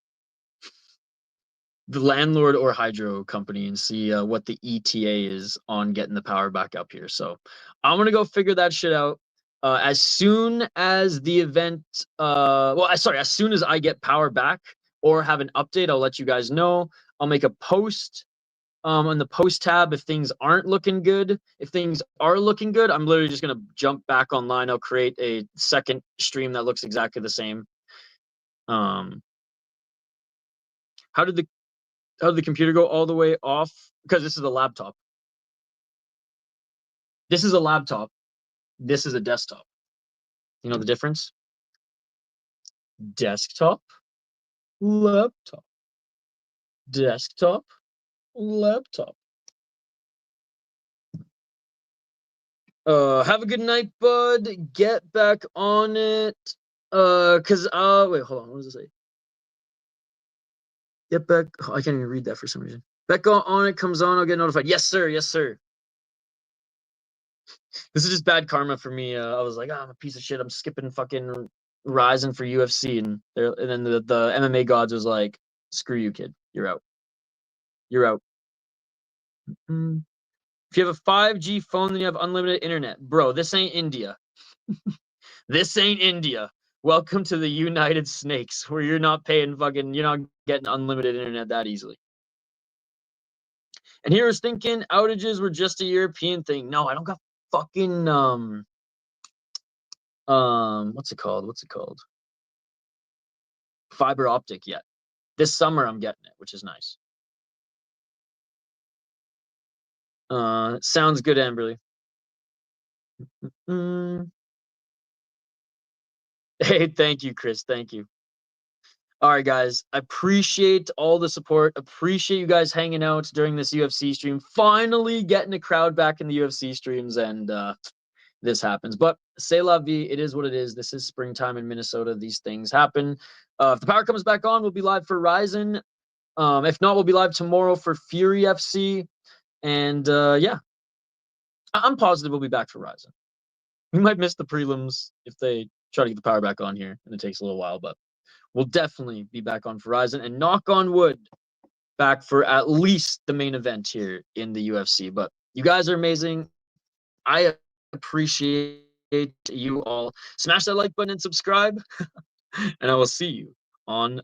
the landlord or hydro company, and see what the ETA is on getting the power back up here. So I'm gonna go figure that shit out. As soon as the event, as soon as I get power back or have an update, I'll let you guys know. I'll make a post on the post tab if things aren't looking good. If things are looking good, I'm literally just gonna jump back online. I'll create a second stream that looks exactly the same. How did the computer go all the way off? Because this is a laptop. This is a laptop. This is a desktop. You know the difference? Desktop, laptop. Desktop, laptop. Have a good night, bud. Get back on it. Wait, hold on. What does it say? Get back. Oh, I can't even read that for some reason. Back on it comes on. I'll get notified. Yes, sir. Yes, sir. This is just bad karma for me. I was like, I'm a piece of shit. I'm skipping fucking Ryzen for UFC, and then the MMA gods was like, screw you, kid. You're out. You're out. If you have a 5G phone, then you have unlimited internet. Bro, this ain't India. This ain't India. Welcome to the United Snakes, where you're not getting unlimited internet that easily. And here I was thinking outages were just a European thing. No, I don't got fucking what's it called? Fiber optic yet. This summer I'm getting it, which is nice. Sounds good, Amberly. Hey, thank you, Chris. Thank you. All right, guys. I appreciate all the support. Appreciate you guys hanging out during this UFC stream. Finally getting a crowd back in the UFC streams, and this happens. But c'est la vie. It is what it is. This is springtime in Minnesota. These things happen. If the power comes back on, we'll be live for Ryzen. If not, we'll be live tomorrow for Fury FC. And yeah, I'm positive we'll be back for Ryzen. We might miss the prelims if they try to get the power back on here, and it takes a little while, but we'll definitely be back on Verizon, and knock on wood, back for at least the main event here in the UFC. But you guys are amazing. I appreciate you all. Smash that like button and subscribe, and I will see you on the